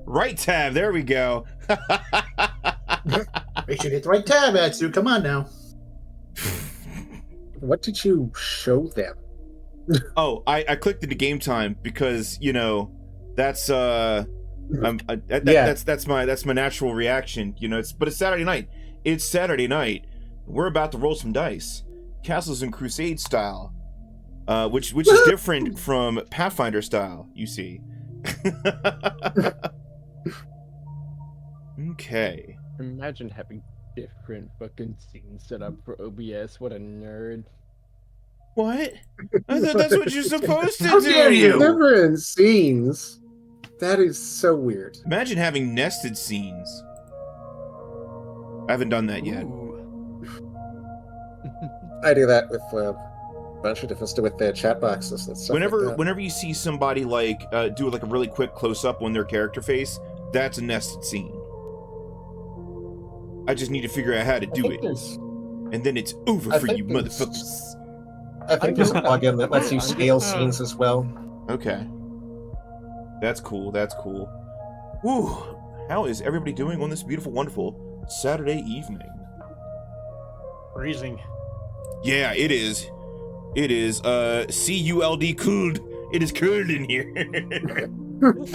Right tab. There we go. Make sure you hit the right tab, Atsu. Come on now. What did you show them? Oh, I clicked into game time because that's that's my natural reaction. But it's Saturday night. It's Saturday night. We're about to roll some dice, Castles and Crusades style, which is different from Pathfinder style. You see. Okay. Imagine having different fucking scenes set up for OBS. What a nerd. What? I thought that's what you're supposed to How do. dare you? Different scenes. That is so weird. Imagine having nested scenes. I haven't done that yet. I do that with a bunch of different stuff with their chat boxes and stuff. Whenever you see somebody do like a really quick close up on their character face, that's a nested scene. I just need to figure out how to do it, and then it's over for you, motherfuckers. I think there's a plugin that lets you scale scenes as well. Okay, that's cool. Woo! How is everybody doing on this beautiful, wonderful Saturday evening? Freezing. Yeah, it is. It is. CULD cooled. It is cooled in here.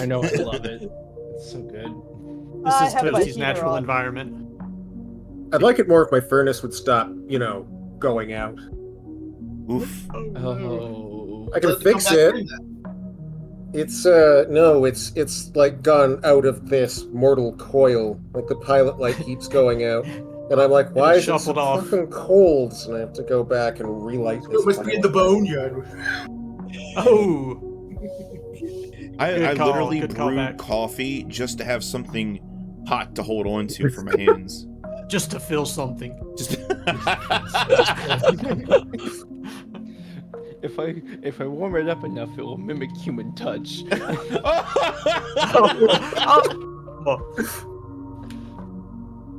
I know, I love it. It's so good. This is have my Toasty's heater natural on. environment. I'd like it more if my furnace would stop, going out. Oof. Oh. I can Let's fix come back it. during that. It's like gone out of this mortal coil. Like the pilot light keeps going out. And I'm like, why is it so shuffled off. fucking cold? And I have to go back and relight this. It must be in the boneyard. Oh! I Good call, literally good brewed callback. coffee just to have something hot to hold on to for my hands. Just to feel something. Just If I warm it up enough, it will mimic human touch.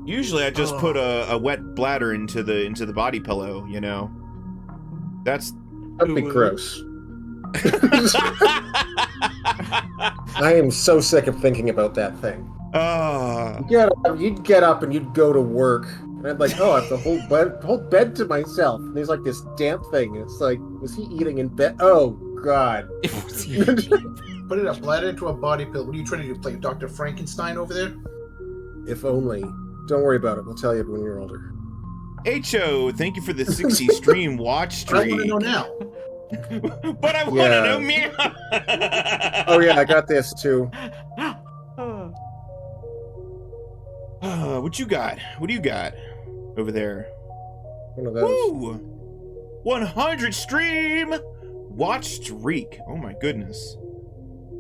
Usually, I just put a wet bladder into the body pillow. That'd be gross. I am so sick of thinking about that thing. You'd get up and you'd go to work, and I'd like, I have the whole bed to myself. And there's like this damp thing. It's like, was he eating in bed? Oh God! Put it up, bladder into a body pill. What are you trying to do? Play Dr. Frankenstein over there? If only. Don't worry about it. We'll tell you when you're older. HO, thank you for the 60 stream watch streak. I want to know now. But I want to know meow. Oh yeah, I got this too. What you got? What do you got over there? One of those. Woo! 100 stream watch streak. Oh my goodness.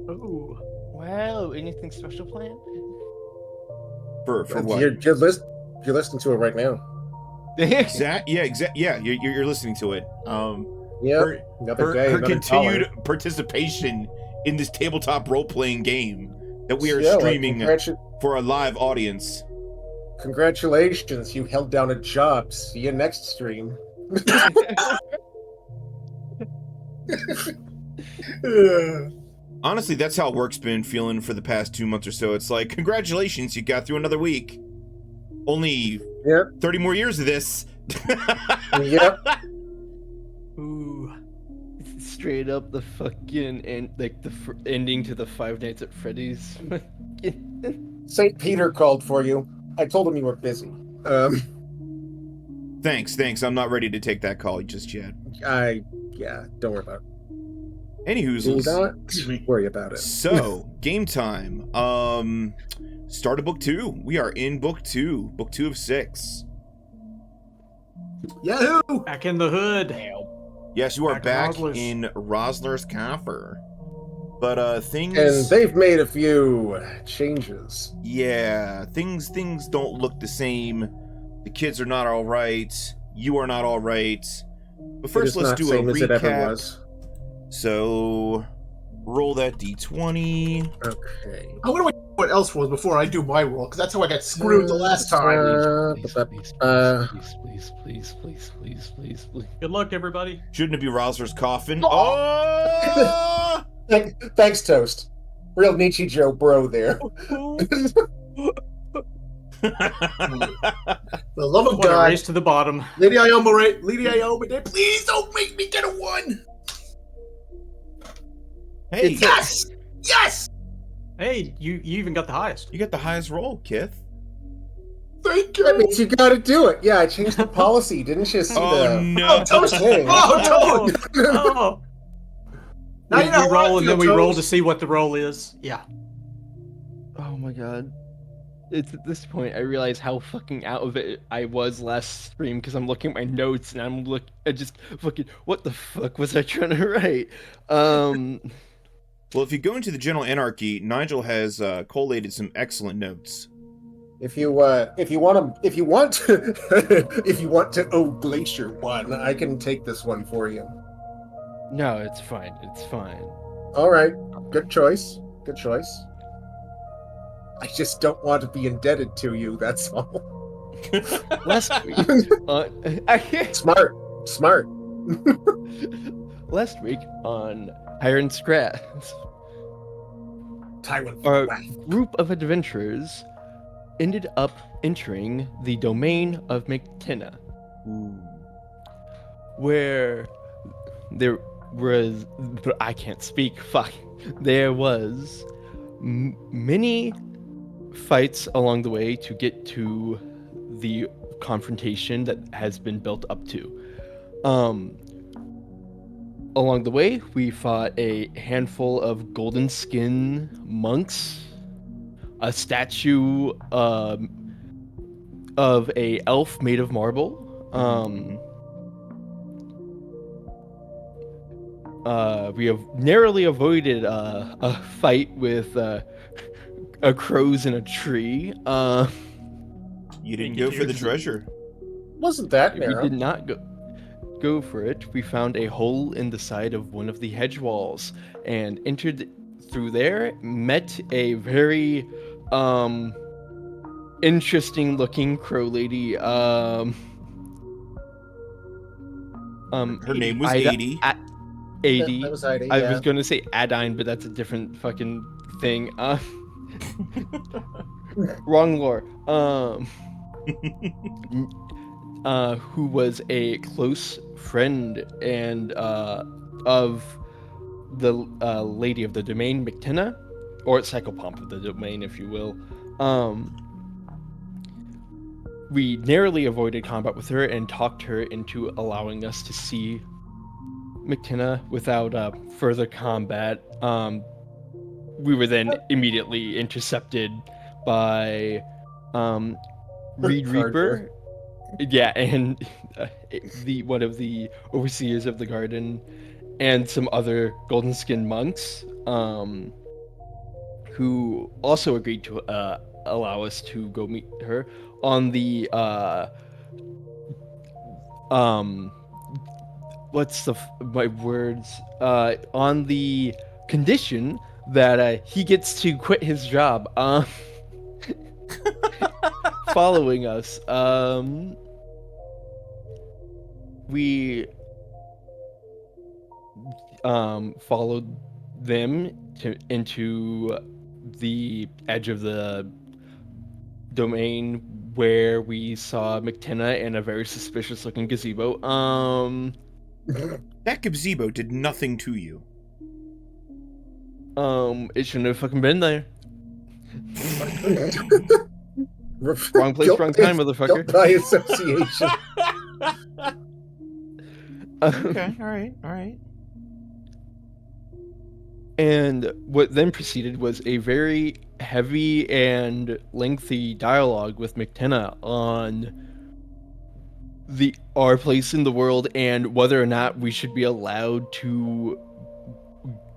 Oh, wow! Anything special planned? For what? You're listening to it right now. Yeah, you're listening to it. Yeah. Her continued participation in this tabletop role-playing game that we are streaming for a live audience. Congratulations, you held down a job. See you next stream. Honestly, that's how work's been feeling for the past 2 months or so. It's like, congratulations, you got through another week. Only 30 more years of this. Yep. Ooh. Straight up the fucking ending to the Five Nights at Freddy's. St. Peter called for you. I told him you were busy. Thanks. I'm not ready to take that call just yet. Don't worry about it. Anywhoozles. Don't worry about it. So, game time. Start of book 2. We are in book 2 of 6. Yahoo! Back in the hood. Yes, you are back in in Rosler's Coffer. But things, and they've made a few changes. Yeah, things don't look the same. The kids are not all right. You are not all right. But first, let's do a recap. As it ever was. So, roll that d20. Okay. I wonder what else was before I do my roll, because that's how I got screwed the last time. Please. Good luck, everybody. Shouldn't it be Rosler's coffin? Oh! Thanks, Toast. Real Nichijou bro there. For the love of What a God, race to the bottom. Lady Ioma, please don't make me get a 1. Hey, Yes! Yes! Hey, you even got the highest. you got the highest roll, Kith. Thank you. That means you gotta do it. Yeah, I changed the policy. Didn't you see Oh, no. Toast! Hey. Oh, Toad! Oh. Now you know we how roll I and feel, then we roll Toast. to see what the roll is. Yeah. Oh my god. It's at this point I realize how fucking out of it I was last stream because I'm looking at my notes and I just fucking what the fuck was I trying to write? Well, if you go into the General Anarchy, Noigel has collated some excellent notes. If you want to owe Glacier one, I can take this one for you. No, it's fine. It's fine. All right, good choice. Good choice. I just don't want to be indebted to you. That's all. Last week, Smart. last week on Tyrant'S, our group of adventurers ended up entering the domain of Kthla, where there was, but I can't speak. Fuck, there was many fights along the way to get to the confrontation that has been built up to. Along the way, we fought a handful of golden skin monks, a statue of a elf made of marble. We have narrowly avoided a fight with a crows in a tree. You didn't go for the treasure. Wasn't that narrow? We did not go for it. We found a hole in the side of one of the hedge walls and entered through there, met a very interesting looking crow lady. Her name was Adie. Adie. That was Adie, I yeah. was gonna say Adine, but that's a different fucking thing. Wrong lore. Who was a close friend and of the lady of the domain, Kthla, or psychopomp of the domain, if you will. We narrowly avoided combat with her and talked her into allowing us to see Kthla without further combat. We were then immediately intercepted by Reed Reaper. Yeah, and one of the overseers of the garden, and some other golden skin monks, who also agreed to allow us to go meet her on the on the condition that he gets to quit his job following us. We followed them into the edge of the domain where we saw Kthla and a very suspicious looking gazebo. That gazebo did nothing to you. It shouldn't have fucking been there. Wrong place, wrong time, motherfucker. By association. Okay, alright. And what then proceeded was a very heavy and lengthy dialogue with Kthla on our place in the world and whether or not we should be allowed to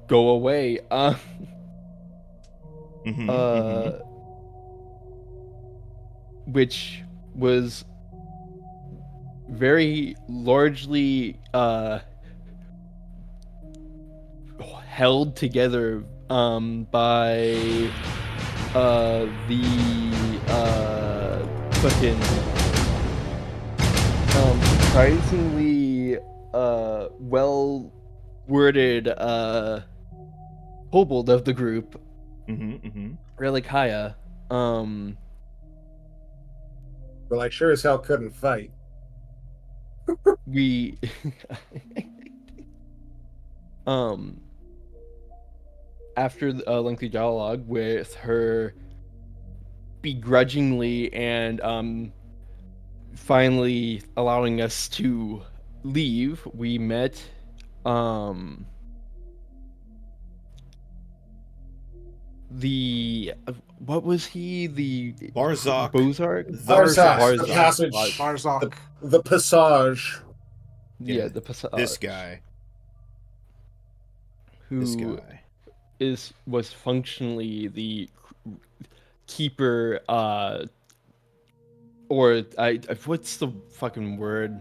go away. Which was very largely held together by the fucking surprisingly well worded kobold of the group, Relekayya. Well, I sure as hell couldn't fight. We after a lengthy dialogue with her begrudgingly and finally allowing us to leave, we met the what was he, the Barzak. Barzak. The passage. Barzak. The passage. Yeah, the passage. This guy. Who was functionally the keeper, or what's the fucking word?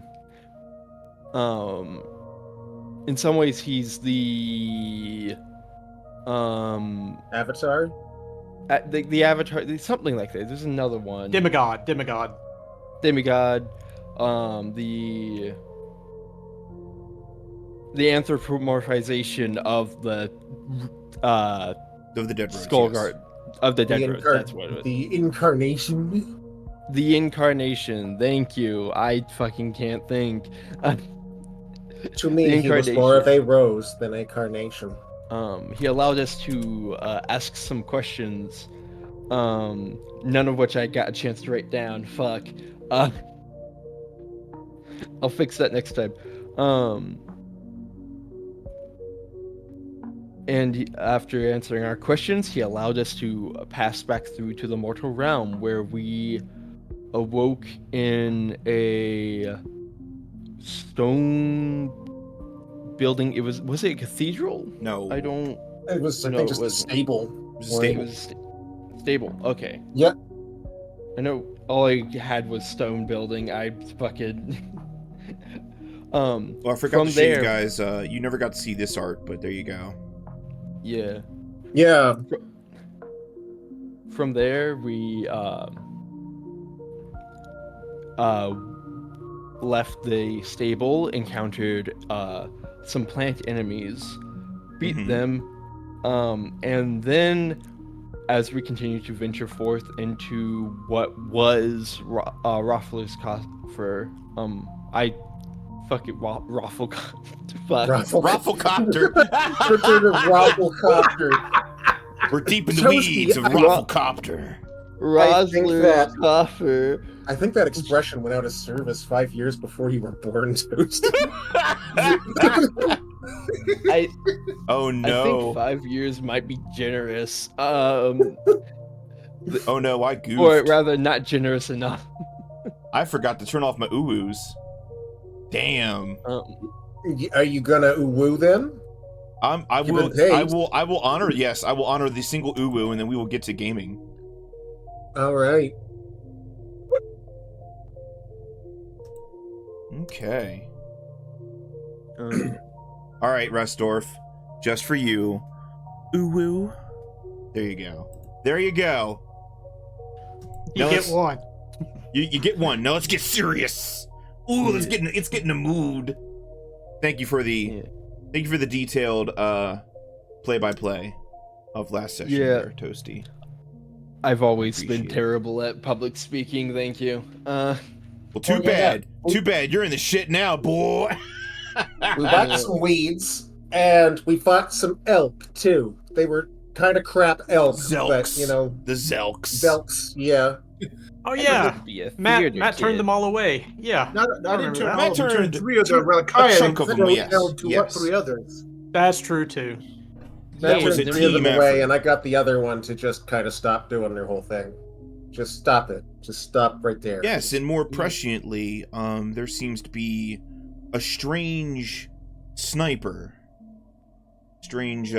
In some ways, he's the Avatar. The Avatar, something like that. There's another one. Demigod. The anthropomorphization of the dead roads, skull guard of the dead roads. That's what it was. The incarnation. The incarnation. Thank you. I fucking can't think. To me, he was more of a rose than a carnation. He allowed us to ask some questions, none of which I got a chance to write down. Fuck. I'll fix that next time. And after answering our questions, he allowed us to pass back through to the mortal realm, where we awoke in a stone building. Was it a cathedral? No. It was, I think, just a stable. It was stable. Okay. Yep. I know all I had was stone building. I fucking... Well, I forgot to show you guys, you never got to see this art, but there you go. Yeah. Yeah. From there, we left the stable, encountered some plant enemies, beat them, and then as we continue to venture forth into what was Raffler's coffer, Rafflecopter. We're deep in the weeds of Rafflecopter. Raffler's coffer. I think that expression went out of service 5 years before you were born, Toast. Oh no! I think 5 years might be generous. Oh no, I goofed. Or rather, not generous enough. I forgot to turn off my uwus. Damn. Are you gonna uwu then? I will honor. Yes, I will honor the single uwu, and then we will get to gaming. All right. Okay. All right, Restorf, just for you. Uwu. There you go. There you go. You get one. You get one. Now let's get serious. Ooh, it's getting a mood. Thank you for the detailed play-by-play of last session there, Toasty. I've always been terrible at public speaking, thank you. Well, too bad. Too bad. You're in the shit now, boy. We got some weeds, and we fought some elk, too. They were kind of crap elk, but, you know... The Zelks. Zelks, yeah. Oh, yeah. Matt turned them all away. Yeah. I didn't turn all of them. Turned 3 of the Relekayya and held 3 others. That's true, too. That was 3 of them away, and I got the other one to just kind of stop doing their whole thing. Just stop it. Just stop right there. Yes, and more presciently, there seems to be a strange sniper. Strange,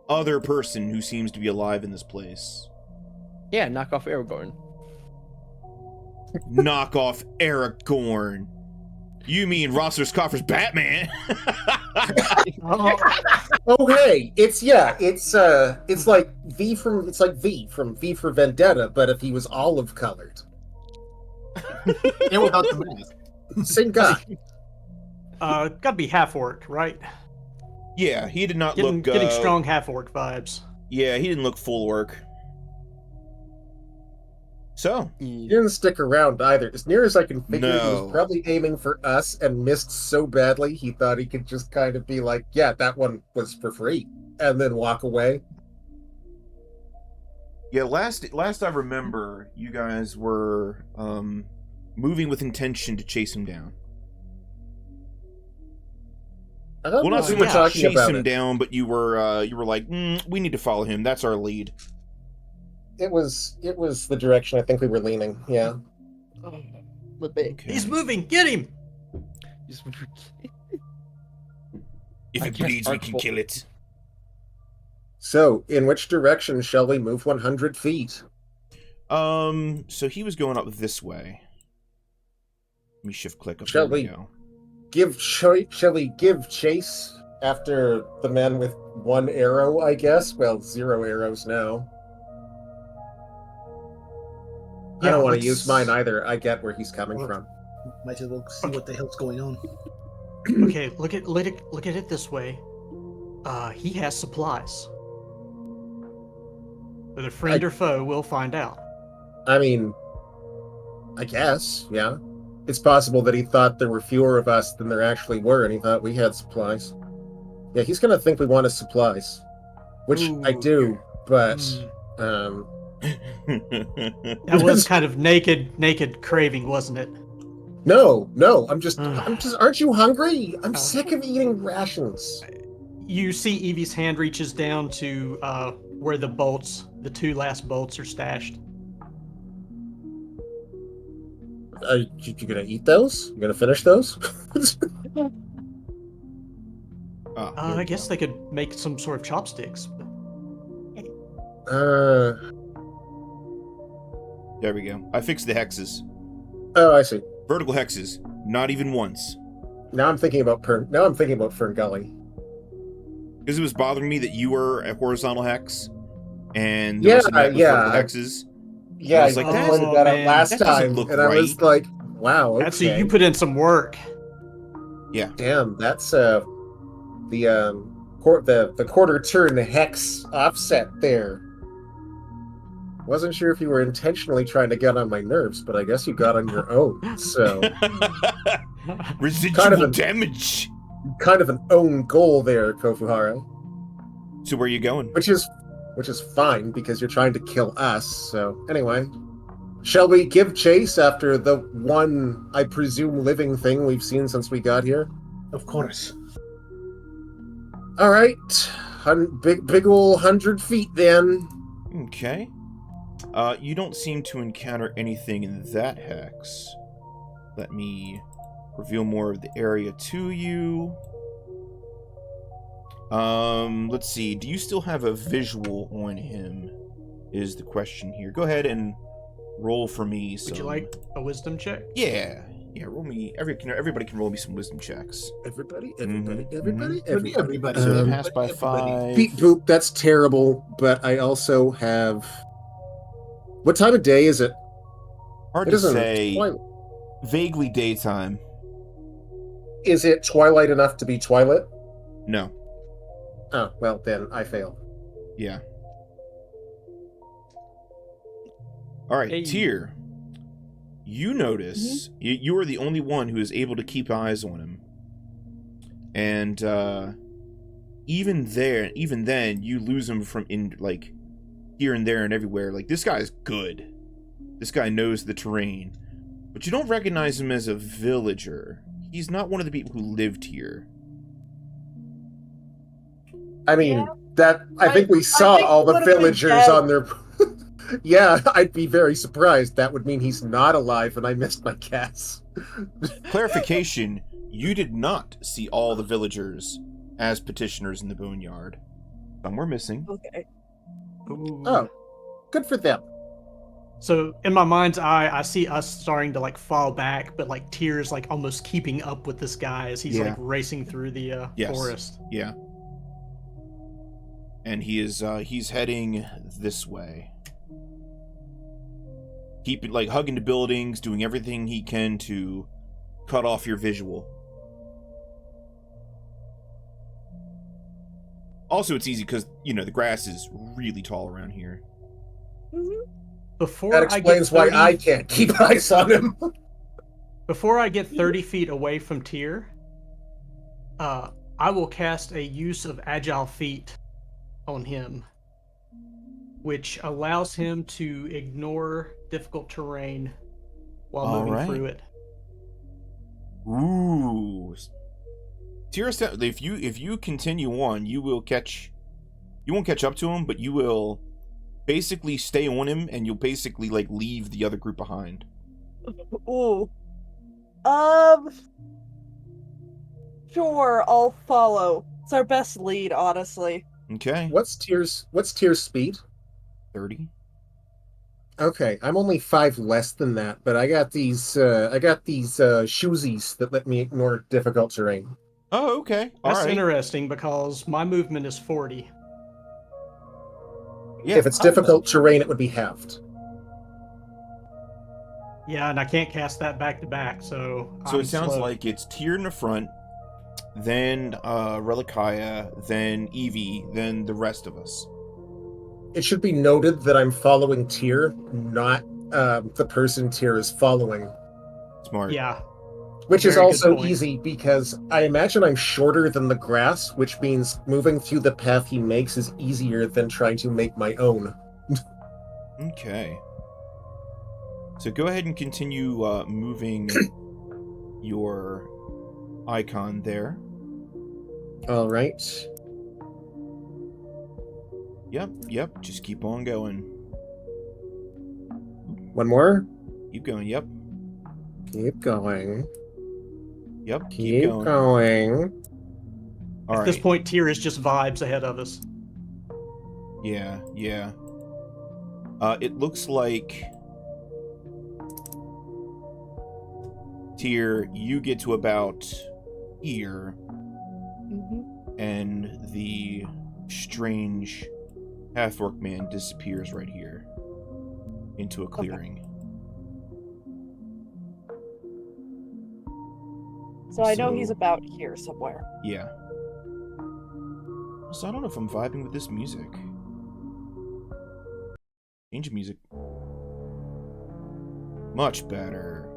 other person who seems to be alive in this place. Yeah, knock off Aragorn. Knock off Aragorn. You mean Rossler's Coffer's Batman? Oh hey, it's like V from V for Vendetta, but if he was olive colored. And without the mask. Same guy. Gotta be half orc, right? Yeah, he did not look getting strong half orc vibes. Yeah, he didn't look full orc. So he didn't stick around either. As near as I can figure, he was probably aiming for us and missed so badly he thought he could just kind of be like, yeah, that one was for free, and then walk away. Yeah, last I remember, you guys were moving with intention to chase him down. Well, not so much chase him down, but you were like, we need to follow him. That's our lead. It was the direction I think we were leaning. Yeah. Okay. He's moving. Get him. If it bleeds, we can kill it. So, in which direction shall we move 100 feet? So he was going up this way. Let me shift click up. Shall we give chase after the man with 1 arrow, I guess? Well, 0 arrows now. Yeah, I don't want to use mine either. I get where he's coming from. Might as well see what the hell's going on. Okay, look at it this way. He has supplies. Whether friend or foe, we'll find out. I mean, I guess, yeah. It's possible that he thought there were fewer of us than there actually were, and he thought we had supplies. Yeah, he's gonna think we want his supplies. Which I do, but that was kind of naked craving, wasn't it? No, I'm just aren't you hungry? I'm sick of eating rations. You see Evie's hand reaches down to where the 2 last bolts are stashed. Are you gonna eat those? You gonna finish those? I guess they could make some sort of chopsticks. There we go. I fixed the hexes. Oh, I see. Vertical hexes. Not even once. Now I'm thinking about Fern Gully. Because it was bothering me that you were a horizontal hex, and there was some vertical hexes. Yeah, I was like, pointed that out last time, and I was like, wow, okay. Actually, you put in some work. Yeah. Damn, that's the quarter turn hex offset there. Wasn't sure if you were intentionally trying to get on my nerves, but I guess you got on your own, so... Residual damage! Kind of an own goal there, Kofuhara. So where are you going? Which is fine, because you're trying to kill us, so... Anyway. Shall we give chase after the one, I presume, living thing we've seen since we got here? Of course. Alright. Big ol' 100 feet, then. Okay. You don't seem to encounter anything in that hex. Let me reveal more of the area to you. Let's see. Do you still have a visual on him? Is the question here. Go ahead and roll for me. Would you like a wisdom check? Yeah. Yeah, roll me. Everybody can roll me some wisdom checks. Everybody. So pass by 5. Beep boop, that's terrible, but I also have... What time of day is it? Hard to say. Vaguely daytime. Is it twilight enough to be twilight? No. Oh, well, then I fail. Yeah. Alright, hey. Tyr. You notice you are the only one who is able to keep eyes on him. And even then, you lose him from here and there and everywhere. Like, this guy's good. This guy knows the terrain. But you don't recognize him as a villager. He's not one of the people who lived here. I mean, I think we saw all the villagers on their... Yeah, I'd be very surprised. That would mean he's not alive and I missed my guess. Clarification, you did not see all the villagers as petitioners in the boneyard. Some were missing. Okay. Ooh. Oh, good for them. So in my mind's eye, I see us starting to fall back, but Tyr's almost keeping up with this guy as he's racing through the forest. Yeah. And he's heading this way. Keep hugging the buildings, doing everything he can to cut off your visual. Also, it's easy because, the grass is really tall around here. Before that explains why I can't keep eyes on him. Before I get 30 feet away from Tyr, I will cast a use of Agile Feet on him, which allows him to ignore difficult terrain while moving through it. Ooh. Tyr, if you continue on, you won't catch up to him, but you will basically stay on him, and you'll basically leave the other group behind. Ooh. Sure, I'll follow. It's our best lead, honestly. Okay. What's Tyr's speed? 30. Okay, I'm only 5 less than that, but I got these shoesies that let me ignore difficult terrain. Oh, okay. That's interesting because my movement is 40. Yeah, if it's difficult terrain, it would be halved. Yeah, and I can't cast that back to back, so it sounds like it's Tyr in the front, then Relekayya, then Ivie, then the rest of us. It should be noted that I'm following Tyr, not the person Tyr is following. Smart. Yeah. Which is also easy because I imagine I'm shorter than the grass, which means moving through the path he makes is easier than trying to make my own. Okay. So go ahead and continue moving your icon there. All right. Yep. Just keep on going. One more? Keep going, yep. Keep going. Yep, keep going. At this point, Tyr is just vibes ahead of us. Yeah. It looks like Tyr, you get to about here, and the strange half-orc man disappears right here into a clearing. So I know he's about here somewhere. Yeah. So I don't know if I'm vibing with this music. Change of music. Much better.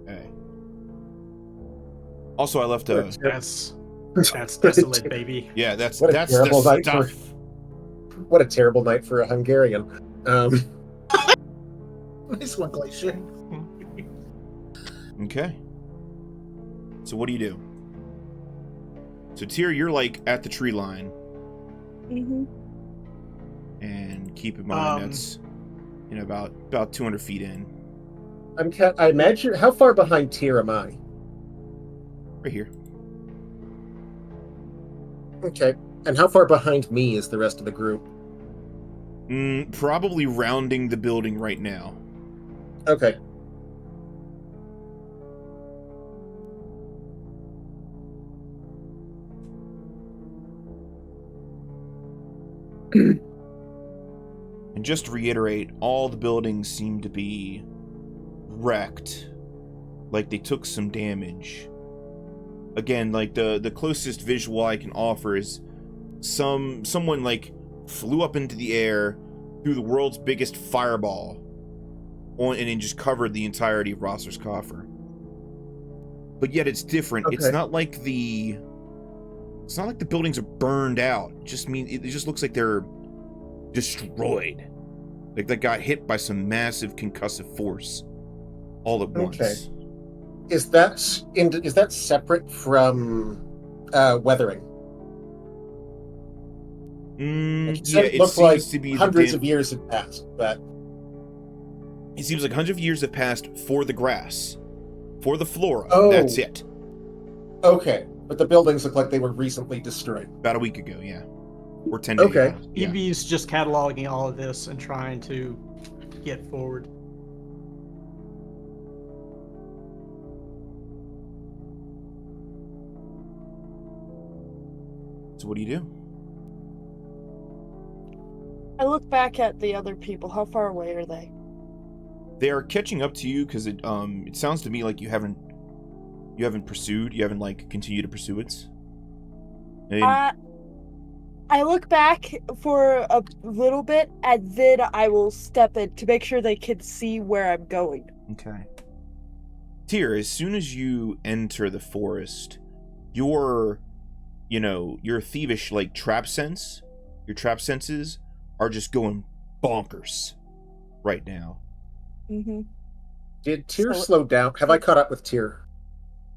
Okay. Also, I left a... That's desolate, baby. Yeah, that's terrible the night stuff. What a terrible night for a Hungarian. Nice one, Glacier. Okay. So what do you do? So Tyr, you're at the tree line. And keep in mind that's about 200 feet in. I imagine, how far behind Tyr am I? Right here. Okay. And how far behind me is the rest of the group? Probably rounding the building right now. Okay. And just to reiterate, all the buildings seem to be wrecked. Like they took some damage. Again, the closest visual I can offer is someone flew up into the air, threw the world's biggest fireball on, and then just covered the entirety of Rosser's coffer. But yet it's different. Okay. It's not like the buildings are burned out. It just looks like they're destroyed. Like they got hit by some massive concussive force all at once. Okay. Is that separate from weathering? It looks seems like to be hundreds of years have passed, but it seems like hundreds of years have passed for the grass, for the flora. Oh. That's it. Okay, but the buildings look like they were recently destroyed. About a week ago, yeah, or 10 days. Okay. Yeah. Ivie's just cataloging all of this and trying to get forward. So what do you do? I look back at the other people. How far away are they? They are catching up to you because it sounds to me like you haven't pursued. You haven't continued to pursue it. I look back for a little bit, and then I will step in to make sure they can see where I'm going. Okay. Tyr, as soon as you enter the forest, your thievish, like, trap senses are just going bonkers right now. Mm-hmm. Did Tyr slow down? Have I caught up with Tyr?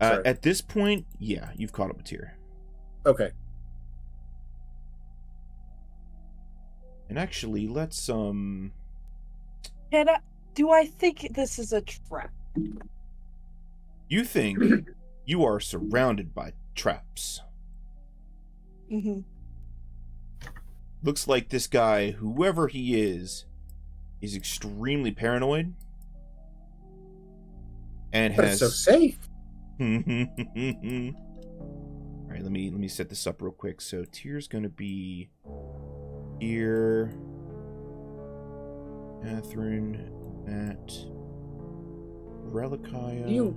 At this point, yeah, you've caught up with Tyr. Okay. And actually, let's do I think this is a trap? You think you are surrounded by traps. Mm-hmm. Looks like this guy, whoever he is extremely paranoid. And but has it's so safe. Alright, let me set this up real quick. So Tyr's gonna be here. Catherine, Matt, Relekayya.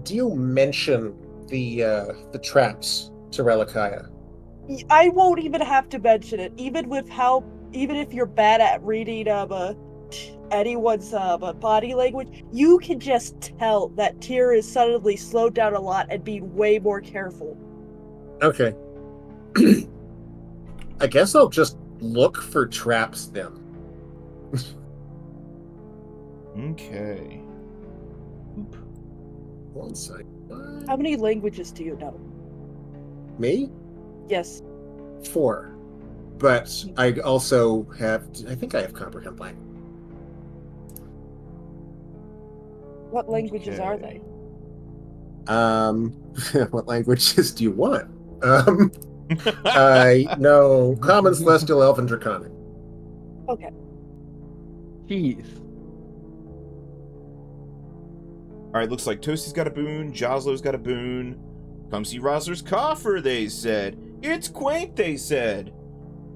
Do you mention the traps to Relekayya? I won't even have to mention it. Even if you're bad at reading anyone's body language, you can just tell that Tyr is suddenly slowed down a lot and being way more careful. Okay. I guess I'll just look for traps then. Okay. Oop. One second. How many languages do you know? Me? Yes. 4. But I also have, I think I have comprehend language. What languages are they? What languages do you want? I know Common, Celestial, Elf, and Draconic. Okay. Jeez. Alright, looks like Toasty's got a boon, Josalow's got a boon. Come see Rosler's coffer, they said. It's quaint, they said.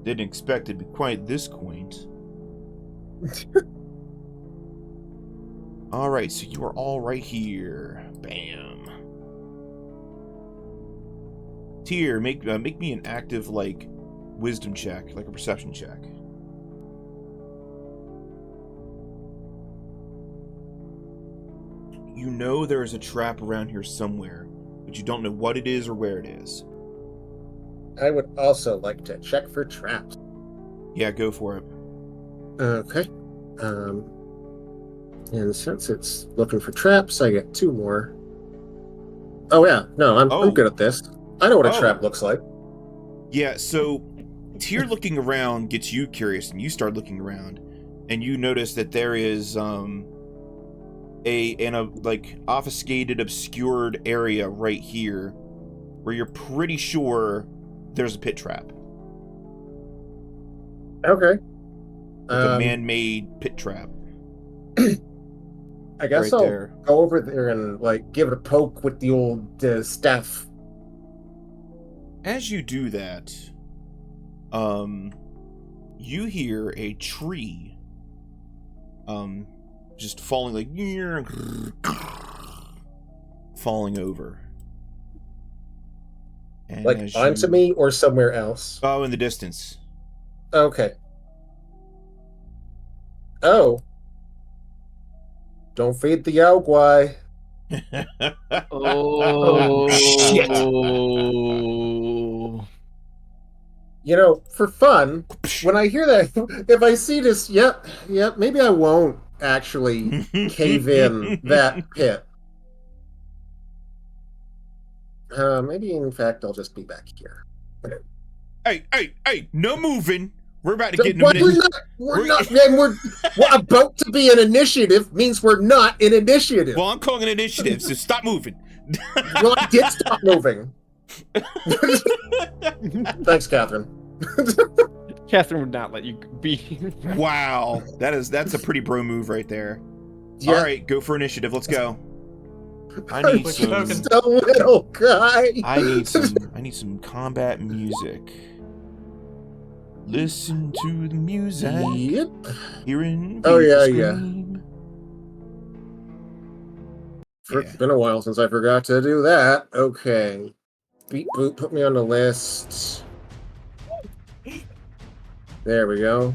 Didn't expect it to be quite this quaint. Alright, so you are all right here. Bam. Tyr, make me an active, like, wisdom check, like a perception check. You know there is a trap around here somewhere, but you don't know what it is or where it is. I would also like to check for traps. Yeah, go for it. Okay. And since it's looking for traps, I get 2 more. Oh yeah, no, I'm good at this. I know what a trap looks like. Yeah, so Tyr looking around gets you curious, and you start looking around, and you notice that there is a obfuscated, obscured area right here where you're pretty sure there's a pit trap. Okay. Like a man-made pit trap. I guess right I'll there. go over there and give it a poke with the old staff. As you do that, you hear a tree just falling, falling over. And onto me or somewhere else? Oh, in the distance. Okay. Oh. Don't feed the Yaogwai. Oh, shit. For fun, when I hear that, if I see this, yep, maybe I won't actually cave in that pit. Maybe, in fact, I'll just be back here. Hey, no moving. We're about to get in a minute. We're about to be an initiative means we're not in initiative. Well, I'm calling an initiative, so stop moving. Well, I did stop moving. Thanks, Catherine. Catherine would not let you be. Wow, that's a pretty bro move right there. Yeah. All right, go for initiative. Let's go. I need some. So little guy. I need some combat music. Listen to the music. Yep. Hearing Oh yeah, scream. It's been a while since I forgot to do that. Okay. beep boop, put me on the list. There we go.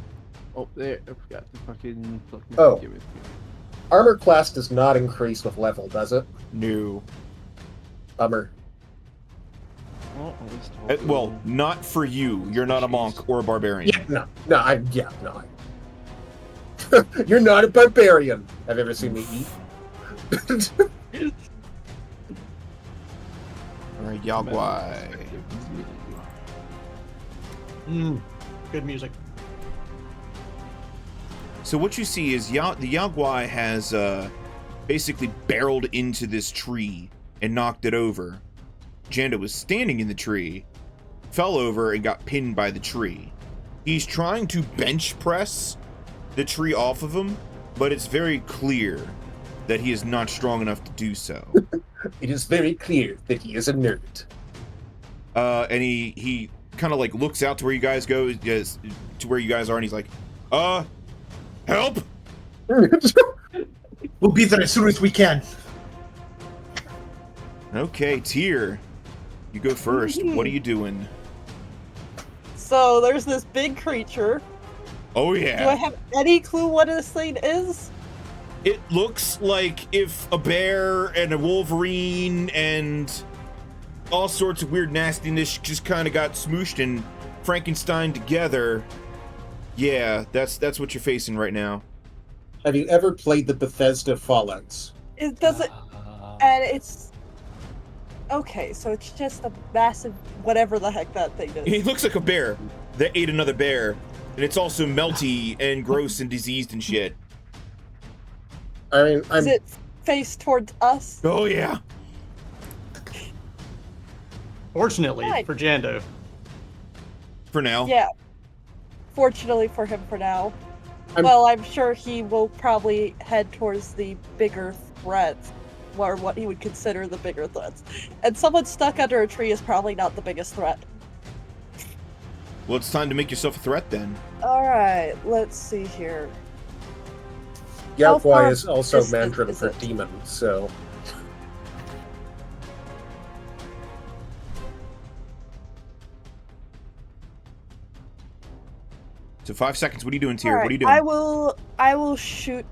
Oh, there. I forgot to fucking... Oh. Armor class does not increase with level, does it? No. Bummer. Well, not for you. You're not a monk or a barbarian. Yeah, no. You're not a barbarian. Have you ever seen me eat? Alright, Yagwai. Good music. So what you see is the Yagwai has basically barreled into this tree and knocked it over. Janda was standing in the tree, fell over, and got pinned by the tree. He's trying to bench press the tree off of him, but it's very clear that he is not strong enough to do so. It is very clear that he is a nerd. And he kind of like looks out to where you guys go, to where you guys are, and he's like, help! We'll be there as soon as we can. Okay, Tyr, you go first. What are you doing? So there's this big creature. Oh yeah. Do I have any clue what this thing is? It looks like if a bear and a wolverine and all sorts of weird nastiness just kind of got smooshed and Frankenstein together. Yeah, that's what you're facing right now. Have you ever played the Bethesda Fallouts? It doesn't, and it's okay. So it's just a massive whatever the heck that thing is. He looks like a bear that ate another bear, and it's also melty and gross and diseased and shit. I mean, Is it faced towards us? Oh yeah. Fortunately for Jando. For now. Yeah. Fortunately for him for now. Well, I'm sure he will probably head towards the bigger threats, or what he would consider the bigger threats. And someone stuck under a tree is probably not the biggest threat. Well, it's time to make yourself a threat then. Alright, let's see here. Yagwai is also Mandarin for demon, so... So 5 seconds. What are you doing, Tyr? Right, What are you doing? I will shoot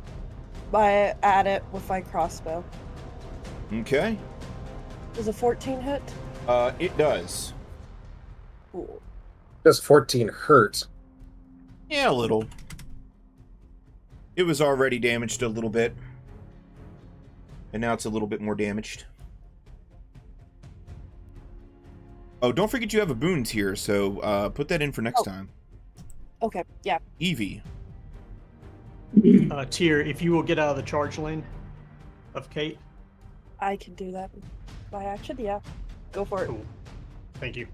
at it with my crossbow. Okay. Does a 14 hit? It does. Cool. Does 14 hurt? Yeah, a little. It was already damaged a little bit. And now it's a little bit more damaged. Oh, don't forget you have a boon tier, so put that in for next time. Okay, yeah. Evie. Tyr, if you will get out of the charge lane of Kate. I can do that by action, yeah. Go for it. Cool. Thank you.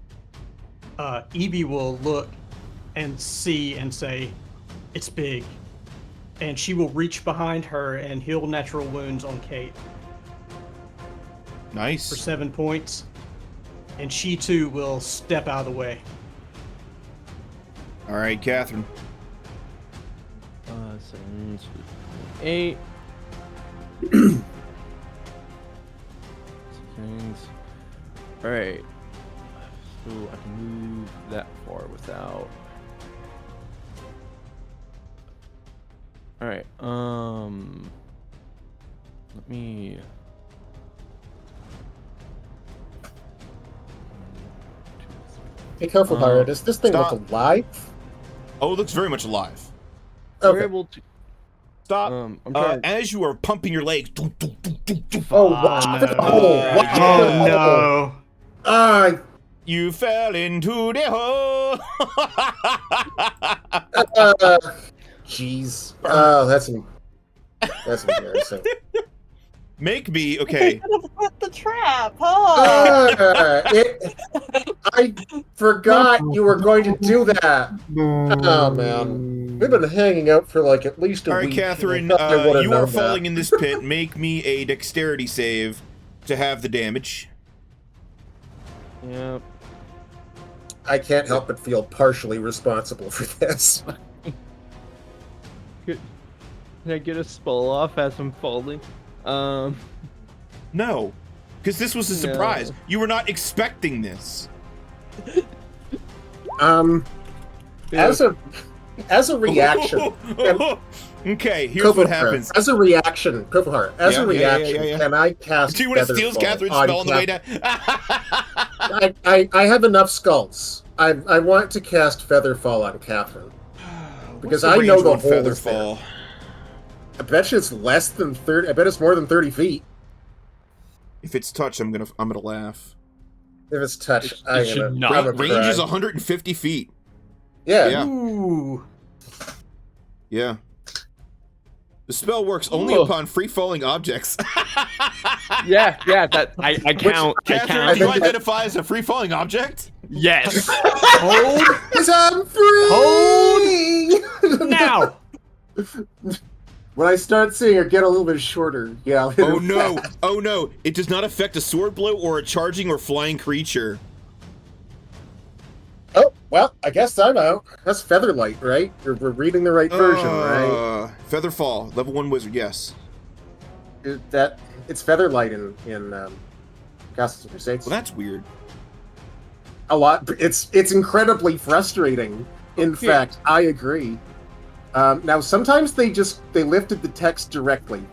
Ivie will look and see and say, it's big. And she will reach behind her and heal natural wounds on Kate. Nice. For 7 points. And she too will step out of the way. All right, Catherine. 7, 8. All right. So I can move that far without. All right. Let me. Hey, Kofuhara, does this thing Stop. look alive? Oh, it looks very much alive. Okay. We're able to. Stop. I'm trying as you are pumping your legs. Oh, watch no. the hole! Watch Oh the no! You fell into the hole. Jeez. Oh, that's embarrassing. Make me okay. You could have put the trap, huh? I forgot you were going to do that. Oh man, we've been hanging out for like at least a All right, week. Catherine, I you are falling in this pit. Make me a dexterity save to have the damage. Yep. I can't help but feel partially responsible for this. Can I get a spell off as I'm falling? No. Because this was a surprise. No. You were not expecting this. As a reaction. Okay, here's what happens. As a reaction, Kofuhara, can I cast? Do you want to steal Catherine's spell on the way down? I have enough skulls. I want to cast Featherfall on Catherine. Because I know the hole is there. I bet you it's less than 30. I bet it's more than 30 feet. If it's touch, I'm gonna laugh. If it's touch, I should not. Range is 150 feet. Yeah. Ooh. Yeah. The spell works only upon free-falling objects. yeah. That I count. Catherine, do you identify as a free-falling object? Yes. Hold. Because I'm free. Hold. Now. When I start seeing her get a little bit shorter, yeah. Oh no! Oh no! It does not affect a sword blow or a charging or flying creature. Oh, well, I guess I'm out. That's Featherlight, right? We're reading the right version, right? Featherfall, level 1 wizard, yes. It's Featherlight in Castles Crusades. Well, that's weird. A lot. It's incredibly frustrating. In fact, I agree. Now, sometimes they lifted the text directly.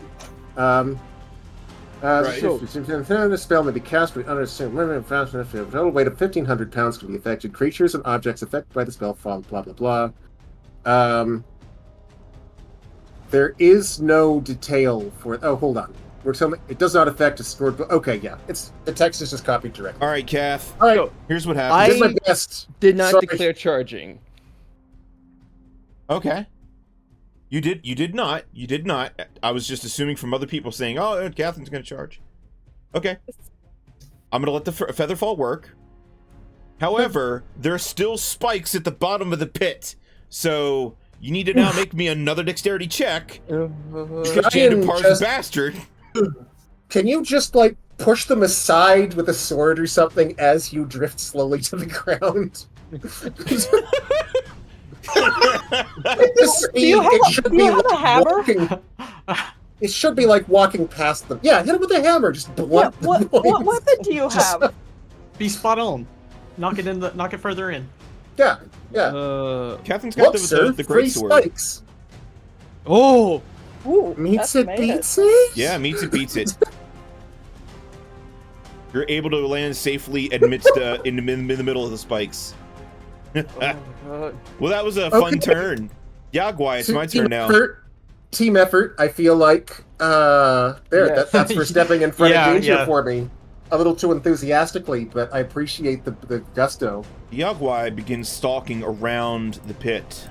Right. The spell may be cast with total weight of 1,500 pounds can be affected. Creatures and objects affected by the spell fall, blah, blah, blah. There is no detail for it. Oh, hold on. We're telling it does not affect a sword. Okay, yeah. The text is just copied directly. All right, Kath. All right. Here's what happens. My best. Did not declare charging. Okay. You did not. I was just assuming from other people saying, oh, Catherine's going to charge. Okay. I'm going to let the Featherfall work. However, there are still spikes at the bottom of the pit. So you need to now make me another dexterity check. Jandupar's bastard. Can you just, push them aside with a sword or something as you drift slowly to the ground? Do you have a hammer? It should be like walking past them. Yeah, hit him with a hammer. Just blunt. What weapon do you have? Be spot on. Knock it further in. Yeah. Catherine's got the great sword. Spikes. Oh. Ooh, meets it, beats it. Yeah, meets it, beats it. You're able to land safely amidst in the middle of the spikes. Well, that was a fun turn. Yagwai, it's my turn now. Team effort. I feel like that's for stepping in front of danger for me. A little too enthusiastically, but I appreciate the gusto. Yagwai begins stalking around the pit.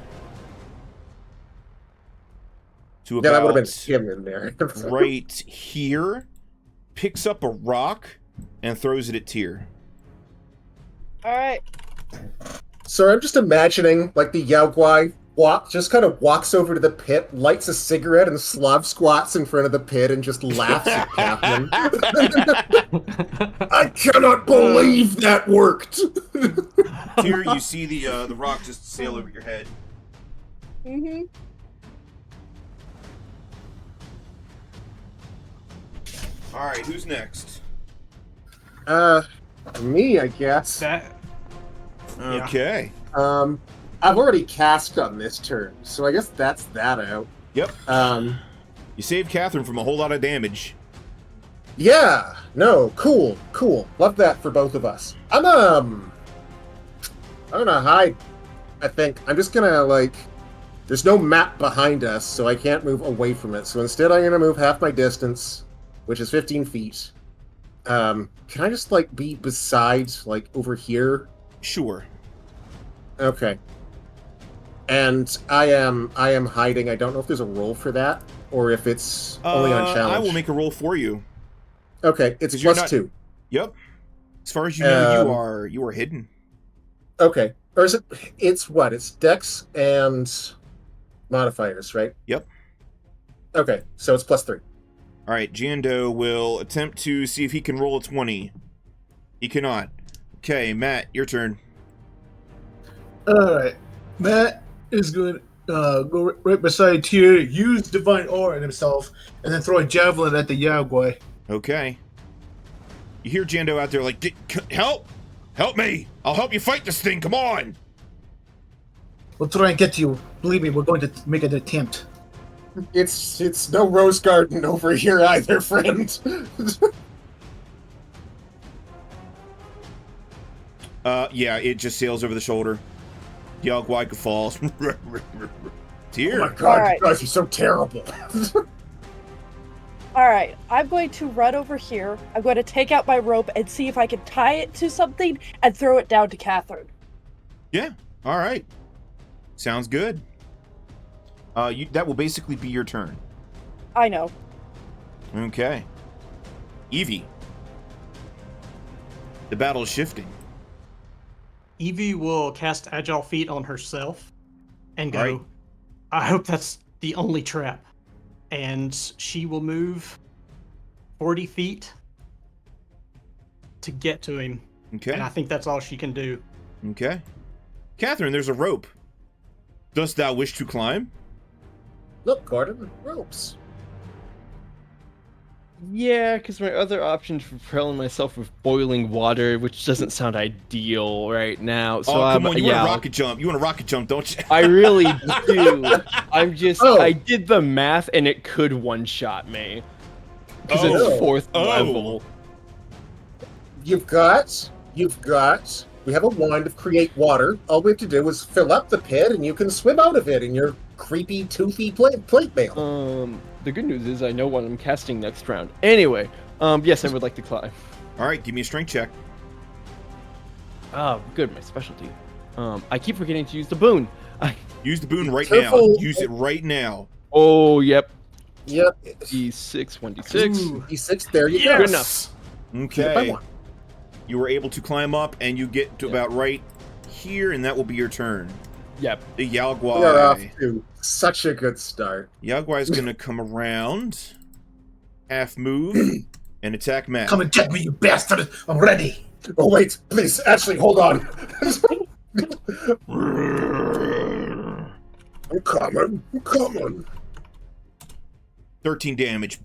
To about that would have been him in there. right here, picks up a rock and throws it at Tyr. All right. So I'm just imagining, the Yaogwai just kind of walks over to the pit, lights a cigarette, and Slav squats in front of the pit and just laughs at Catherine. I cannot believe that worked! Tyr, you see the rock just sail over your head. Mm-hmm. Alright, who's next? Me, I guess. Okay. I've already cast on this turn, so I guess that's that out. Yep. You saved Catherine from a whole lot of damage. Yeah. No. Cool. Love that for both of us. I'm gonna hide. I think I'm just gonna There's no map behind us, so I can't move away from it. So instead, I'm gonna move half my distance, which is 15 feet. Can I just be beside over here? Sure. Okay. And I am hiding. I don't know if there's a roll for that or if it's only on challenge. I will make a roll for you. Okay, it's +2. Yep. As far as you know, you are hidden. Okay. Or is it? It's what? It's Dex and modifiers, right? Yep. Okay, so it's +3. All right, Jando will attempt to see if he can roll a 20. He cannot. Okay, Matt, your turn. Alright. Matt is going to go right beside Tyr, use Divine Aura on himself, and then throw a javelin at the Yaogwai. Okay. You hear Jando out there like, help! Help me! I'll help you fight this thing, come on! We'll try and get to you. Believe me, we're going to make an attempt. It's no rose garden over here either, friend. Yeah, it just sails over the shoulder. Yagwaika falls. Tyr. Oh my god, you guys are so terrible. Alright, I'm going to run over here. I'm going to take out my rope and see if I can tie it to something and throw it down to Catherine. Yeah, alright. Sounds good. That will basically be your turn. I know. Okay. Ivie. The battle is shifting. Ivie will cast Agile Feet on herself and go, right. I hope that's the only trap. And she will move 40 feet to get to him. Okay. And I think that's all she can do. Okay. Catherine, there's a rope. Dost thou wish to climb? Look, Gordon, ropes. Yeah, because my other option for propelling myself with boiling water, which doesn't sound ideal right now. So come on, you want to rocket jump. You want to rocket jump, don't you? I really do. I'm just, I did the math and it could one-shot me. Because it's 4th level. You've got, we have a wand of create water. All we have to do is fill up the pit and you can swim out of it in your creepy, toothy plate mail. The good news is I know what I'm casting next round. Anyway, yes, I would like to climb. All right, give me a strength check. Oh, good, my specialty. I keep forgetting to use the boon. Use the boon right now. Use it right now. Oh, yep. Yep. D6, 1d6. Ooh, D6, there you go. Good enough. Okay. You were able to climb up, and you get to about right here, and that will be your turn. Yep. The Yagwai. We're off to such a good start. Yagwai is going to come around, half move, and attack Matt. Come and get me, you bastard! I'm ready! Oh, wait, please, actually, hold on. I'm coming. 13 damage.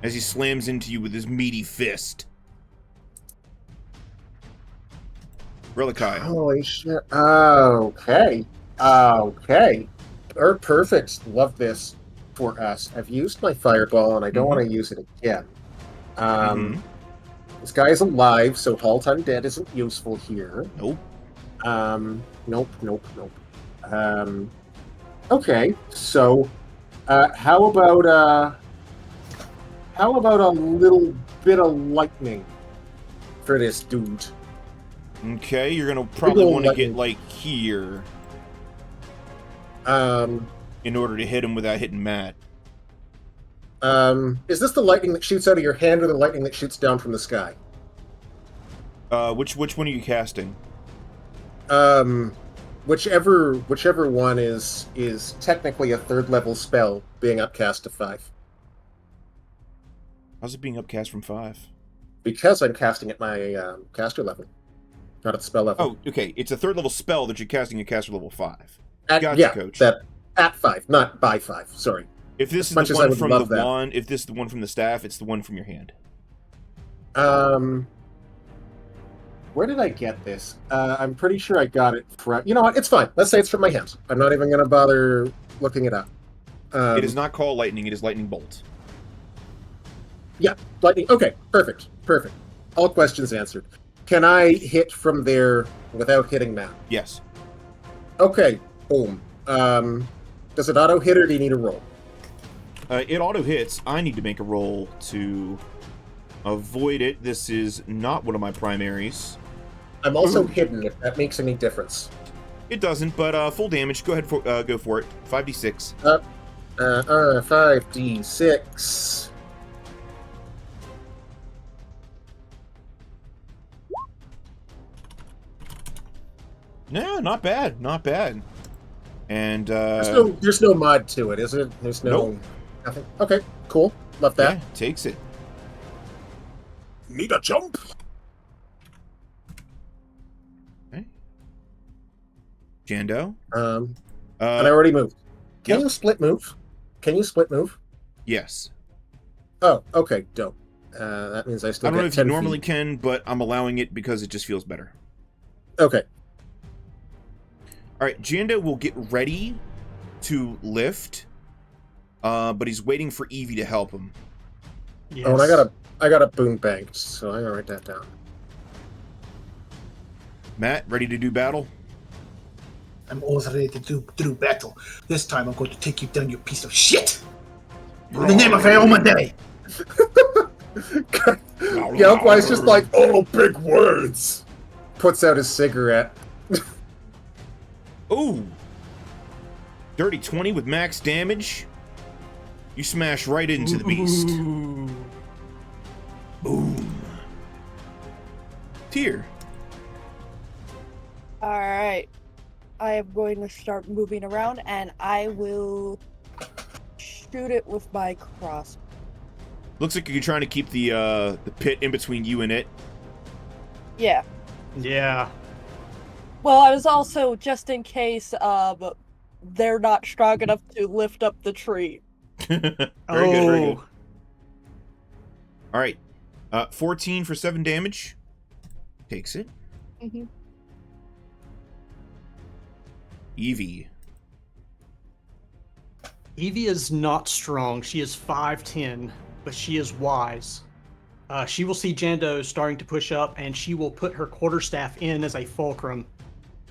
As he slams into you with his meaty fist. Relekayya. Holy shit. Okay. Perfect. Love this for us. I've used my fireball, and I don't want to use it again. This guy is alive, so Halt Undead isn't useful here. Nope. Nope. Okay, so how about a little bit of lightning for this dude? Okay, you're gonna probably want to get like here. In order to hit him without hitting Matt. Is this the lightning that shoots out of your hand or the lightning that shoots down from the sky? Which one are you casting? Whichever one is technically a 3rd level spell being upcast to 5. How's it being upcast from 5? Because I'm casting at my caster level, not at spell level. Oh, okay. It's a 3rd level spell that you're casting at caster level 5. Gotcha, Coach. That at 5, not by 5. Sorry. If this is the one from the wand, if this is the one from the staff, it's the one from your hand. Where did I get this? I'm pretty sure I got it from... You know what? It's fine. Let's say it's from my hand. I'm not even going to bother looking it up. It is not called lightning. It is lightning bolt. Yeah, lightning. Okay, perfect. All questions answered. Can I hit from there without hitting Matt? Yes. Okay, boom. Does it auto-hit or do you need a roll? It auto-hits. I need to make a roll to avoid it. This is not one of my primaries. I'm also hidden, if that makes any difference. It doesn't, but full damage. Go ahead, go for it. 5d6. 5d6. No, not bad. And there's no mod to it, is it? There's no nothing. Okay, cool. Love that. Yeah, takes it. Need a jump. Okay. Jando. And I already moved. Can you split move? Yes. Oh, okay, dope. That means I still I don't get know if 10 you normally feet. can, but I'm allowing it because it just feels better. Okay. All right, Jando will get ready to lift, but he's waiting for Ivie to help him. Yes. Oh, and I got a boon banked, so I gotta write that down. Matt, ready to do battle? I'm always ready to do battle. This time I'm going to take you down, you piece of shit! In the name of Aoma Day! Yelpwise just like, oh, big words! Puts out his cigarette. Ooh! Dirty 20 with max damage. You smash right into the beast. Boom. Tyr. Alright. I am going to start moving around, and I will shoot it with my cross. Looks like you're trying to keep the pit in between you and it. Yeah. Yeah. Well, I was also, just in case they're not strong enough to lift up the tree. Very good, very good. All right. 14 for 7 damage. Takes it. Mm-hmm. Ivie. Ivie is not strong. She is 5'10", but she is wise. She will see Jando starting to push up, and she will put her quarterstaff in as a fulcrum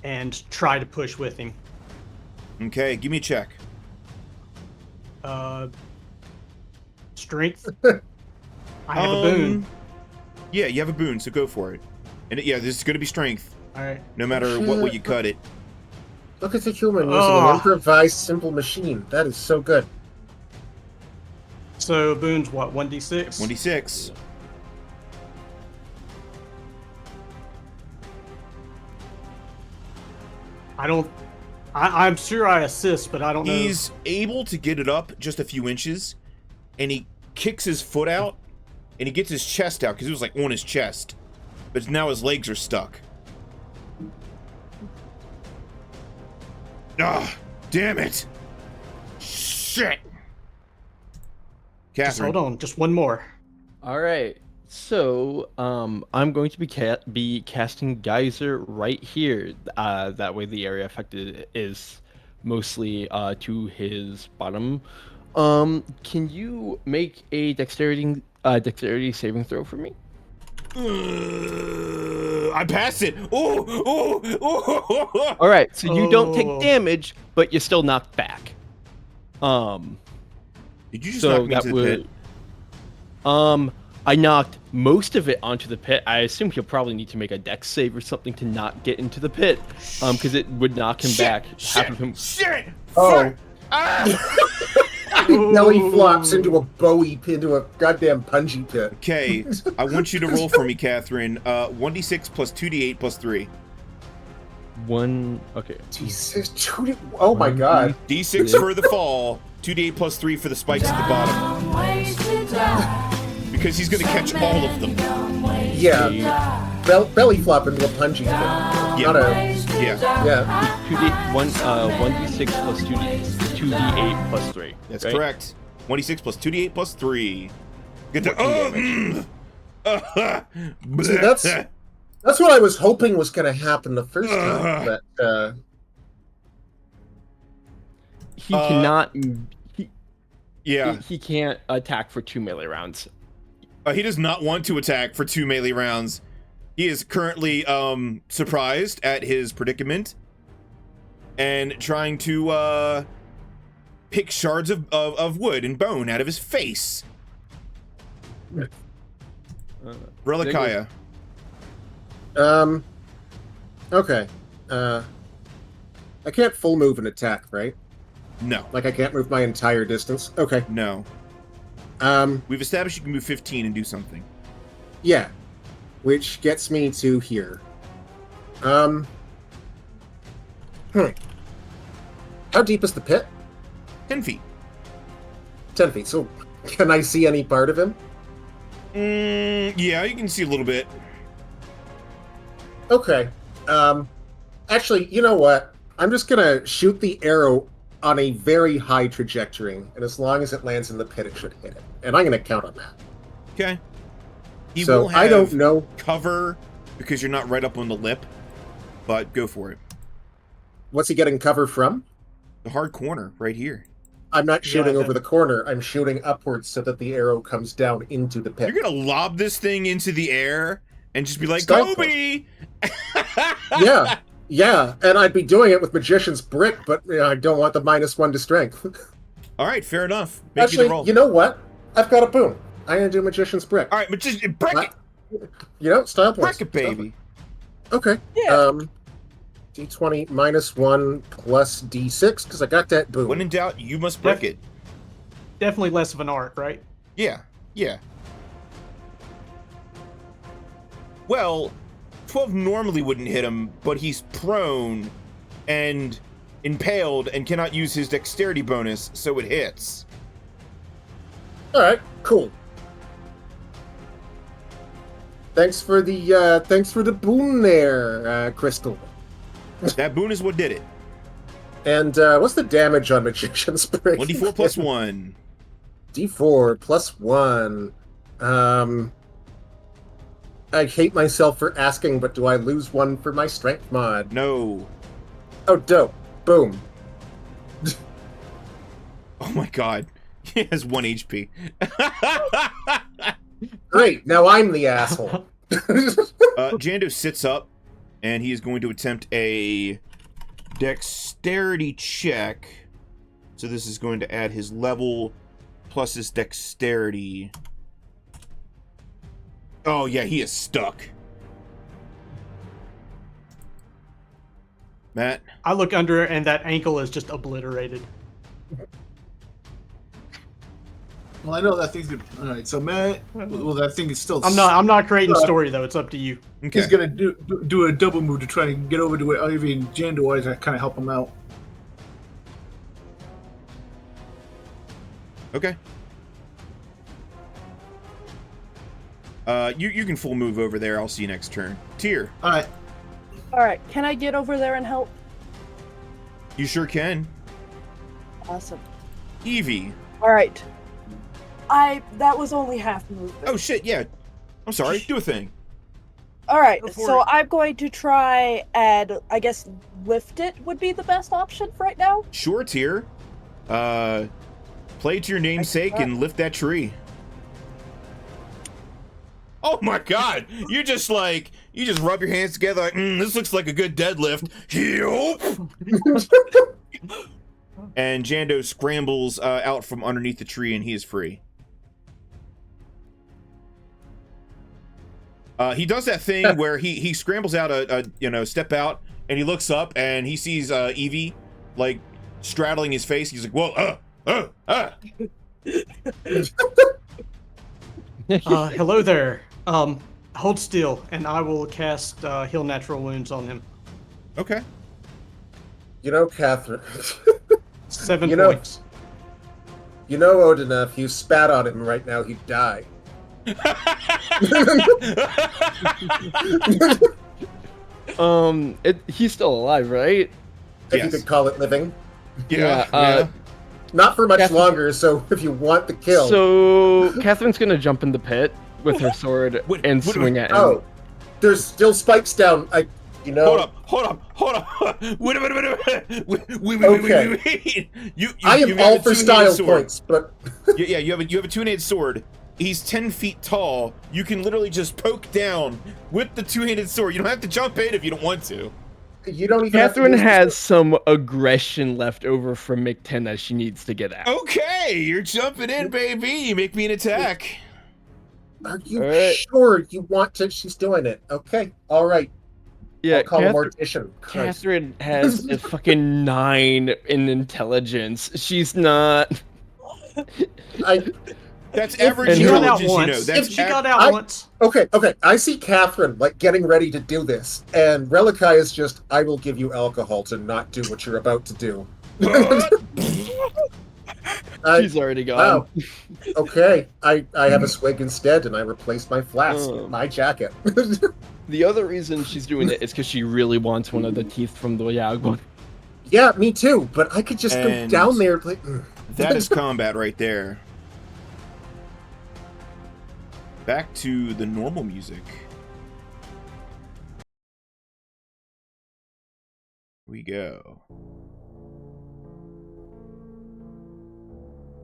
and try to push with him. Okay, give me a check. Strength. I have a boon. Yeah, you have a boon, so go for it. And yeah, this is going to be strength. All right. No matter what way you cut it. Look at the human using an improvised simple machine. That is so good. So boon's what? 1d6. 1d6. I'm sure I assist, but I don't know. He's able to get it up just a few inches, and he kicks his foot out, and he gets his chest out, because it was like on his chest. But now his legs are stuck. Ah, damn it. Shit. Just Catherine. hold on, just one more. All right. So, I'm going to be casting Geyser right here. That way, the area affected is mostly to his bottom. Can you make a dexterity saving throw for me? I passed it. Oh. All right. So you don't take damage, but you're still knocked back. Did you just knock me into the pit? I knocked most of it onto the pit. I assume he'll probably need to make a dex save or something to not get into the pit, because it would knock him back. Half of him. Shit! Oh. Ah! Belly flops into a into a goddamn punji pit. Okay, I want you to roll for me, Catherine. 1d6 plus 2d8 plus 3. Okay. Jesus, oh my god. D6 for the fall, 2d8 plus 3 for the spikes at the bottom. Because he's gonna catch all of them. Yeah. Belly flop into a punji pit. Yeah. Not a... Yeah. Yeah. 1d6 plus 2d8 plus 3. That's right? correct. 1d6 plus 2d8 plus 3. Get to... See, that's what I was hoping was going to happen the first time, but... He cannot... He can't attack for 2 melee rounds. He does not want to attack for 2 melee rounds. He is currently surprised at his predicament and trying to pick shards of wood and bone out of his face. Relekayya. Okay. I can't full move and attack, right? No. Like, I can't move my entire distance? Okay. No. We've established you can move 15 and do something. Yeah. Which gets me to here. How deep is the pit? 10 feet. 10 feet. So, can I see any part of him? Yeah, you can see a little bit. Okay. Actually, you know what? I'm just gonna shoot the arrow on a very high trajectory, and as long as it lands in the pit, it should hit it. And I'm going to count on that. Okay. He so will have I don't know cover because you're not right up on the lip, but go for it. What's he getting cover from? The hard corner right here. I'm not shooting over the corner. I'm shooting upwards so that the arrow comes down into the pit. You're going to lob this thing into the air and just be like, Kobe! Yeah, and I'd be doing it with Magician's Brick, but I don't want the -1 to strength. All right, fair enough. Make Actually, you know what? I've got a boom. I'm going to do Magician's Brick. All right, Magician Brick it! You know, style points. Brick it, baby. Okay. Yeah. D20 -1 plus D6, because I got that boom. When in doubt, you must brick it. Definitely less of an art, right? Yeah. Well, 12 normally wouldn't hit him, but he's prone and impaled and cannot use his dexterity bonus, so it hits. Alright, cool. Thanks for the boon there, Crystal. That boon is what did it. And what's the damage on Magician's Brick? 1d4 plus 1. D4 plus 1. I hate myself for asking, but do I lose 1 for my strength mod? No. Oh, dope. Boom. Oh my god. He has 1 HP. Great, now I'm the asshole. Jando sits up, and he is going to attempt a dexterity check. So this is going to add his level plus his dexterity. Oh yeah, he is stuck. Matt? I look under and that ankle is just obliterated. Well, I know that thing's good. All right, so Matt, well, that thing is still. I'm not creating a story though. It's up to you. Okay. He's gonna do a double move to try and get over to where Ivie and Jando are to kind of help him out. Okay. You can full move over there. I'll see you next turn. Tyr. All right. Can I get over there and help? You sure can. Awesome. Ivie. All right. That was only half movement. Oh shit, yeah. I'm sorry. Do a thing. All right. So I'm going to try and I guess lift it would be the best option right now. Sure, Tyr. Play to your namesake and lift that tree. Oh my god! You just rub your hands together like, this looks like a good deadlift. And Jando scrambles out from underneath the tree and he is free. He does that thing where he scrambles out step out, and he looks up and he sees Ivie like straddling his face. He's like, whoa, Hello there. Hold still, and I will cast Heal Natural Wounds on him. Okay. You know, Catherine. 7 points. You know, Odin, if you spat on him right now, he'd die. He's still alive, right? If you could call it living. Yeah. Not for much longer, so if you want the kill. So, Catherine's gonna jump in the pit with her sword and swing at him. Oh, there's still spikes down. Hold up. Wait. I am all for style points, but yeah, you have a two-handed sword. He's 10 feet tall. You can literally just poke down with the two-handed sword. You don't have to jump in if you don't want to. You don't even. Catherine has some aggression left over from Mctenna she needs to get out. Okay, you're jumping in, baby. You make me an attack. Are you sure you want to? She's doing it. Okay, all right. Yeah, I'll call a mortician. Catherine has a fucking 9 in intelligence. She's not. That's average She got out intelligence, once. She got out once. Okay. I see Catherine getting ready to do this, and Relekayya is just, I will give you alcohol to not do what you're about to do. She's already gone. Wow. Okay, I have a swig instead, and I replaced my flask in my jacket. The other reason she's doing it is because she really wants one of the teeth from the Yagwan. Yeah, me too, but I could just go down there. Like, that is combat right there. Back to the normal music. Here we go.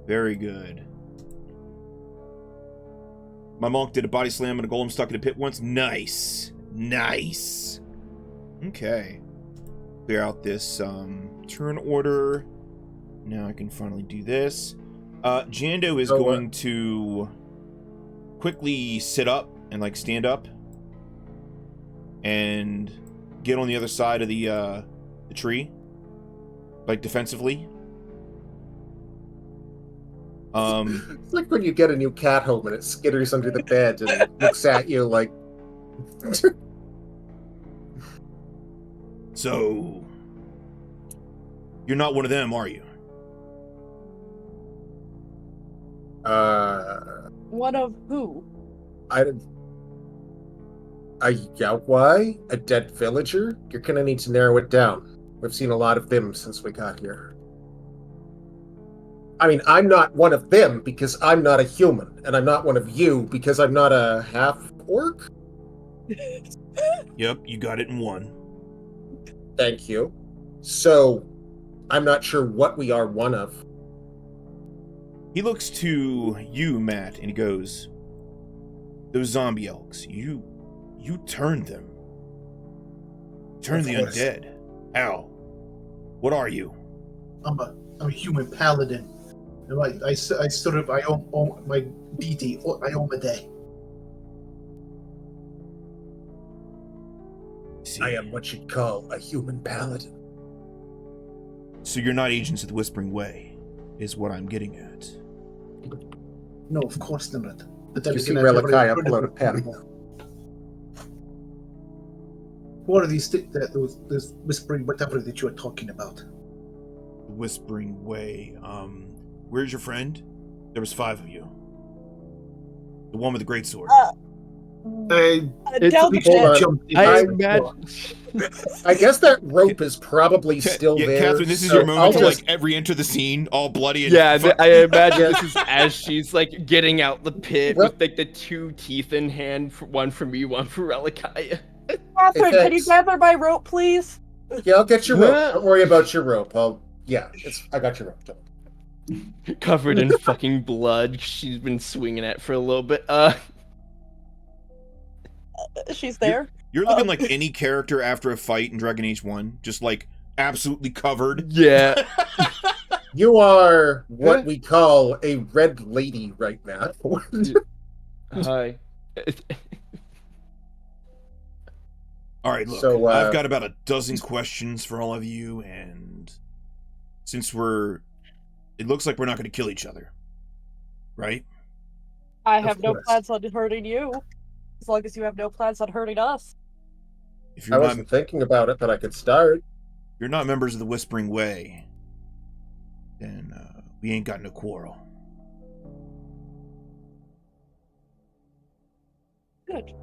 Very good. My monk did a body slam and a golem stuck in a pit once. Nice. Nice. Okay. Clear out this turn order. Now I can finally do this. Jando is going to quickly sit up and like stand up and get on the other side of the tree, like defensively. It's like when you get a new cat home and it skitters under the bed and looks at you like. So, you're not one of them, are you? One of who? A Yaowai? A dead villager? You're gonna need to narrow it down. We've seen a lot of them since we got here. I mean, I'm not one of them because I'm not a human, and I'm not one of you because I'm not a half-orc? Yep, you got it in one. Thank you. So, I'm not sure what we are one of. He looks to you, Matt, and he goes, "Those zombie elks, you turned them. Turned the undead. How? What are you?" I'm a human paladin. I own my deity. I own the day. See. I am what you'd call a human paladin. So you're not agents of the Whispering Way, is what I'm getting at. No, of course not. But then You see Relekayya pull out a pen. What are these those whispering whatever that you are talking about? The Whispering Way. Where's your friend? There was 5 of you. The one with the great sword. Down the I guess that rope is probably still there. Catherine, this is your moment to like re-enter the scene, all bloody. And I imagine this is as she's like getting out the pit with like the 2 teeth in hand, one for me, one for Relekayya. Catherine, can you gather my rope, please? Yeah, I'll get your rope. Don't worry about your rope. I got your rope. Covered in fucking blood. She's been swinging at for a little bit. She's there. You're looking like any character after a fight in Dragon Age 1, just like absolutely covered. Yeah. You are what we call a red lady right now. Hi. All right, look, so, I've got about a dozen questions for all of you, and since it looks like we're not going to kill each other, right? I have no plans on hurting you, as long as you have no plans on hurting us. If you're I wasn't thinking about it, but I could start. If you're not members of the Whispering Way, then we ain't got no quarrel. Good.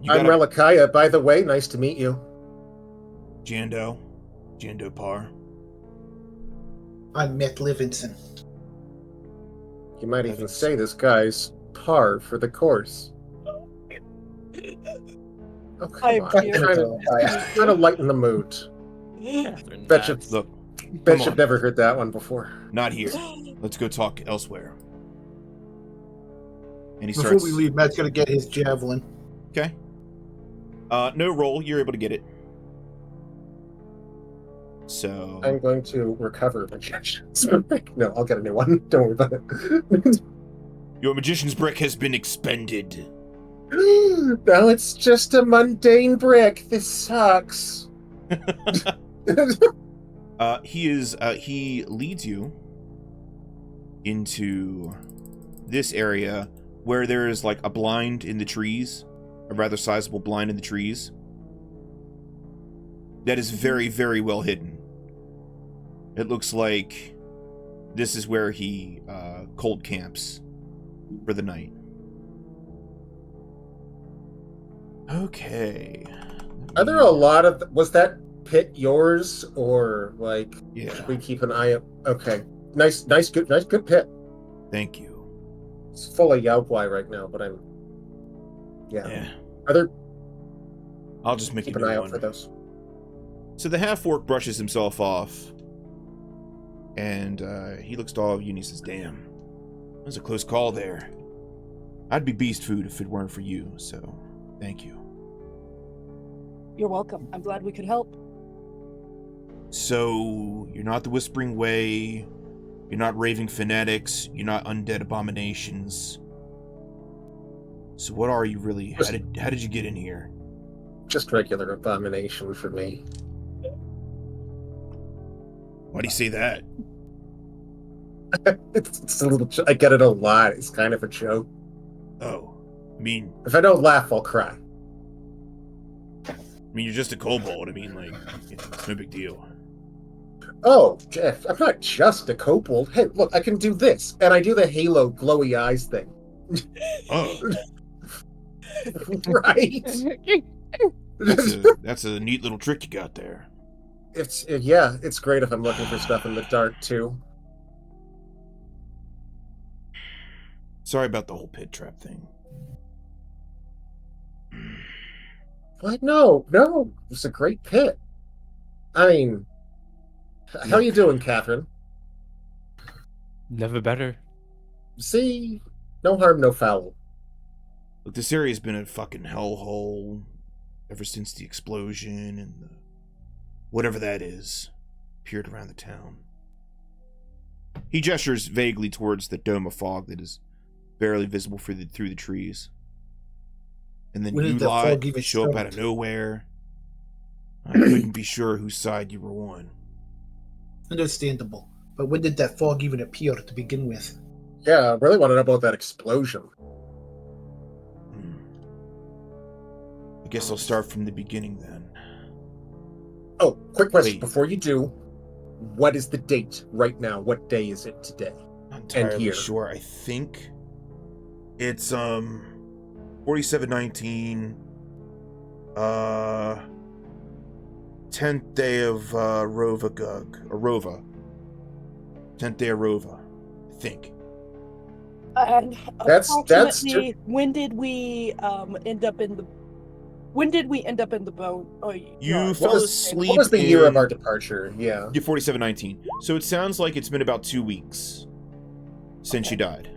I'm Relekayya, by the way. Nice to meet you. Jando Par. I'm Matt Levinson. You might even say this guy's par for the course. Oh, come on. Trying to lighten the mood. Bet you've never heard that one before. Not here. Let's go talk elsewhere. And Before we leave, Matt's gonna get his javelin. Okay. No roll. You're able to get it. So I'm going to recover magician's brick. No, I'll get a new one. Don't worry about it. Your magician's brick has been expended. Now it's just a mundane brick. This sucks. He leads you into this area where there is like a blind in the trees, a rather sizable blind in the trees. That is very, very well hidden. It looks like this is where he cold camps for the night. Okay. Are there a lot of... Was that pit yours, or like should we keep an eye out? Okay, nice, good pit. Thank you. It's full of yaoguai right now, but I'm yeah. Are there? I'll just make keep an eye out for those. So the half-orc brushes himself off, and he looks to all of you and he says, "Damn, that was a close call there. I'd be beast food if it weren't for you, so thank you." You're welcome. I'm glad we could help. So, you're not the Whispering Way, you're not raving fanatics, you're not undead abominations. So what are you really? How did you get in here? Just regular abomination for me. Why do you say that? It's a little... I get it a lot. It's kind of a joke. Oh. I mean... If I don't laugh, I'll cry. I mean, you're just a kobold. I mean, like, it's no big deal. Oh, Jeff, I'm not just a kobold. Hey, look, I can do this. And I do the halo glowy eyes thing. Oh. Right? That's a neat little trick you got there. It's great if I'm looking for stuff in the dark, too. Sorry about the whole pit trap thing. What? No. It's a great pit. I mean, how are you doing, Catherine? Never better. See? No harm, no foul. Look, this area's been a fucking hellhole ever since the explosion and the whatever that is appeared around the town. He gestures vaguely towards the dome of fog that is barely visible through the trees. And then you lot show up out of nowhere. I couldn't be sure whose side you were on. Understandable. But when did that fog even appear to begin with? Yeah, I really want to know about that explosion. I guess I'll start from the beginning then. Oh, quick question. Before you do, what is the date right now? What day is it today? Not entirely sure. I think it's 4719 10th day of Rova. 10th day of Rova, I think. And that's when did we end up in the bone? Oh, you fell asleep. What was the year of our departure? Yeah. 4719. So it sounds like it's been about 2 weeks since you died.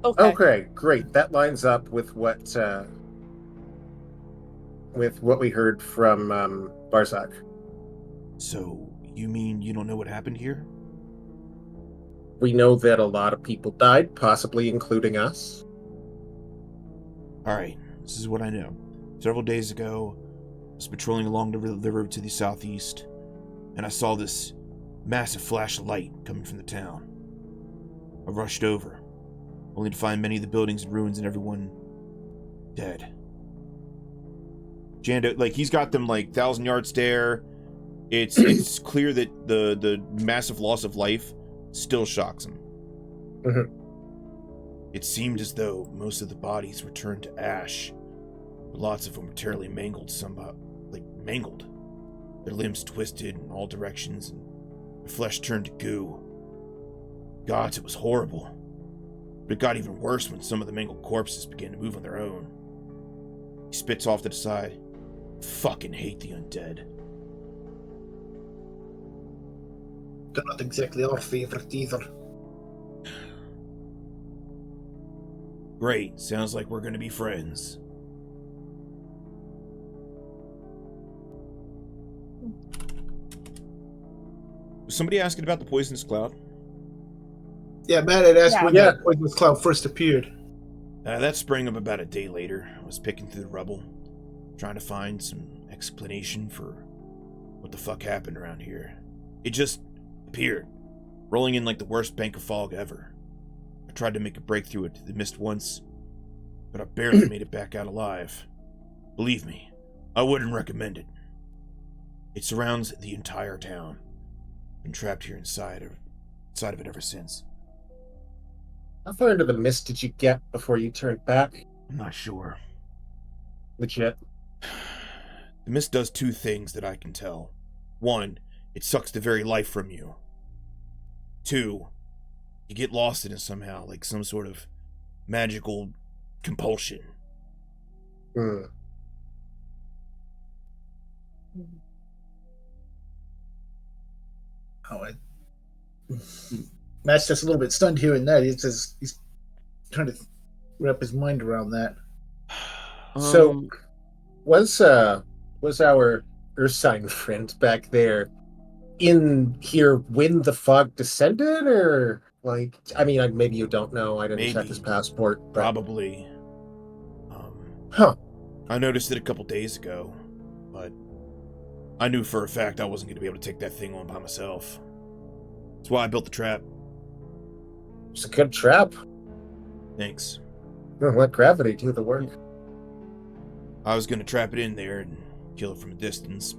Okay, great. That lines up with what we heard from Barzak. So you mean you don't know what happened here? We know that a lot of people died, possibly including us. All right. This is what I know. Several days ago, I was patrolling along the river to the southeast, and I saw this massive flash of light coming from the town. I rushed over, only to find many of the buildings in ruins and everyone dead. Jando, like, he's got them, like, 1,000-yard stare. It's clear that the massive loss of life still shocks him. Mm-hmm. It seemed as though most of the bodies were turned to ash, but lots of them were terribly mangled, mangled. Their limbs twisted in all directions, and their flesh turned to goo. Gods, it was horrible. But it got even worse when some of the mangled corpses began to move on their own. He spits off to the side. Fucking hate the undead. They're not exactly our favorite either. Great. Sounds like we're going to be friends. Was somebody asking about the poisonous cloud? Yeah, Matt had asked when that poisonous cloud first appeared. That sprang up about a day later. I was picking through the rubble, trying to find some explanation for what the fuck happened around here. It just appeared, rolling in like the worst bank of fog ever. I tried to make a break through it to the mist once, but I barely made it back out alive. Believe me, I wouldn't recommend it. It surrounds the entire town. Been trapped here inside of it ever since. How far into the mist did you get before you turned back? I'm not sure. Legit. The mist does two things that I can tell. One, it sucks the very life from you. Two, you get lost in it somehow, like some sort of magical compulsion. Hmm. Matt's just a little bit stunned here and there. He's trying to wrap his mind around that. So, was our Earth sign friend back there in here when the fog descended, or like? I mean, maybe you don't know. I didn't check his passport. But... Probably. I noticed it a couple days ago, but I knew for a fact I wasn't going to be able to take that thing on by myself. That's why I built the trap. It's a good trap. Thanks. Let gravity do the work. I was going to trap it in there and kill it from a distance.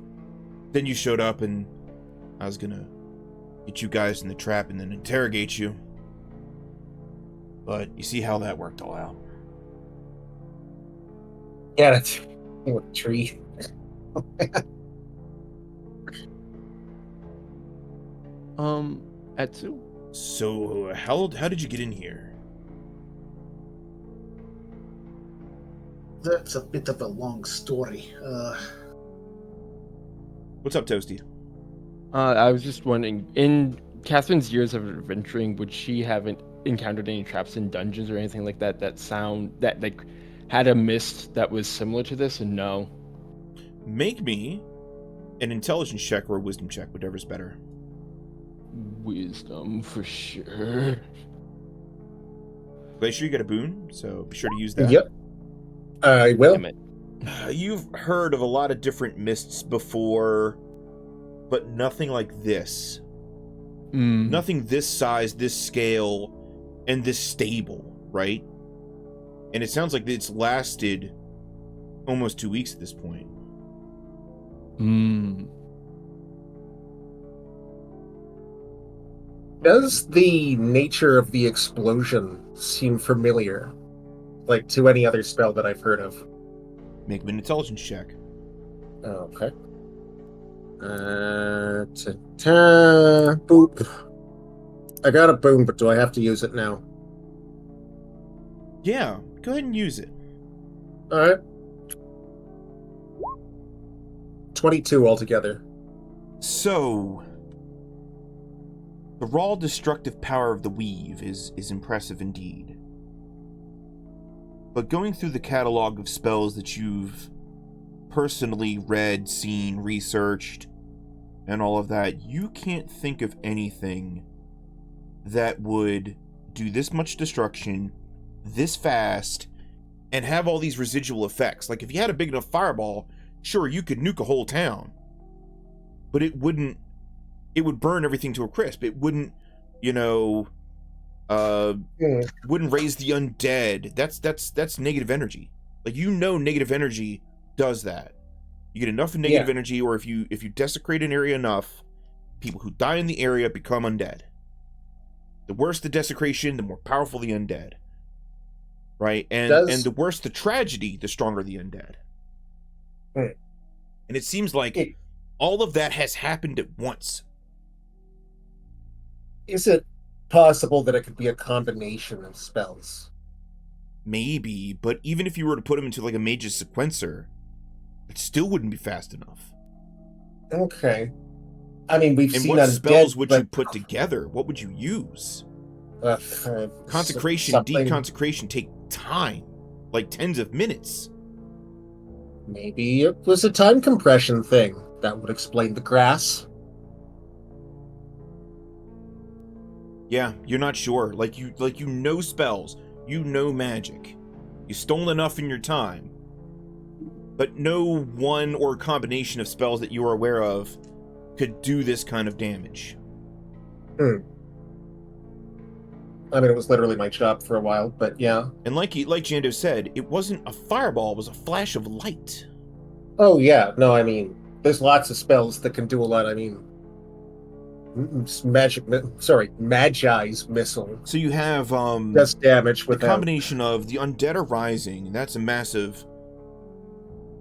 Then you showed up and I was going to get you guys in the trap and then interrogate you. But you see how that worked all out. Yeah, that's a tree. Atsu? So, how did you get in here? That's a bit of a long story. What's up, Toasty? I was just wondering, in Catherine's years of adventuring, would she have encountered any traps in dungeons or anything like that that like had a mist that was similar to this? And no. Make me an intelligence check or a wisdom check, whatever's better. Wisdom for sure. Glacier, you get a boon, so be sure to use that. Yep. I will. Damn it. You've heard of a lot of different mists before, but nothing like this. Nothing this size, this scale, and this stable, right? And it sounds like it's lasted almost 2 weeks at this point. Does the nature of the explosion seem familiar? Like to any other spell that I've heard of? Make me an intelligence check. Okay. Boop. I got a boon, but do I have to use it now? Yeah, go ahead and use it. Alright. 22 altogether. So, the raw destructive power of the weave is impressive indeed. But going through the catalog of spells that you've personally read, seen, researched, and all of that, you can't think of anything that would do this much destruction, this fast, and have all these residual effects. Like, if you had a big enough fireball, sure, you could nuke a whole town. But it would burn everything to a crisp. It wouldn't, wouldn't raise the undead. That's negative energy. Like, negative energy does that. You get enough negative energy, or if you desecrate an area enough, people who die in the area become undead. The worse the desecration, the more powerful the undead. Right? And the worse the tragedy, the stronger the undead. Right. And it seems like all of that has happened at once. Is it possible that it could be a combination of spells? Maybe, but even if you were to put them into like a mage's sequencer, it still wouldn't be fast enough. Okay. I mean, we've seen what spells would you put together? What would you use? Consecration, deconsecration take time, like tens of minutes. Maybe it was a time compression thing. That would explain the grass. Yeah, you're not sure. Like you know spells, you know magic. You stole enough in your time. But no one or combination of spells that you are aware of could do this kind of damage. I mean, it was literally my job for a while, but yeah. And like Jando said, it wasn't a fireball, it was a flash of light. Oh yeah, no, I mean, there's lots of spells that can do a lot. I mean, Magi's missile. So you have does damage with the combination of the undead are rising. That's a massive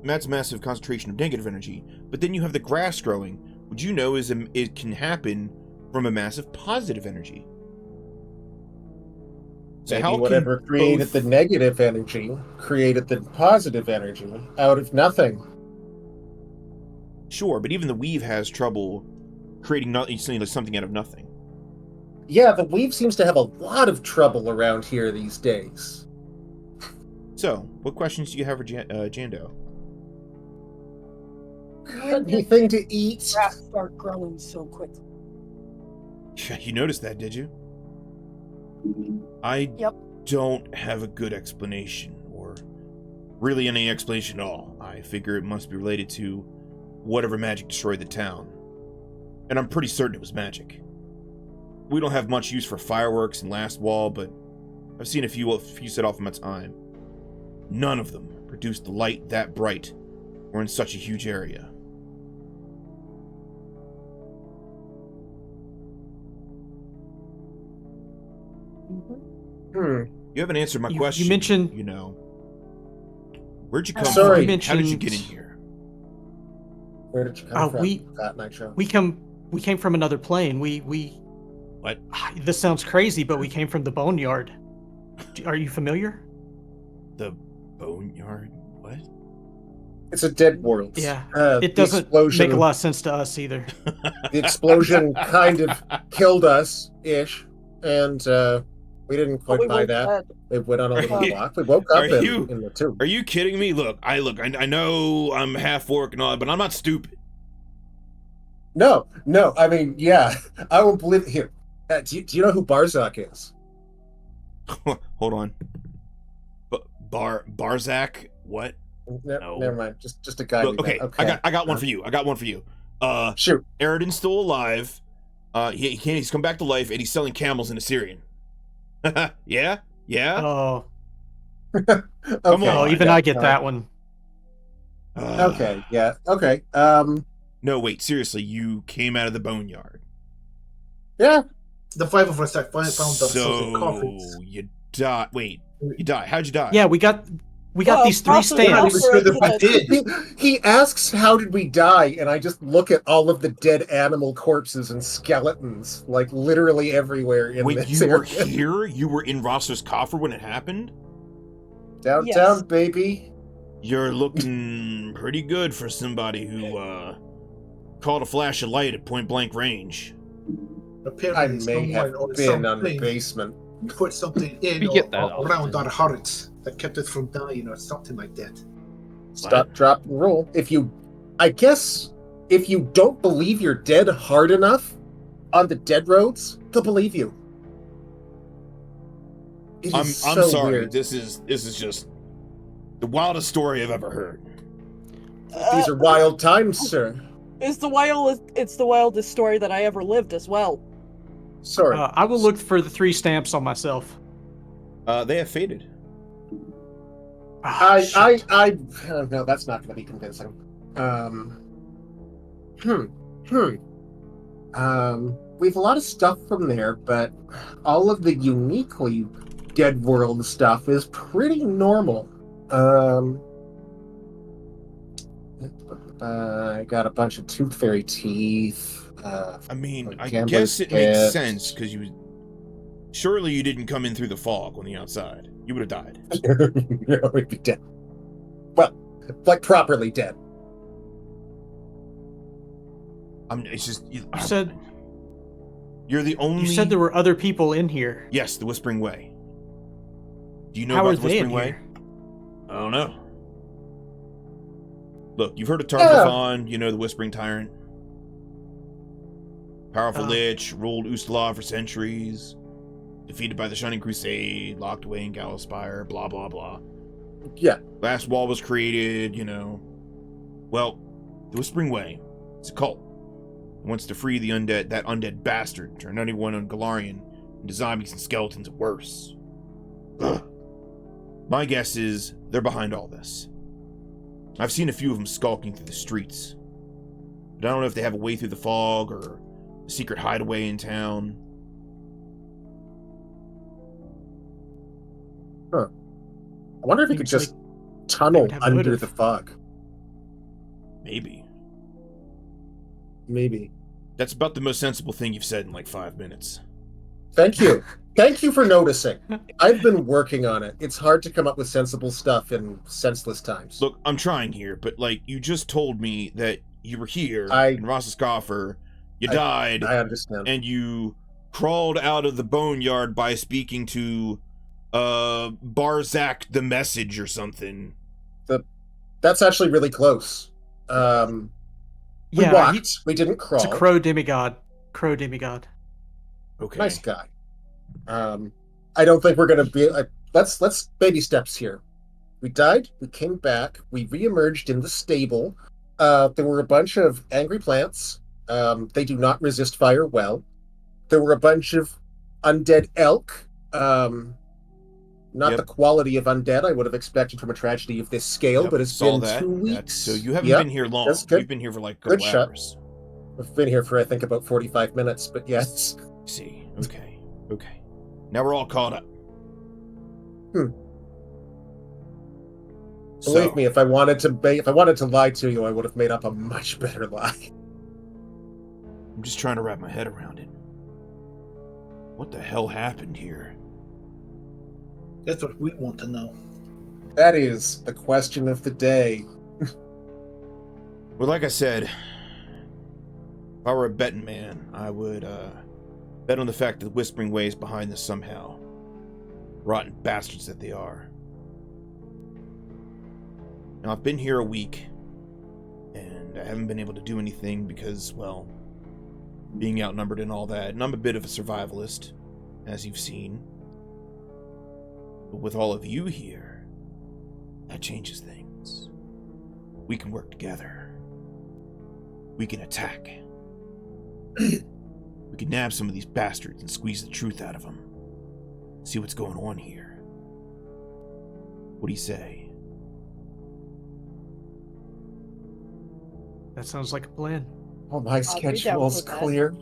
that's a massive concentration of negative energy. But then you have the grass growing, which you know it can happen from a massive positive energy. So maybe whatever created the negative energy created the positive energy out of nothing. Sure, but even the weave has trouble creating something out of nothing. Yeah, the weave seems to have a lot of trouble around here these days. So, what questions do you have for Jando? Anything to eat? Grass start growing so quickly. You noticed that, did you? I don't have a good explanation, or really any explanation at all. I figure it must be related to whatever magic destroyed the town. And I'm pretty certain it was magic. We don't have much use for fireworks and last wall, but I've seen a few set off in my time. None of them produced the light that bright or in such a huge area. You haven't answered my question. You mentioned... Where'd you come from? How did you get in here? Where did you come from? We came from another plane. What? This sounds crazy, but we came from the Boneyard. Are you familiar? The Boneyard? What? It's a dead world. Yeah. It doesn't make a lot of sense to us either. The explosion kind of killed us, ish, and we didn't quite buy that. We went on a little walk. We woke up in the tomb. Are you kidding me? Look, I know I'm half orc and all, but I'm not stupid. No. I mean, yeah, I won't believe it. Here. Do you know who Barzak is? Hold on. Barzak? What? No. Never mind. Just a guy. Look, okay. I got one for you. Shoot. Eridan's still alive. He's come back to life, and he's selling camels in Assyrian. Yeah. Oh. Okay. Come on. Even I get that one. Okay. Yeah. Okay. No, wait. Seriously, you came out of the Boneyard. Yeah. The five of us that found ourselves in coffins. So you died. Wait, you died. How'd you die? Yeah, we got these 3 stamps. He asks, "How did we die?" And I just look at all of the dead animal corpses and skeletons, like literally everywhere in this you area. Were here? You were in Rosser's coffer when it happened? Downtown, baby. You're looking pretty good for somebody who caught a flash of light at point blank range. Apparently, I may have been on the basement. Put something in around our hearts that kept us from dying, or something like that. Stop, drop, and roll. I guess if you don't believe you're dead hard enough on the dead roads, they'll believe you. I'm sorry. Weird. This is just the wildest story I've ever heard. These are wild times, sir. It's the wildest story that I ever lived as well. Sorry. I will look for the 3 stamps on myself. They have faded. No, that's not going to be convincing. We have a lot of stuff from there, but all of the uniquely Dead World stuff is pretty normal. I got a bunch of Tooth Fairy teeth. I guess it makes sense, because surely you didn't come in through the fog on the outside. You would have died. We'd be dead. Well, like properly dead. It's just... You said... You're the only... You said there were other people in here. Yes, the Whispering Way. Do you know about the Whispering Way? Here? I don't know. Look, you've heard of Targathon, the Whispering Tyrant. Powerful Lich, ruled Ustalaw for centuries. Defeated by the Shining Crusade, locked away in Gallowspire, blah, blah, blah. Yeah. Last Wall was created, Well, the Whispering Way, it's a cult. It wants to free that undead bastard, turn anyone on Galarian into zombies and skeletons and worse. My guess is they're behind all this. I've seen a few of them skulking through the streets. But I don't know if they have a way through the fog or a secret hideaway in town. Huh. I wonder if you could just tunnel under the fog. Maybe. Maybe. That's about the most sensible thing you've said in like 5 minutes. Thank you. Thank you for noticing. I've been working on it. It's hard to come up with sensible stuff in senseless times. Look, I'm trying here, but like you just told me that you were here in Ross's Coffer, you died. I understand. And you crawled out of the boneyard by speaking to Barzak the Message or something. That's actually really close. We walked. We didn't crawl. It's a crow demigod. Crow demigod. Okay. Nice guy. I don't think we're gonna be. Let's baby steps here. We died. We came back. We reemerged in the stable. There were a bunch of angry plants. They do not resist fire well. There were a bunch of undead elk. Not the quality of undead I would have expected from a tragedy of this scale, but it's been 2 weeks. So you haven't been here long. You've been here for like a couple hours. I've been here for, I think, about 45 minutes, but yes. See. Okay. Now we're all caught up. Believe me, if I wanted to lie to you, I would have made up a much better lie. I'm just trying to wrap my head around it. What the hell happened here? That's what we want to know. That is the question of the day. Well, like I said, if I were a betting man, I would bet on the fact that the Whispering Way is behind this somehow. Rotten bastards that they are. Now, I've been here a week, and I haven't been able to do anything because, well, being outnumbered and all that, and I'm a bit of a survivalist, as you've seen. But with all of you here, that changes things. We can work together. We can attack. We can nab some of these bastards and squeeze the truth out of them. See what's going on here. What do you say? That sounds like a plan. Oh, my schedule's clear.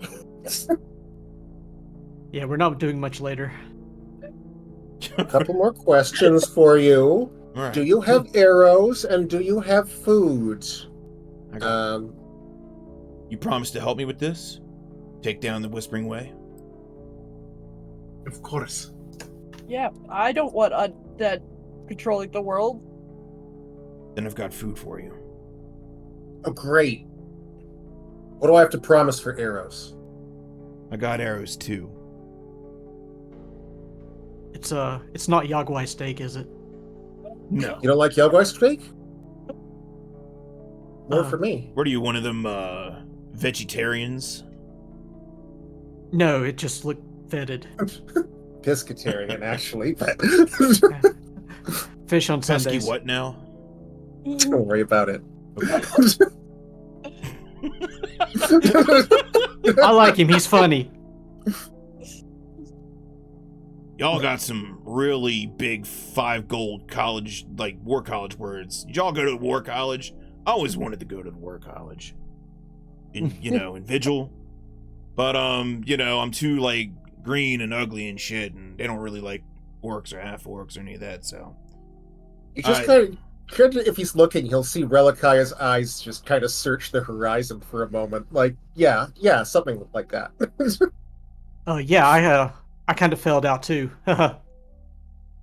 Yeah, we're not doing much later. A couple more questions for you. Right. Do you have arrows and do you have food? You promise to help me with this? Take down the Whispering Way? Of course. Yeah, I don't want undead controlling the world. Then I've got food for you. Oh, great. What do I have to promise for arrows? I got arrows too. It's not Yagwai steak, is it? No. You don't like Yagwai steak? More for me. What are you, one of them vegetarians? No, it just looked fetid. Pescatarian, actually. But Fish on Pesky Sundays. what now? don't worry about it. I like him. He's funny. Y'all got some really big 5 gold college, like war college words. Did y'all go to war college? I always wanted to go to the war college. In Vigil. But, I'm too, like, green and ugly and shit, and they don't really like orcs or half-orcs or any of that, so. You just kind of, if he's looking, he'll see Relekayya's eyes just kind of search the horizon for a moment. Like, yeah, something like that. Oh, yeah, I kind of failed out, too.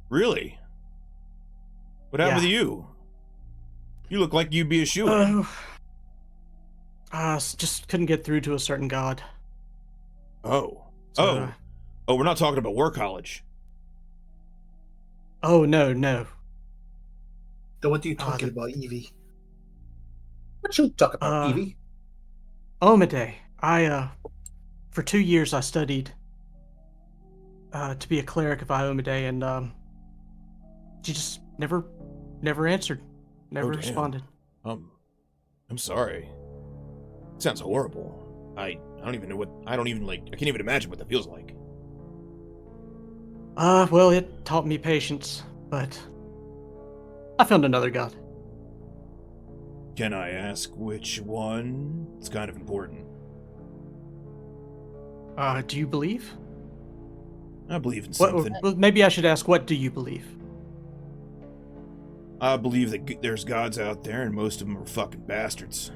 Really? What happened to you? You look like you'd be a shoo-in. Just couldn't get through to a certain god. Oh, we're not talking about war college. Oh, no. Then what are you talking about, Ivie? What you talk about, Ivie? Omade. For 2 years I studied to be a cleric of Omade, and she just never answered, never responded. I'm sorry. It sounds horrible. I can't even imagine what that feels like. Well, it taught me patience, but I found another god. Can I ask which one? It's kind of important. Do you believe? I believe in something. Well, maybe I should ask, what do you believe? I believe that there's gods out there, and most of them are fucking bastards.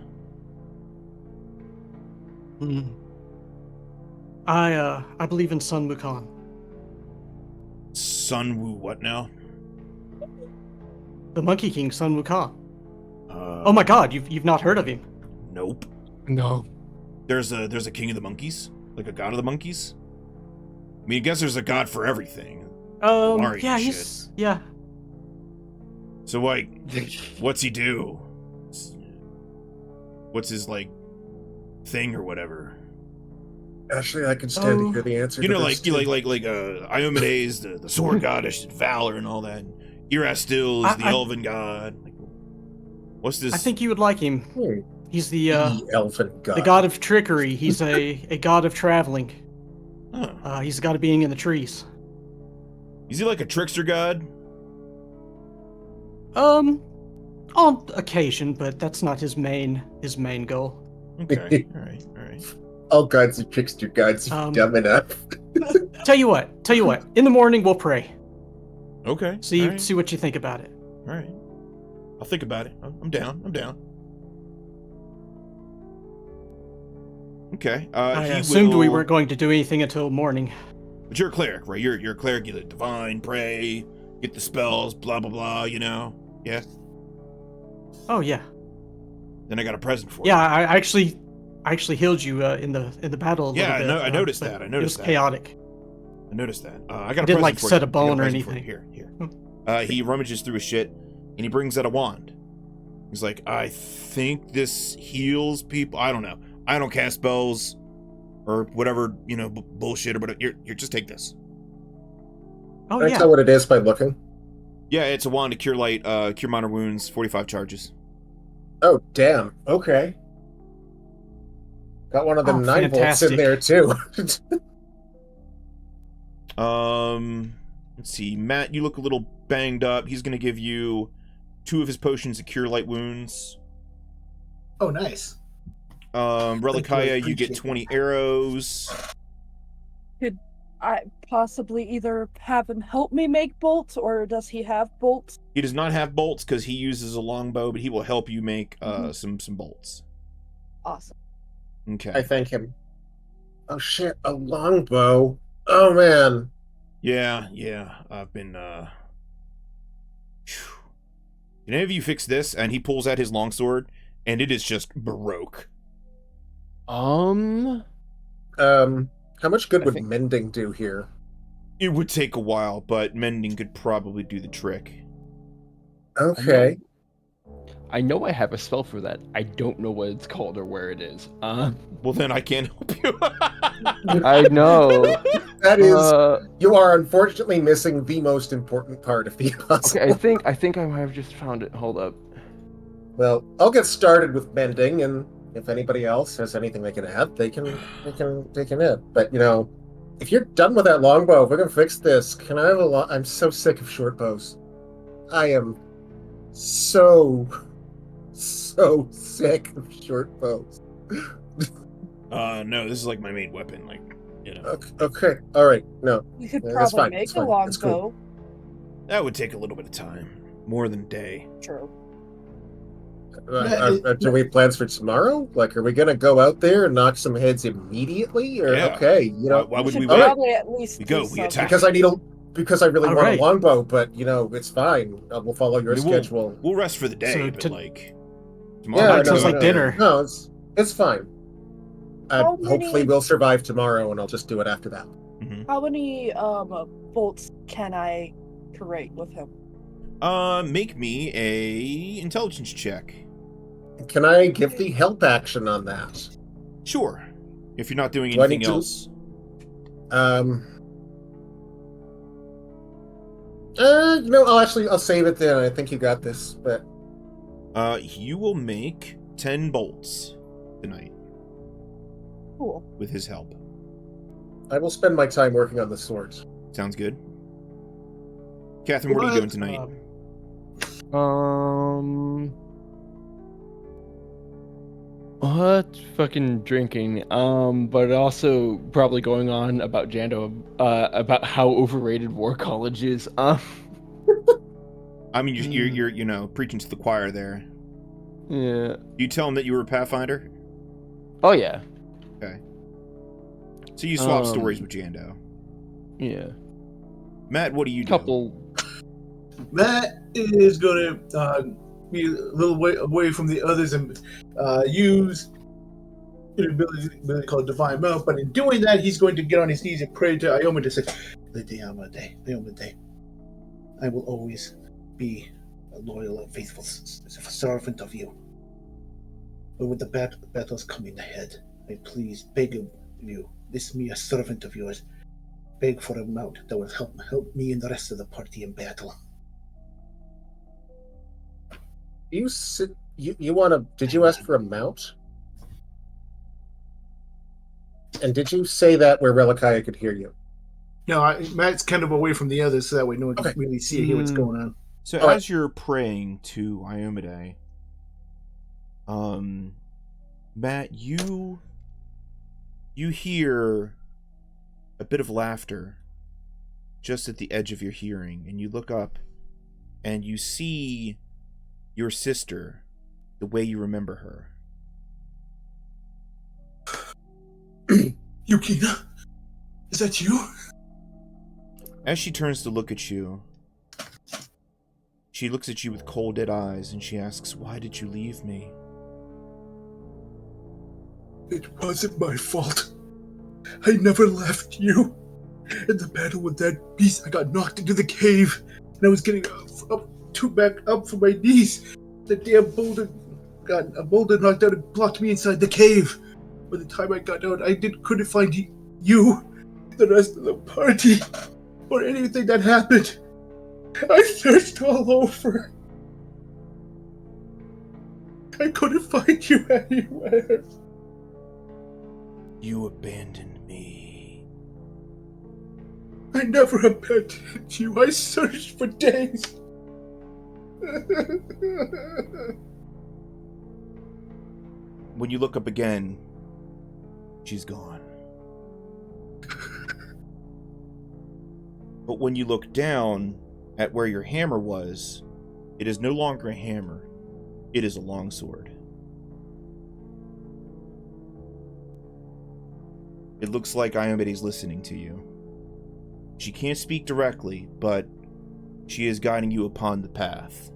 I believe in Sun-Wukong. Sun-Wu what now? The Monkey King, Sun-Wukong. Oh my god, you've not heard of him? Nope. No. There's a king of the monkeys? Like a god of the monkeys? I mean, I guess there's a god for everything. Yeah, yeah. So, like, what's he do? What's his, like, thing or whatever? Actually, I can stand to hear the answer. You know, like Iomedes, the sword goddess, and valor and all that. Erastil is the elven god. Like, what's this? I think you would like him. He's the elven god. The god of trickery. He's a god of traveling. Huh. He's the god of being in the trees. Is he like a trickster god? On occasion, but that's not his main goal. Okay. All right. All gods are trickster gods. Dumb enough. Tell you what. In the morning we'll pray. Okay. See what you think about it. All right. I'll think about it. I'm down. Okay. I assumed we weren't going to do anything until morning. But you're a cleric, right? You're a cleric. You divine, pray, get the spells, blah blah blah. You know. Yeah. Oh yeah. Then I got a present for you. Yeah, I actually healed you in the battle. I noticed that. It was chaotic. I noticed that. I got a didn't present like for set you. a bone or anything. Here. He rummages through his shit and he brings out a wand. He's like, I think this heals people. I don't know. I don't cast spells or whatever, bullshit or whatever. Here, just take this. Oh, Can I tell what it is by looking? Yeah, it's a wand to cure cure minor wounds, 45 charges. Oh, damn. Okay. Got one of the 9 volts in there, too. Let's see. Matt, you look a little banged up. He's going to give you 2 of his potions to cure light wounds. Oh, nice. Relekayya, you get 20 arrows. Could I possibly either have him help me make bolts, or does he have bolts? He does not have bolts because he uses a longbow, but he will help you make some bolts. Awesome. Okay. I thank him. Oh shit, a longbow. Oh man. Yeah. I've been Can any of you fix this? And he pulls out his longsword, and it is just baroque. How much good would mending do here? It would take a while, but mending could probably do the trick. Okay. I know I have a spell for that. I don't know what it's called or where it is. Well, then I can't help you. I know. That is, you are unfortunately missing the most important part of the puzzle. Okay, I think I might have just found it. Hold up. Well, I'll get started with mending, and if anybody else has anything they can add, they can add. But if you're done with that longbow, if we're gonna fix this, can I have I'm so sick of short bows. I am so sick of short bows. No, this is like my main weapon, Okay, all right, no. You could probably make a longbow. Cool. That would take a little bit of time, more than a day. True. Do we have plans for tomorrow? Like, are we gonna go out there and knock some heads immediately? Or okay, why would we probably at least we attack because I really want a longbow, but it's fine. We'll follow your schedule. We'll rest for the day, So but tomorrow night sounds like dinner. No, it's fine. Hopefully we'll survive tomorrow, and I'll just do it after that. Mm-hmm. How many bolts can I create with him? Make me a intelligence check. Can I give the help action on that? Sure. If you're not doing anything else. I'll save it then. I think you got this, but you will make 10 bolts tonight. Cool. With his help. I will spend my time working on the swords. Sounds good. Catherine, what are you doing tonight? What? Fucking drinking. But also probably going on about Jando, about how overrated War College is. I mean, you're preaching to the choir there. Yeah. You tell him that you were a Pathfinder? Oh, yeah. Okay. So you swap stories with Jando. Yeah. Matt, what do you do? Matt is going to be a little way away from the others and use an ability called Divine Mount. But in doing that, he's going to get on his knees and pray to Ioma to say, Leomade, I will always be a loyal and faithful servant of you. But with the battles coming ahead, I please beg of you, this me a servant of yours, beg for a mount that will help me and the rest of the party in battle. You want to? Did you ask for a mount? And did you say that where Relekayya could hear you? No, Matt's kind of away from the others, so that way no one can really see or hear what's going on. So as you're praying to Iomade, Matt, you hear a bit of laughter just at the edge of your hearing, and you look up and you see your sister the way you remember her. Yukina? Is that you? As she turns to look at you, she looks at you with cold, dead eyes, and she asks, "Why did you leave me?" It wasn't my fault. I never left you. In the battle with that beast, I got knocked into the cave, and I was getting back up from my knees. The damn boulder knocked out and blocked me inside the cave. By the time I got out, couldn't find you, the rest of the party, or anything that happened. I searched all over. I couldn't find you anywhere. You abandoned me. I never abandoned you. I searched for days. When you look up again, she's gone. But when you look down at where your hammer was, it is no longer a hammer. It is a longsword. It looks like Iomade's listening to you. She can't speak directly, but she is guiding you upon the path.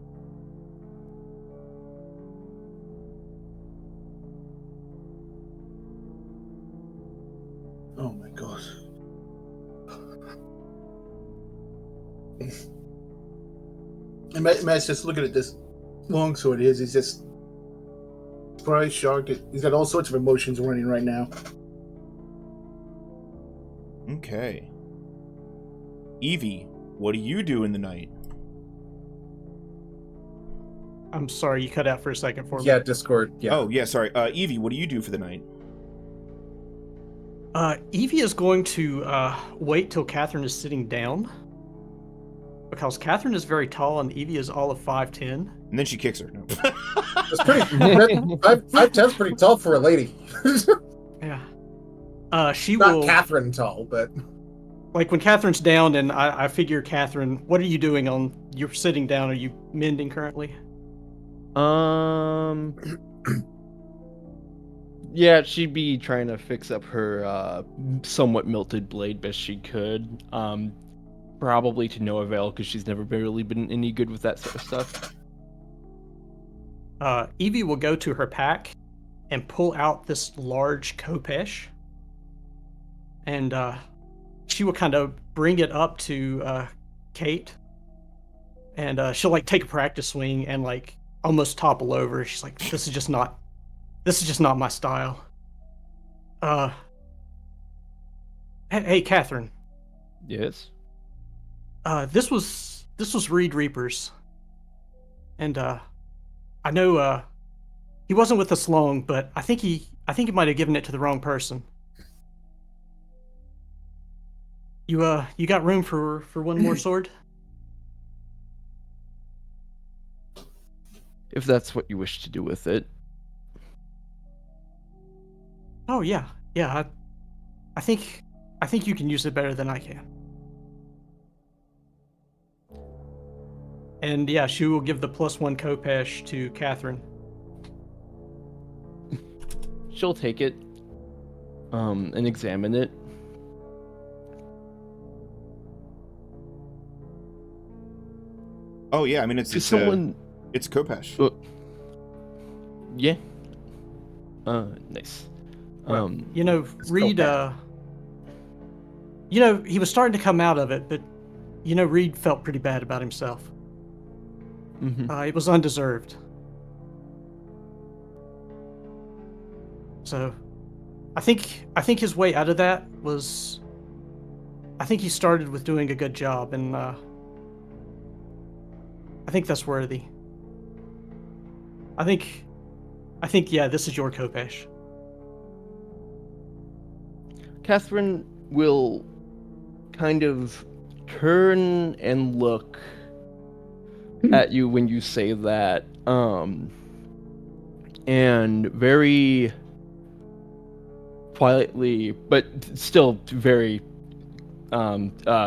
Oh my god. And Matt's just looking at this longsword. He's just surprised, shocked. He's got all sorts of emotions running right now. Okay. Ivie, what do you do in the night? I'm sorry, you cut out for a second for me. Yeah, Discord. Yeah. Oh, yeah, sorry. Ivie, what do you do for the night? Ivie is going to wait till Catherine is sitting down, because Catherine is very tall and Ivie is all of 5'10". And then she kicks her. No. That's pretty. 5'10's pretty tall for a lady. Yeah. She Not will. Catherine tall, but Like when Catherine's down, and I figure, Catherine, what are you doing you're sitting down? Are you mending currently? Yeah, she'd be trying to fix up her somewhat melted blade best she could. Probably to no avail, because she's never really been any good with that sort of stuff. Ivie will go to her pack and pull out this large khopesh, and she will kind of bring it up to Kate, and she'll like take a practice swing and like almost topple over. She's like, this is just not my style. Hey, Catherine. Yes. This was Reed Reaper's, and I know he wasn't with us long, but I think he might have given it to the wrong person. You got room for one more sword? If that's what you wish to do with it. Oh yeah. I think you can use it better than I can. And yeah, she will give the +1 Kopesh to Catherine. She'll take it, and examine it. Oh yeah, I mean it's Kopesh. Yeah. Nice. Well, Reed. He was starting to come out of it, but Reed felt pretty bad about himself. Mm-hmm. It was undeserved. So, I think his way out of that was. I think he started with doing a good job, and I think that's worthy. I think, yeah, this is your Kopesh. Catherine will kind of turn and look at you when you say that, and very quietly, but still very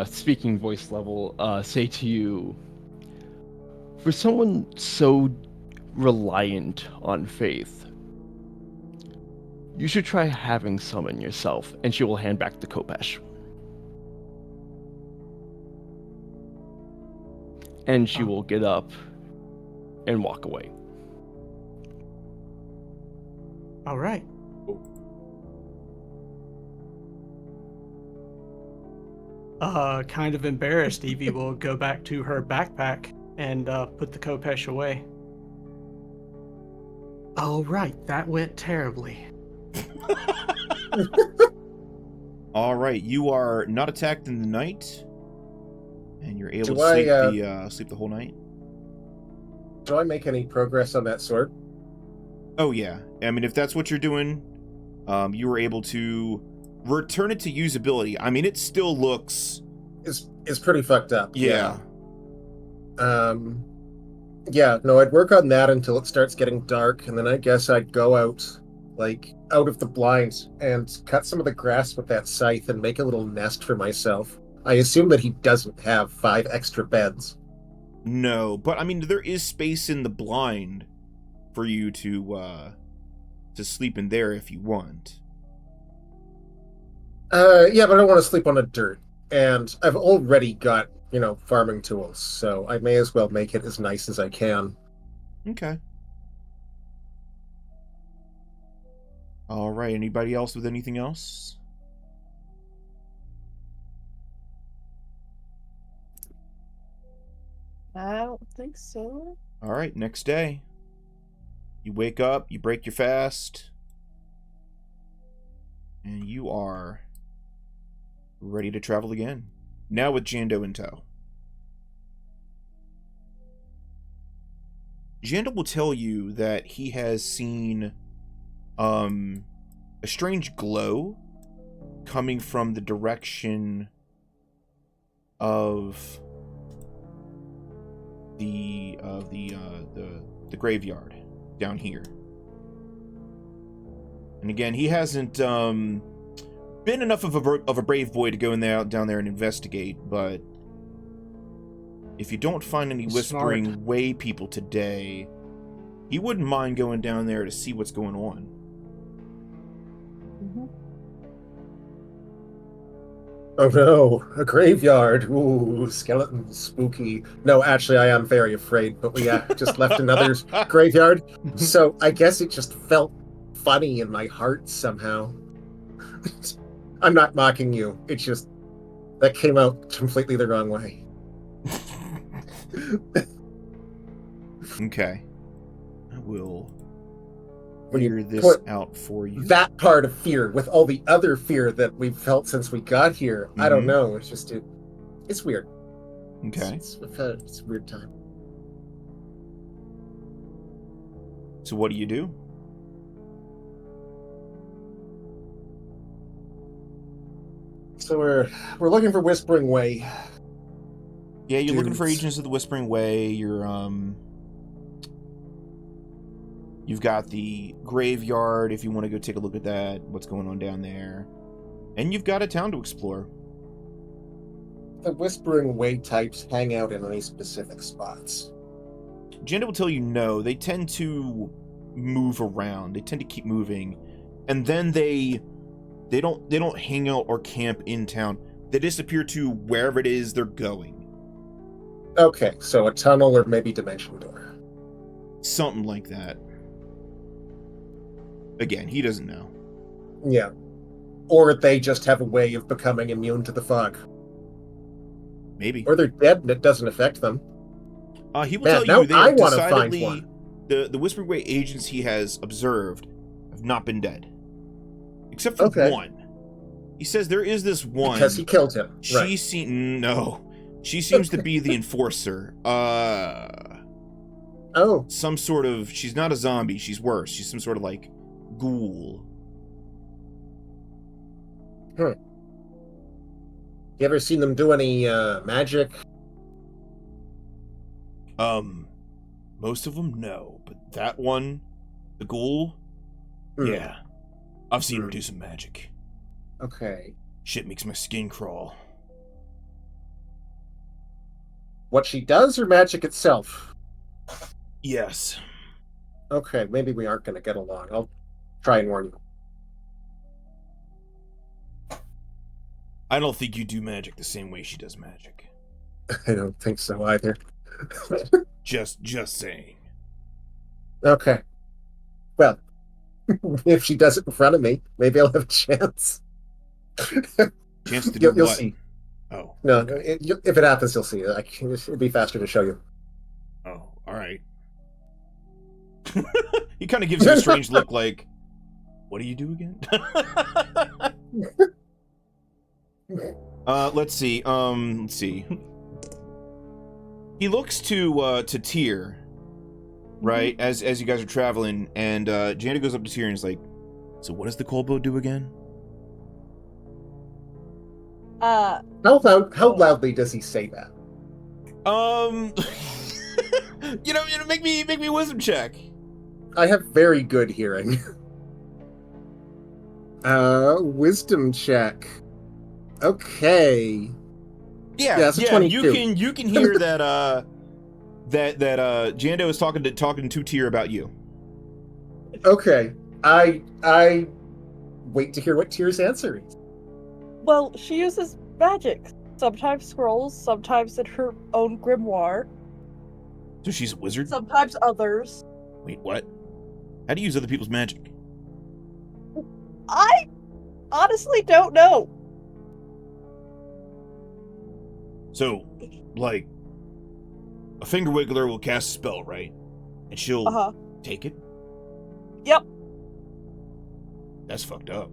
speaking voice level, say to you, for someone so reliant on faith, you should try having some in yourself. And she will hand back the Kopesh. And she will get up and walk away. All right. Kind of embarrassed, Ivie will go back to her backpack and put the Kopesh away. All right, that went terribly. All right, you are not attacked in the night, and you're able to sleep the whole night. Do I make any progress on that sword? Oh yeah, I mean if that's what you're doing, you were able to return it to usability. I mean it still looks it's pretty fucked up. Yeah. Yeah, no, I'd work on that until it starts getting dark, and then I guess I'd go out of the blinds and cut some of the grass with that scythe and make a little nest for myself. I assume that he doesn't have 5 extra beds. No, but I mean there is space in the blind for you to sleep in there if you want. Yeah, but I don't want to sleep on the dirt. And I've already got, farming tools, so I may as well make it as nice as I can. Okay. All right, anybody else with anything else? I don't think so. All right, next day. You wake up, you break your fast, and you are ready to travel again. Now with Jando in tow. Jando will tell you that he has seen a strange glow coming from the direction of the graveyard down here. And again, he hasn't been enough of a brave boy to go down there and investigate, but if you don't find any Whispering Way people today, he wouldn't mind going down there to see what's going on. Mm-hmm. Oh no, a graveyard. Ooh, skeletons, spooky. No, actually, I am very afraid, but we just left another graveyard, so I guess it just felt funny in my heart somehow. I'm not mocking you. It's just that came out completely the wrong way. Okay. I will figure this out for you. That part of fear with all the other fear that we've felt since we got here. Mm-hmm. I don't know. It's just it's weird. Okay. It's a weird time. So what do you do? So we're looking for Whispering Way. Yeah, you're looking for agents of the Whispering Way. You've got the graveyard if you want to go take a look at that, what's going on down there. And you've got a town to explore. the Whispering Way types hang out in any specific spots? Janda will tell you no. They tend to move around. They tend to keep moving, and then they don't hang out or camp in town. They disappear to wherever it is they're going. Okay, so a tunnel or maybe dimension door. Something like that. Again, he doesn't know. Yeah. Or they just have a way of becoming immune to the fog. Maybe. Or they're dead and it doesn't affect them. He will tell you they I have want to find decidedly one. The Whispering Way agents he has observed have not been dead. Except for one. He says there is this one. Because he killed him. She She seems to be the enforcer. Oh. Some sort of... She's not a zombie. She's worse. She's some sort of, like, ghoul. You ever seen them do any magic? Most of them, no. But that one, the ghoul, yeah. I've seen her do some magic. Okay. Shit makes my skin crawl. What she does or magic itself? Yes. Okay, maybe we aren't going to get along. I'll try and warn you. I don't think you do magic the same way she does magic. I don't think so either. Just saying. Okay. Well, if she does it in front of me, maybe I'll have a chance. Chance to do you'll what? See. Oh. No, okay. If it happens, you'll see. It'll be faster to show you. Oh, all right. He kind of gives you a strange look like, what do you do again? Let's see. Let's see. He looks to Tyr, right? As you guys are traveling, and Janda goes up to Tyr and is like, so what does the Colbo do again? How loudly does he say that? Make me a wisdom check. I have very good hearing. Wisdom check. Okay. Yeah, it's a 22. You can hear that that Jando is talking to Tyr about you. Okay. I wait to hear what Tyr's answer is. Well, she uses magic. Sometimes scrolls, sometimes in her own grimoire. So she's a wizard? Sometimes others. Wait, what? How do you use other people's magic? I honestly don't know. So, like, a finger wiggler will cast a spell, right? And she'll take it? Yep. That's fucked up.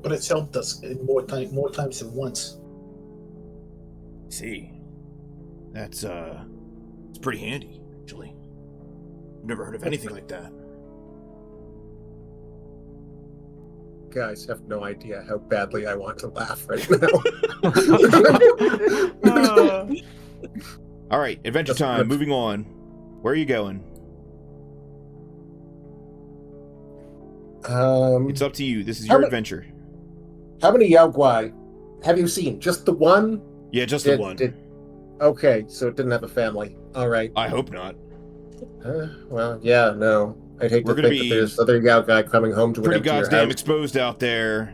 But it's helped us more times than once. See, that's it's pretty handy, actually. I've never heard of anything like that. Guys have no idea how badly I want to laugh right now. All right, adventure time. Moving on. Where are you going? It's up to you. This is your adventure. How many Yaogwai have you seen? Just the one? Yeah, just the one. Okay, so it didn't have a family. All right. I hope not. Well, yeah, no. I'd hate to think that there's other Yaogwai coming home to pretty goddamn exposed out there.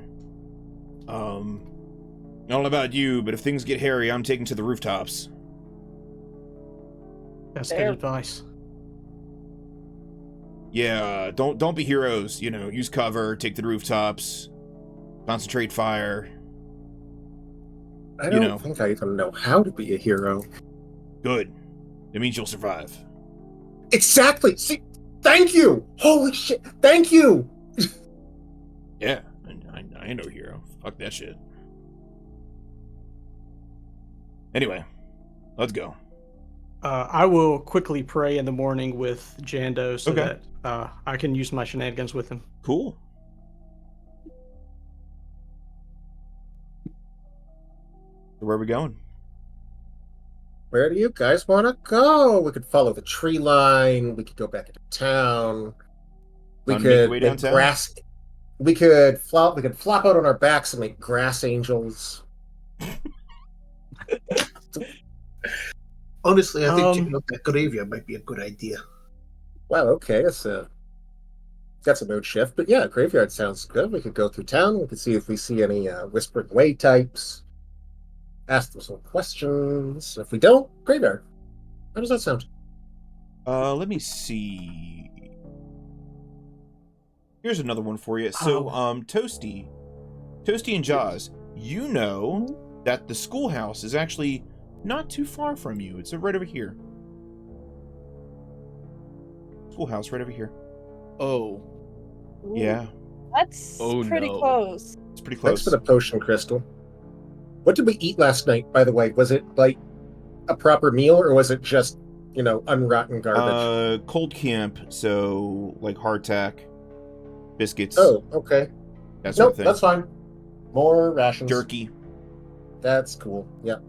I don't know about you, but if things get hairy, I'm taking to the rooftops. That's good advice. Yeah, don't be heroes. Use cover, take the rooftops, concentrate fire. I don't think I even know how to be a hero. Good. It means you'll survive. Exactly. See, thank you. Holy shit. Thank you. Yeah, I ain't no hero. Fuck that shit. Anyway, let's go. I will quickly pray in the morning with Jando so that I can use my shenanigans with him. Cool. Where are we going? Where do you guys want to go? We could follow the tree line. We could go back into town. We could make grass. We could flop out on our backs and make grass angels. Honestly, I think checking out that graveyard might be a good idea. Well, okay, that's a mood shift, but yeah, graveyard sounds good. We could go through town. We could see if we see any Whispering Way types. Ask them some questions. If we don't, graveyard. How does that sound? Let me see. Here's another one for you. So, Toasty and Jaws, you know that the schoolhouse is actually not too far from you. It's right over here. Schoolhouse right over here. Oh. Yeah. That's pretty close. It's pretty close. Thanks for the potion, Crystal. What did we eat last night, by the way? Was it, like, a proper meal, or was it just, unrotten garbage? Cold camp, so, like, hardtack, biscuits. Oh, okay. That sort of thing. That's fine. More rations. Jerky. That's cool. Yep.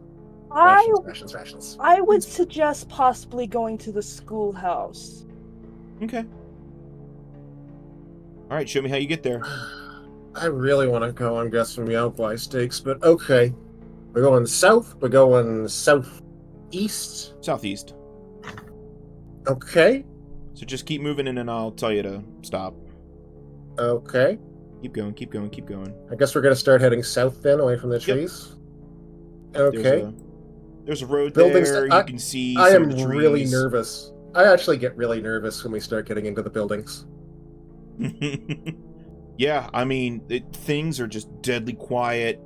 Rations. I would suggest possibly going to the schoolhouse. Okay. All right, show me how you get there. I really want to go on Guess from Yelpwise Stakes, but okay. We're going south. We're going southeast. Southeast. Okay. So just keep moving in and I'll tell you to stop. Okay. Keep going, keep going, keep going. I guess we're going to start heading south then, away from the trees. Yep. Okay. There's a road Buildings there. You can see I some am of the trees. really nervous. I actually get really nervous when we start getting into the buildings. Yeah, I mean, things are just deadly quiet.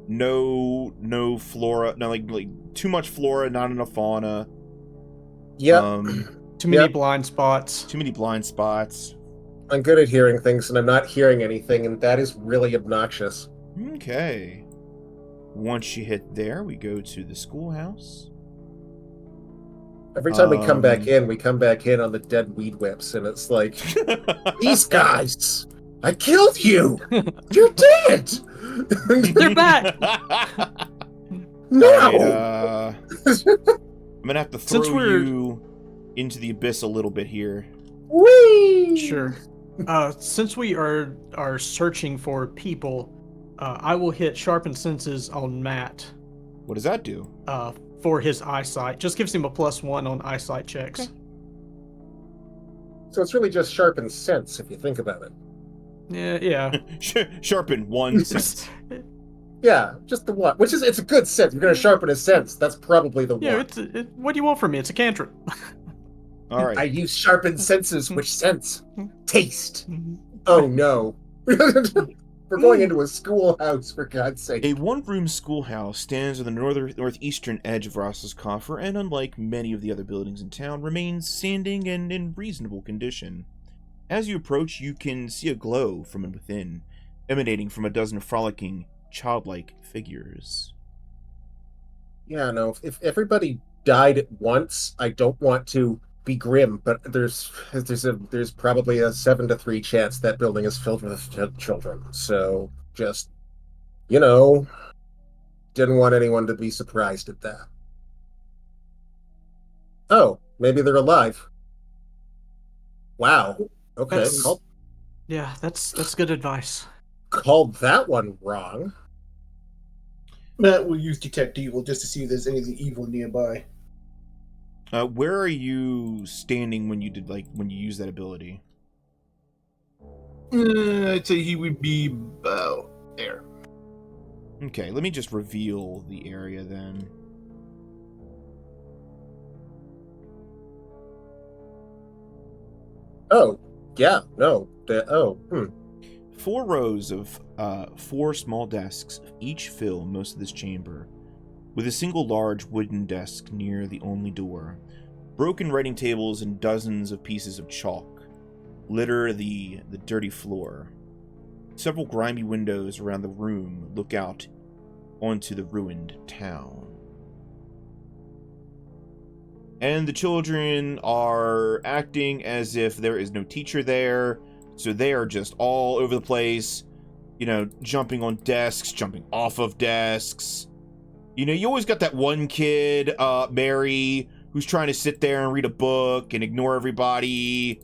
No flora. No, like too much flora, not enough fauna. Yeah. Too many blind spots. Too many blind spots. I'm good at hearing things, and I'm not hearing anything, and that is really obnoxious. Okay. Once you hit there, we go to the schoolhouse. Every time we come back in on the dead weed whips, and it's like, these guys, I killed you! You're dead! They're back! No! Right, I'm gonna have to throw you into the abyss a little bit here. Whee! Sure. Since we are searching for people, I will hit Sharpen Senses on Matt. What does that do? For his eyesight. Just gives him a +1 on eyesight checks. Okay. So it's really just Sharpen Sense, if you think about it. Yeah. Sharpen 1 sense. Yeah, just the one. It's a good sense. You're going to sharpen a sense. That's probably the one. Yeah, what do you want from me? It's a cantrip. All right. I use Sharpen Senses, which sense? Taste. Oh, no. We're going into a schoolhouse, for God's sake. A one-room schoolhouse stands on the northeastern edge of Ross's Coffer, and unlike many of the other buildings in town, remains standing and in reasonable condition. As you approach, you can see a glow from within, emanating from a dozen frolicking, childlike figures. Yeah, no, if everybody died at once, I don't want to be grim, but there's probably a 7 to 3 chance that building is filled with children. So just, didn't want anyone to be surprised at that. Oh, maybe they're alive. Wow. Okay. That's good advice. Called that one wrong. Matt will use Detect Evil just to see if there's anything evil nearby. Where are you standing when you use that ability? I'd say he would be about there. Okay, let me just reveal the area then. Oh, yeah, no. 4 rows of 4 small desks each fill most of this chamber, with a single large wooden desk near the only door. Broken writing tables and dozens of pieces of chalk litter the dirty floor. Several grimy windows around the room look out onto the ruined town. And the children are acting as if there is no teacher there, so they are just all over the place, jumping on desks, jumping off of desks. You always got that one kid, Mary, who's trying to sit there and read a book and ignore everybody.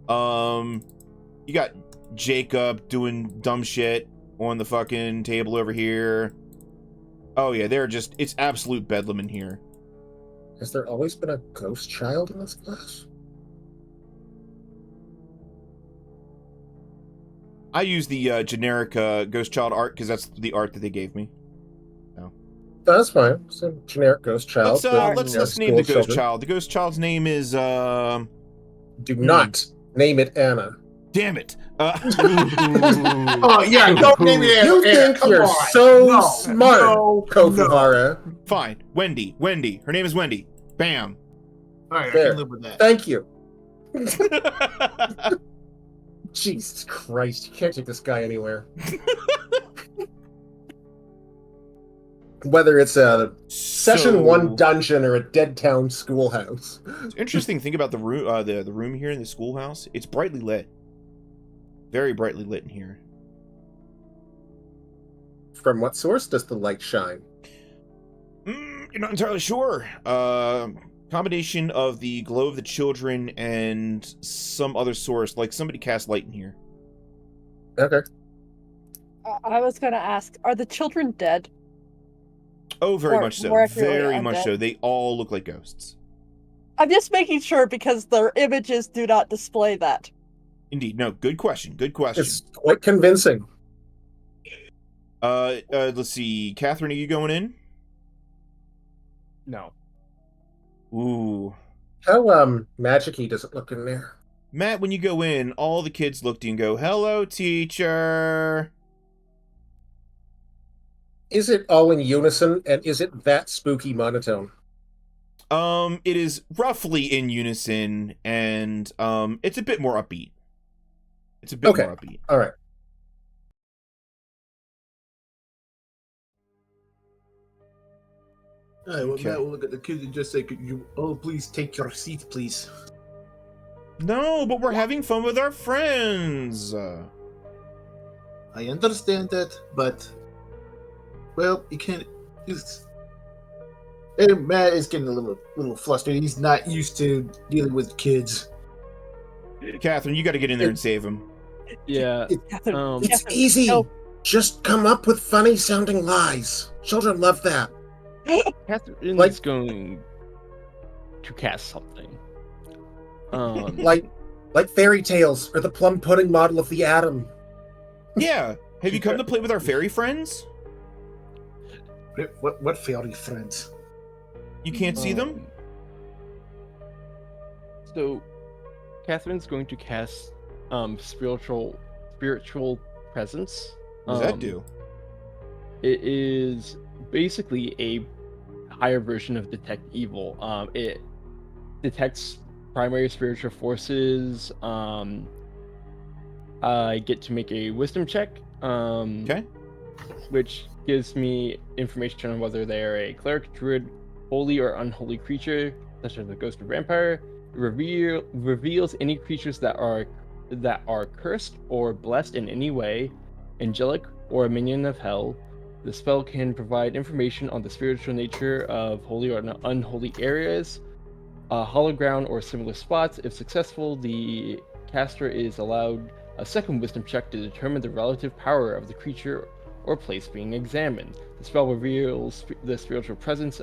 You got Jacob doing dumb shit on the fucking table over here. Oh yeah, it's absolute bedlam in here. Has there always been a ghost child in this class? I use the generic ghost child art because that's the art that they gave me. So. That's fine. It's a generic ghost child. Let's name the ghost child. The ghost child's name is Do not name it Anna. Damn it. Oh yeah, don't name it Anna. You think you're so smart, Kofuhara. No. Fine. Wendy. Her name is Wendy. Bam. Alright, I can live with that. Thank you. Jesus Christ, you can't take this guy anywhere. Whether it's a Session 1 dungeon or a Dead Town schoolhouse. Interesting thing about the room here in the schoolhouse, it's brightly lit. Very brightly lit in here. From what source does the light shine? You're not entirely sure. Combination of the glow of the children and some other source, like somebody cast light in here. Okay. I was gonna ask, are the children dead? Oh, very much so. Very much so. They all look like ghosts. I'm just making sure because their images do not display that. Indeed. No, good question. Good question. It's quite convincing. Let's see. Catherine, are you going in? No. Ooh. How, magic-y does it look in there? Matt, when you go in, all the kids look to you and go, "Hello, teacher." Is it all in unison, and is it that spooky monotone? It is roughly in unison, and, it's a bit more upbeat. It's a bit more upbeat. All right. All right, well, Matt will look at the kids and just say, "Could you please take your seat, please?" No, but we're having fun with our friends. I understand that, but well, you can't. And Matt is getting a little flustered. He's not used to dealing with kids. Catherine, you got to get in there and save him. Yeah. It's easy. No. Just come up with funny-sounding lies. Children love that. Catherine is going to cast something. Like fairy tales or the plum pudding model of the atom. Yeah. Have you come to play with our fairy friends? What fairy friends? You can't see them? So, Catherine's going to cast spiritual presence. What does that do? It is basically a higher version of detect evil. It detects primary spiritual forces. I get to make a wisdom check. Okay. Which gives me information on whether they are a cleric, druid, holy or unholy creature, such as a ghost or vampire. It reveals any creatures that are cursed or blessed in any way, angelic or a minion of hell. The spell can provide information on the spiritual nature of holy or unholy areas, hollow ground or similar spots. If successful, the caster is allowed a second wisdom check to determine the relative power of the creature or place being examined. The spell reveals the spiritual presence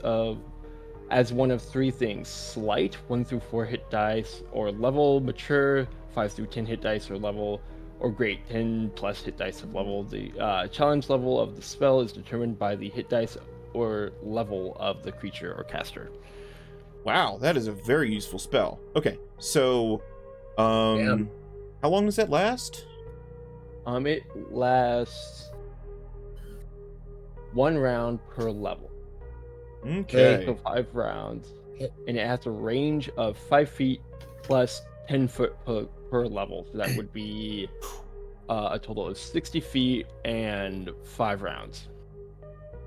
as one of three things: slight, 1 through 4 hit dice or level; mature, 5 through 10 hit dice or level; or great, 10 plus hit dice of level. The challenge level of the spell is determined by the hit dice or level of the creature or caster. Wow, that is a very useful spell. Okay, so how long does that last? It lasts 1 round per level. Okay. So 5 rounds. And it has a range of 5 feet plus 10 foot per level. So that would be a total of 60 feet and 5 rounds.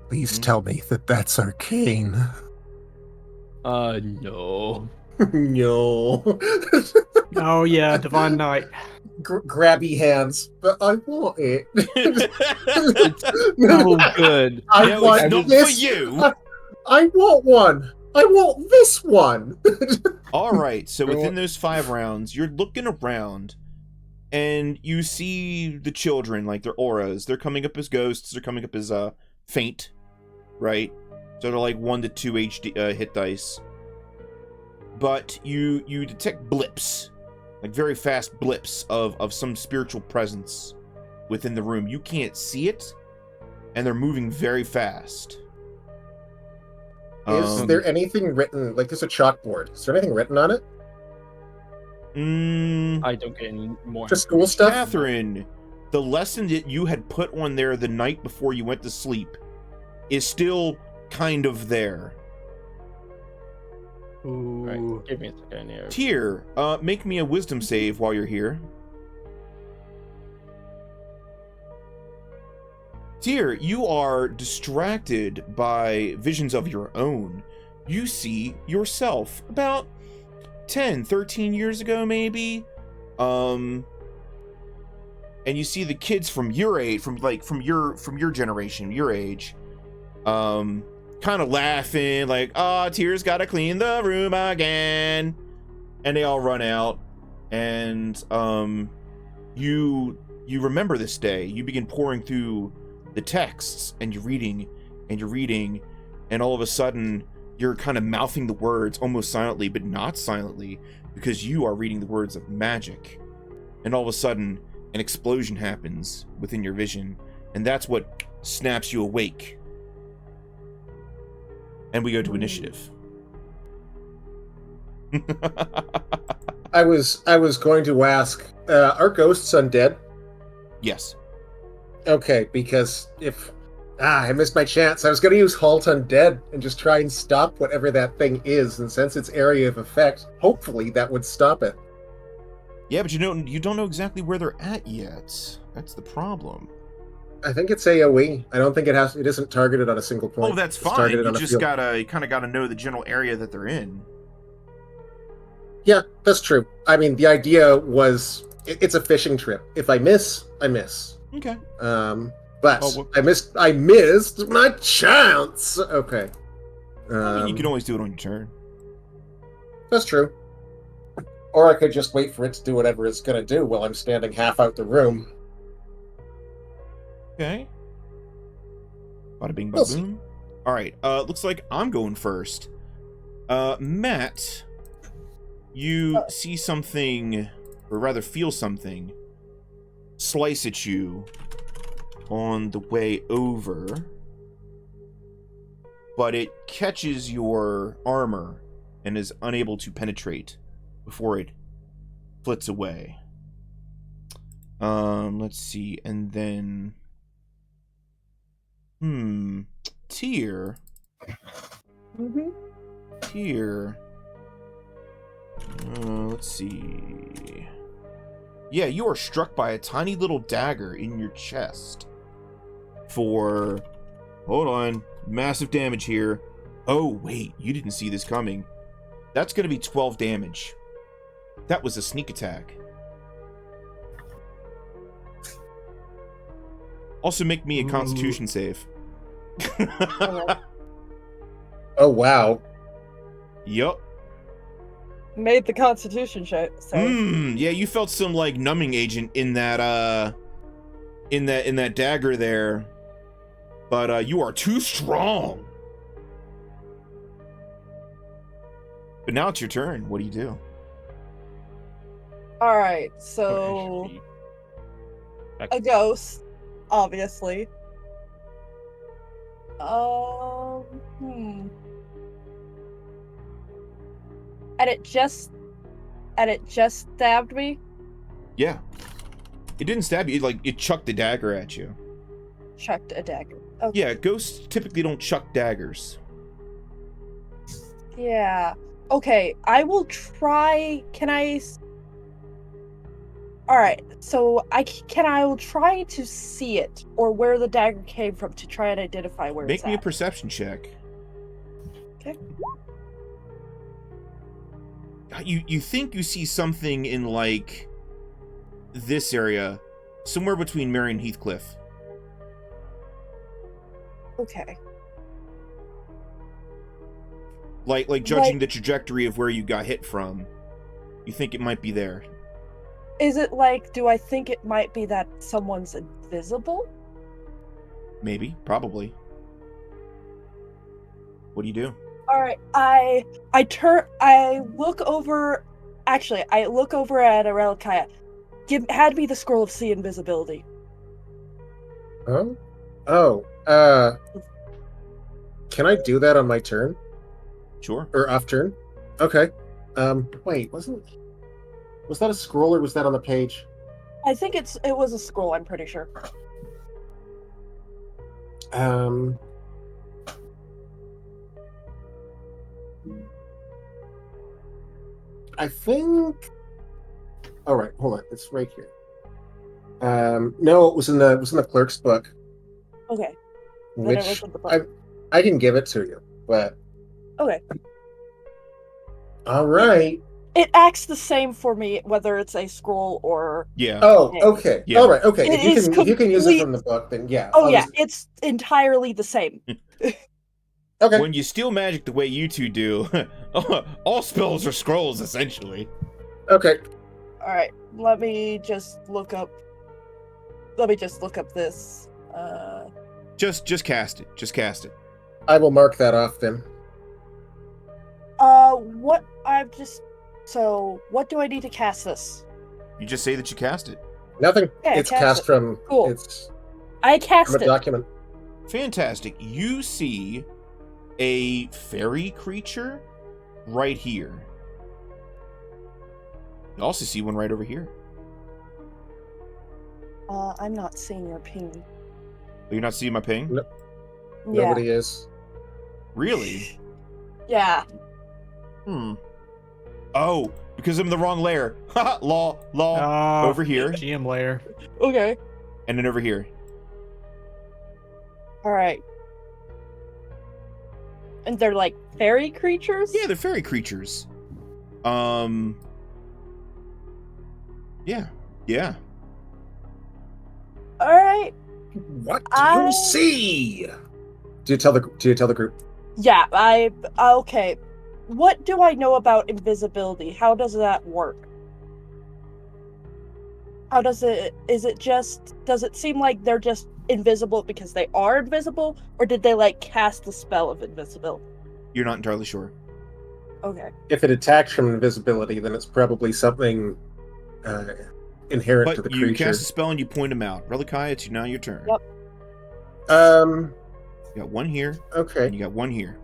Please tell me that that's arcane. No. No. Oh yeah, Divine Knight. Grabby hands, but I want it. No good. I want not this. for you. I want one. I want this one. All right, so within those 5 rounds, you're looking around, and you see the children, like their auras. They're coming up as ghosts. They're coming up as faint, right? So they're like 1 to 2 hit dice. But you detect blips, like very fast blips of some spiritual presence within the room. You can't see it, and they're moving very fast. Is there anything written, like there's a chalkboard, is there anything written on it? I don't get any more. Just school stuff? Catherine, the lesson that you had put on there the night before you went to sleep is still kind of there. Ooh. Right, give me a second here. Tyr, make me a wisdom save while you're here. Tyr, you are distracted by visions of your own. You see yourself about 10, 13 years ago, maybe. And you see the kids from your age, from your generation, your age, kind of laughing, like, "Oh, Tyr's gotta clean the room again," and they all run out. And you remember this day. You begin pouring through the texts, and you're reading, and all of a sudden you're kind of mouthing the words almost silently, but not silently, because you are reading the words of magic. And all of a sudden an explosion happens within your vision, and that's what snaps you awake. And we go to initiative. I was going to ask, are ghosts undead? Yes. Okay, because if I missed my chance, I was going to use Halt Undead and just try and stop whatever that thing is, and since its area of effect, hopefully that would stop it. Yeah, but you don't know exactly where they're at yet. That's the problem. I think it's AoE. I don't think it isn't targeted on a single point. Oh, that's fine. You just kind of gotta know the general area that they're in. Yeah, that's true. I mean, the idea was it's a fishing trip. If I miss, I miss. Okay. But I missed my chance. Okay. I mean, you can always do it on your turn. That's true. Or I could just wait for it to do whatever it's gonna do while I'm standing half out the room. Okay. Bada bing, bada boom. All right. Looks like I'm going first. Matt, you see something, or rather feel something, slice at you on the way over, but it catches your armor and is unable to penetrate before it flits away. Let's see, and then Tyr. Tyr. Let's see. Yeah, you are struck by a tiny little dagger in your chest. For, hold on, massive damage here. Oh, wait, you didn't see this coming. That's going to be 12 damage. That was a sneak attack. Also make me a Constitution save. Oh, wow. Yup. Made the Constitution save. Yeah, you felt some like numbing agent in that in that dagger there. But you are too strong. But now it's your turn. What do you do? All right, so a ghost, obviously. And it just stabbed me. Yeah. It didn't stab you. Like it chucked the dagger at you. Chucked a dagger. Okay. Yeah, ghosts typically don't chuck daggers. Yeah. Okay, I will try. Can I? All right. So I will try to see it or where the dagger came from to try and identify where it's at. Make me a perception check. Okay. You think you see something in like this area, somewhere between Mary and Heathcliff. Okay. Like judging the trajectory of where you got hit from, you think it might be there. Is it like, do I think it might be that someone's invisible? Maybe, probably. What do you do? All right, I look over. Actually, I look over at Relekayya. Hand me the scroll of sea invisibility. Huh? Oh, can I do that on my turn? Sure. Or off turn? Okay. Wait, was that a scroll or was that on the page? I think it was a scroll, I'm pretty sure. I think. All right, hold on. It's right here. No, it was in the clerk's book. Okay. Which I can give it to you, but. Okay. All right. It acts the same for me, whether it's a scroll or. Yeah. Oh, okay. Yeah. All right. Okay. If you can use it from the book, then yeah. Oh yeah, it's entirely the same. Okay. When you steal magic the way you two do, all spells are scrolls essentially. Okay. All right. Let me just look up this. Just cast it. Just cast it. I will mark that off then. What do I need to cast this? You just say that you cast it. Nothing. Yeah, it's cast from. Cool. It's I cast from a it. document. Fantastic. You see a fairy creature right here. You also see one right over here. I'm not seeing your ping. You're not seeing my ping? No. Yeah. Nobody is. Really? Yeah. Oh, because I'm the wrong layer. Haha, law. Over here. GM layer. Okay. And then over here. All right. And they're like fairy creatures? Yeah, they're fairy creatures. Yeah. All right. What do you see? Do you tell the group? Yeah, okay. What do I know about invisibility? How does that work? Does it seem like they're just invisible because they are invisible, or did they like cast the spell of invisibility? You're not entirely sure. Okay. If it attacks from invisibility, then it's probably something inherent to the creature. You cast a spell and you point them out. Relekayya, it's now your turn. Yep. You got one here. Okay. And you got one here.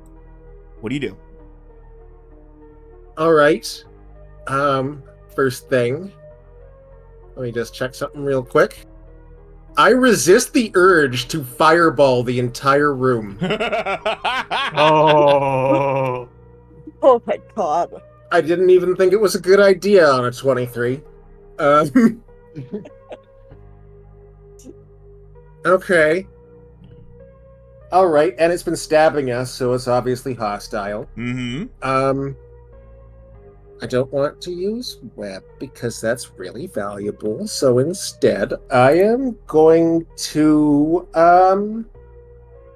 What do you do? All right. First thing, let me just check something real quick. I resist the urge to fireball the entire room. Oh. Oh my god. I didn't even think it was a good idea on a 23. Okay. All right, and it's been stabbing us, so it's obviously hostile. Mm-hmm. I don't want to use web because that's really valuable. So instead, I am going to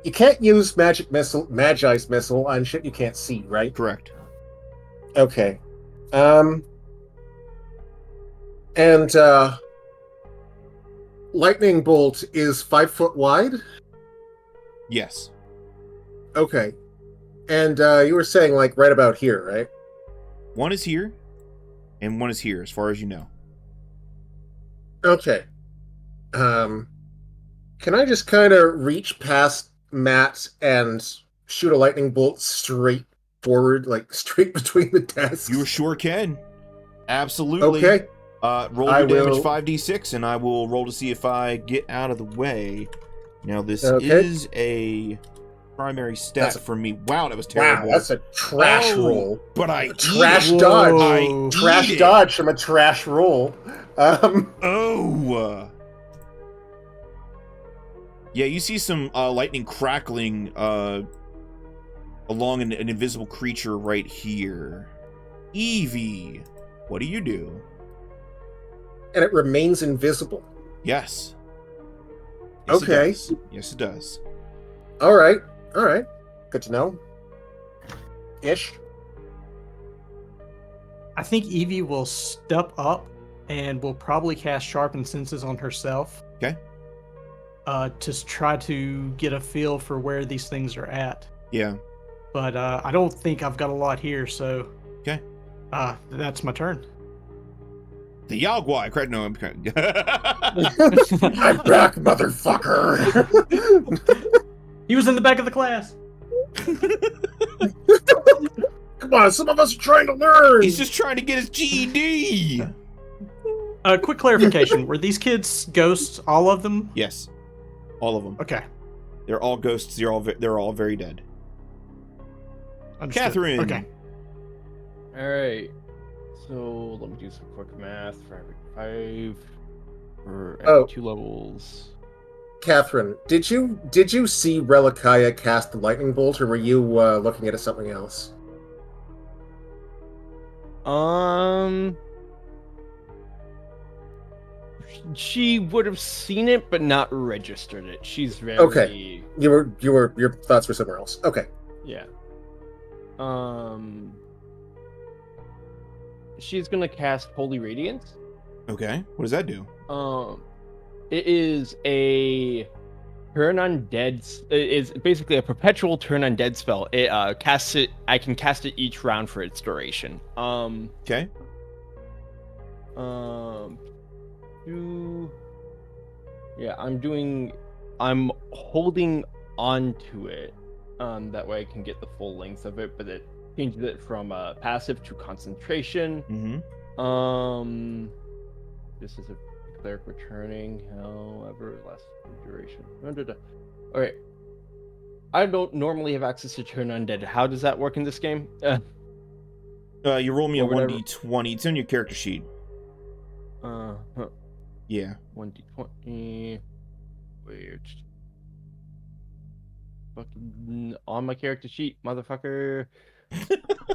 you can't use Magi's missile on shit you can't see, right? Correct. Okay. Lightning bolt is 5 foot wide? Yes. Okay. And you were saying like right about here, right? One is here, and one is here, as far as you know. Okay. Can I just kind of reach past Matt and shoot a lightning bolt straight forward, like straight between the desks? You sure can. Absolutely. Okay. Roll your damage 5d6, and I will roll to see if I get out of the way. Now, this is a primary stat for me. Wow, that was terrible. Wow, that's a trash roll. But I trash dodge. Trash dodge from a trash roll. Yeah, you see some lightning crackling along an invisible creature right here. Ivie, what do you do? And it remains invisible. Yes. Okay. Yes, it does. All right. Good to know. Ish. I think Ivie will step up and will probably cast Sharpen Senses on herself. Okay. To try to get a feel for where these things are at. Yeah. but I don't think I've got a lot here, so... Okay. That's my turn. The Yagwai, correct? No, I'm I'm back, motherfucker. He was in the back of the class. Come on, some of us are trying to learn. He's just trying to get his GED. Quick clarification: were these kids ghosts? All of them? Yes, all of them. Okay. They're all ghosts. They're all very dead. Understood. Catherine. Okay. All right. So let me do some quick math for every 5 or every 2 levels. Catherine, did you see Relekayya cast the lightning bolt, or were you looking at something else? She would have seen it, but not registered it. She's very okay. Your thoughts were somewhere else. Okay. Yeah. She's gonna cast Holy Radiance. Okay. What does that do? It is a turn undead. It is basically a perpetual turn undead spell. It casts it. I can cast it each round for its duration. Okay. Yeah, I'm holding on to it. That way I can get the full length of it, but it changes it from passive to concentration. Mm-hmm. This is a cleric returning, however, less duration. Alright. I don't normally have access to turn undead. How does that work in this game? You roll me a 1d20. It's in your character sheet. Yeah. 1d20. Weird. Fucking on my character sheet, motherfucker.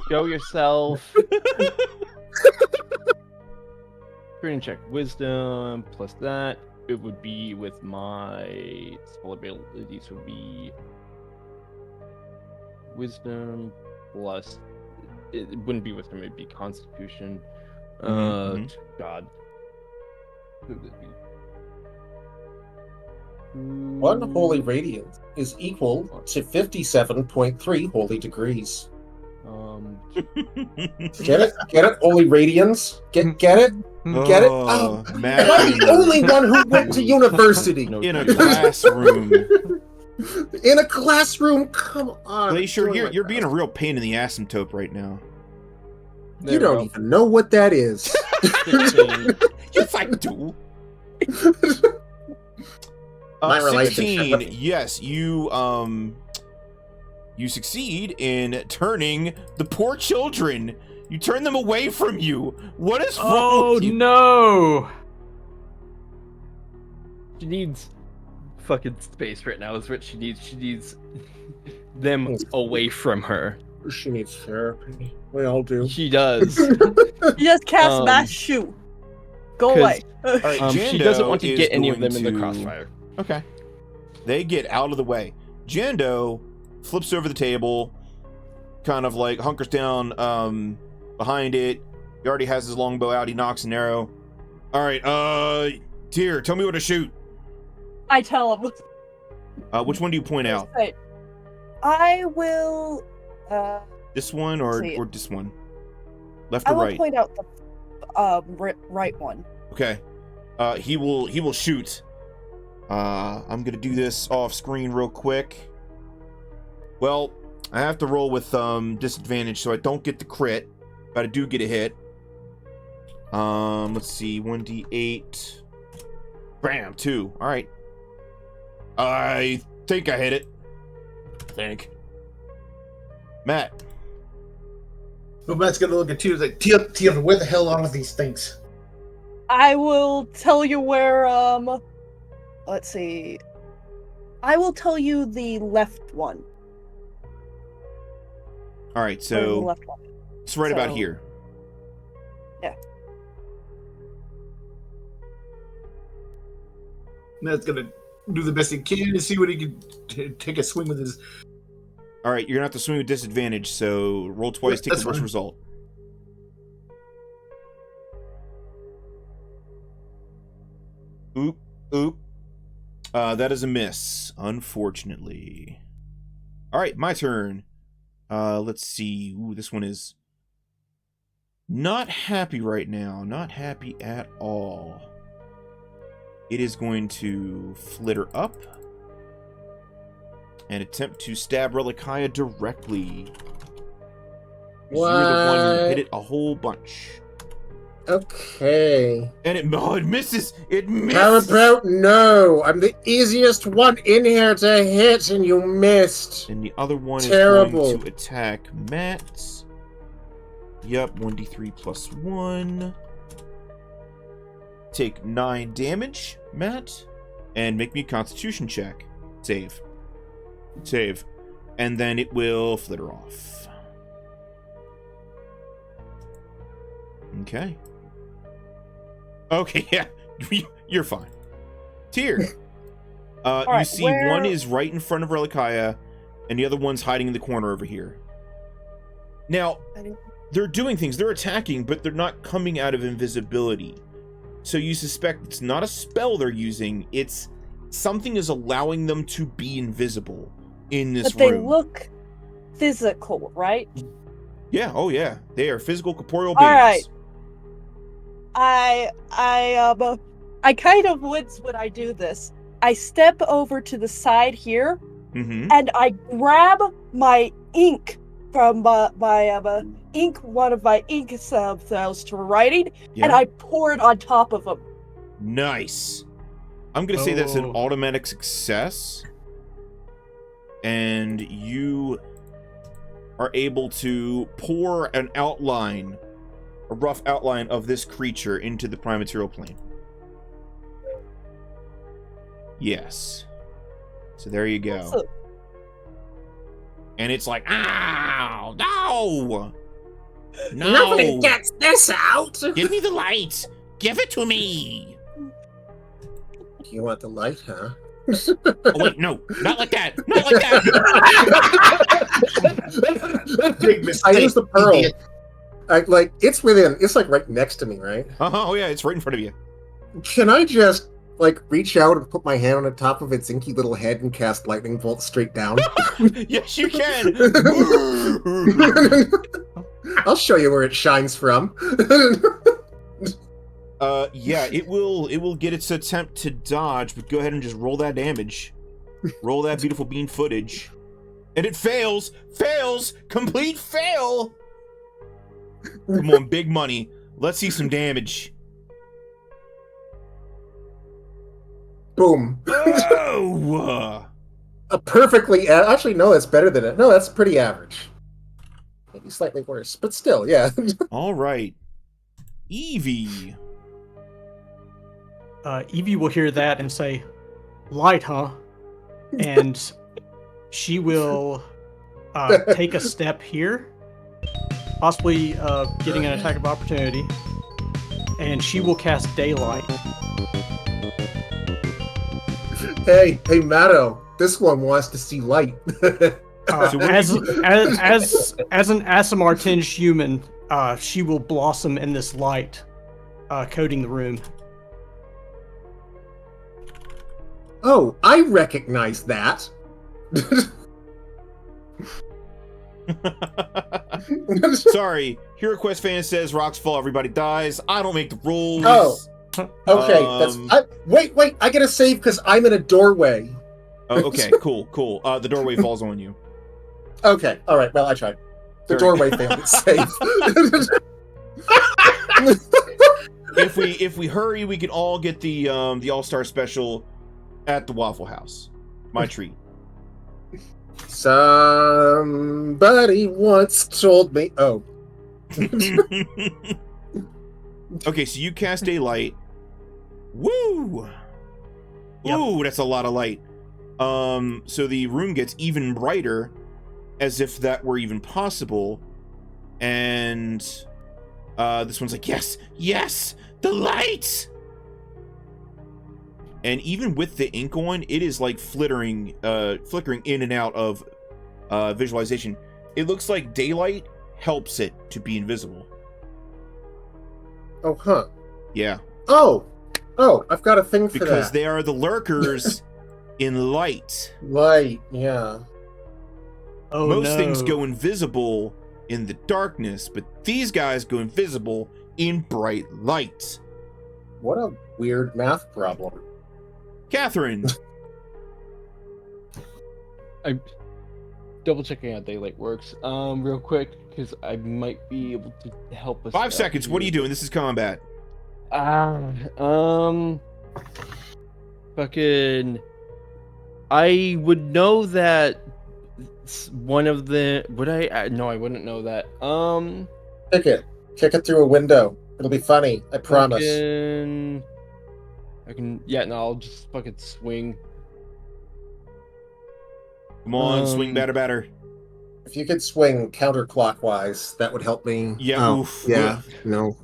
Show yourself. Screen check. Wisdom plus that. It would be with my spell abilities would be Wisdom plus. It wouldn't be Wisdom. It'd be Constitution. God. What would it be? 1 holy radiance is equal to 57.3 holy degrees. Get it? Get it? Holy radiance? Get it? Get it? Oh, I'm the only one who went to university. In a classroom. In a classroom? Come on. Glacier, you're being a real pain in the asymptote right now. You don't even know what that is. Yes, I do. 16. Yes, you succeed in turning the poor children. You turn them away from you. What is wrong with you? No! She needs fucking space right now. Is what she needs. She needs them away from her. She needs therapy. We all do. She does. You just cast mass shoot. Go away. All right, she doesn't want to get any of them in the crossfire. Okay. They get out of the way. Jando flips over the table, kind of like hunkers down behind it. He already has his longbow out. He knocks an arrow. All right, Tyr, tell me what to shoot. I tell him. Which one do you point out? I will. This one or this one? Left or right? I will point out the right one. Okay. He will shoot. I'm gonna do this off screen real quick. Well, I have to roll with disadvantage, so I don't get the crit, but I do get a hit. Let's see, 1d8. Bam, 2. All right. I think I hit it. Matt. Well, Matt's gonna look at you like, Tyr, where the hell are these things? I will tell you where. Let's see. I will tell you the left one. All right, so left one. It's right about here. Yeah. Matt's gonna do the best he can to see what he can take a swing with his. All right, you're gonna have to swing with disadvantage. So roll twice, take the worst result. Oop. That is a miss, unfortunately. All right, my turn. Let's see. Ooh, this one is not happy right now. Not happy at all. It is going to flitter up and attempt to stab Relekayya directly. What? You're the one who hit it a whole bunch. Okay. And it misses. It misses. How about no? I'm the easiest one in here to hit, and you missed. And the other one Terrible. is going to attack Matt. Yep, 1d3 plus 1. Take 9 damage, Matt. And make me a constitution check. Save. And then it will flitter off. Okay. Okay, yeah. You're fine. Tyr. You see one is right in front of Relekayya, and the other one's hiding in the corner over here. Now, they're doing things. They're attacking, but they're not coming out of invisibility. So you suspect it's not a spell they're using. It's something is allowing them to be invisible in this room. But they look physical, right? Yeah, oh yeah. They are physical, corporeal beings. Alright. I kind of wince when I do this. I step over to the side here, and I grab my ink from one of my ink cells to writing, and I pour it on top of them. Nice. I'm gonna say that's an automatic success, and you are able to pour an outline, a rough outline of this creature into the prime material plane. Yes. So there you go. Awesome. And it's like, ow, no! No! Nobody gets this out! Give me the light! Give it to me! You want the light, huh? Oh, wait, no. Not like that! Not like that! Big mistake. I use the pearl. It's right next to me, right? Oh, yeah, it's right in front of you. Can I just, reach out and put my hand on the top of its inky little head and cast lightning bolt straight down? Yes, you can! I'll show you where it shines from. Yeah, it will get its attempt to dodge, but go ahead and just roll that damage. Roll that beautiful bean footage. And it fails! Fails! Complete fail! Come on, big money. Let's see some damage. Boom. Oh! A perfectly... Actually, no, that's better than it. No, that's pretty average. Maybe slightly worse, but still, yeah. All right. Ivie. Ivie will hear that and say, light, huh? And she will take a step here, possibly getting an attack of opportunity, and she will cast daylight. Hey, Mato, this one wants to see light. As an Atsumori tinged human, she will blossom in this light, coating the room. Oh, I recognize that. Sorry, Hero Quest fan says rocks fall, everybody dies. I don't make the rules. Oh, okay. Wait, I get a save because I'm in a doorway. Oh, okay, cool. The doorway falls on you. Okay, all right. Well, I tried. The doorway failed its save. If we hurry, we can all get the All-Star special at the Waffle House. My treat. Somebody once told me. Oh. Okay, so you cast daylight. Woo! Yep. Ooh, that's a lot of light. So the room gets even brighter, as if that were even possible. And this one's like, yes, the light! And even with the ink on, it is like flickering in and out of visualization. It looks like daylight helps it to be invisible. Oh, huh. Yeah. Oh, I've got a thing for that. Because they are the lurkers in light. Light, yeah. Most things go invisible in the darkness, but these guys go invisible in bright light. What a weird math problem. Catherine. I'm double checking how daylight works real quick, because I might be able to help us 5 seconds. here. What are you doing? This is combat. Fucking, I would know that one of the, would I? No, I wouldn't know that. Kick it through a window. It'll be funny. I promise. Yeah, no, I'll just fucking swing. Come on, swing batter. If you could swing counterclockwise, that would help me. Yeah, oof. Yeah, no.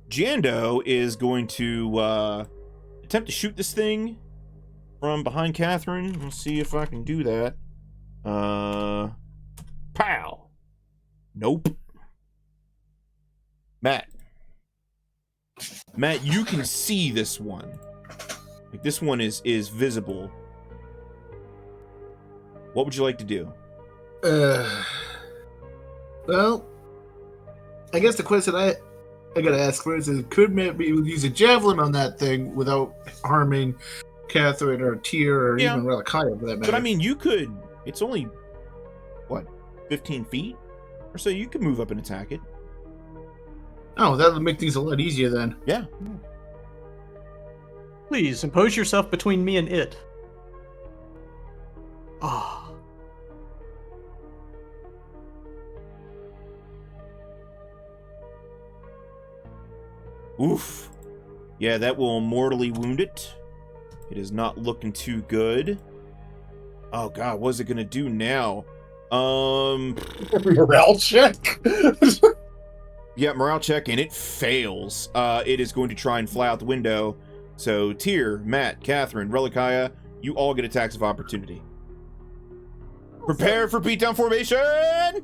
Jando is going to attempt to shoot this thing from behind Catherine. Let's see if I can do that. Pow! Nope. Matt, you can see this one. Like, this one is visible. What would you like to do? Well, I guess the question I gotta ask first is, could maybe use a javelin on that thing without harming Catherine or Tyr or even Relekayya for that matter? But I mean, you could. It's only, what, 15 feet or so? You could move up and attack it. Oh, that would make things a lot easier then. Yeah. Please, impose yourself between me and it. Ah. Oof. Yeah, that will mortally wound it. It is not looking too good. Oh god, what is it gonna do now? Morale check? Yeah, morale check, and it fails. It is going to try and fly out the window. So, Tyr, Matt, Catherine, Relekayya, you all get attacks of opportunity. Prepare for beatdown formation!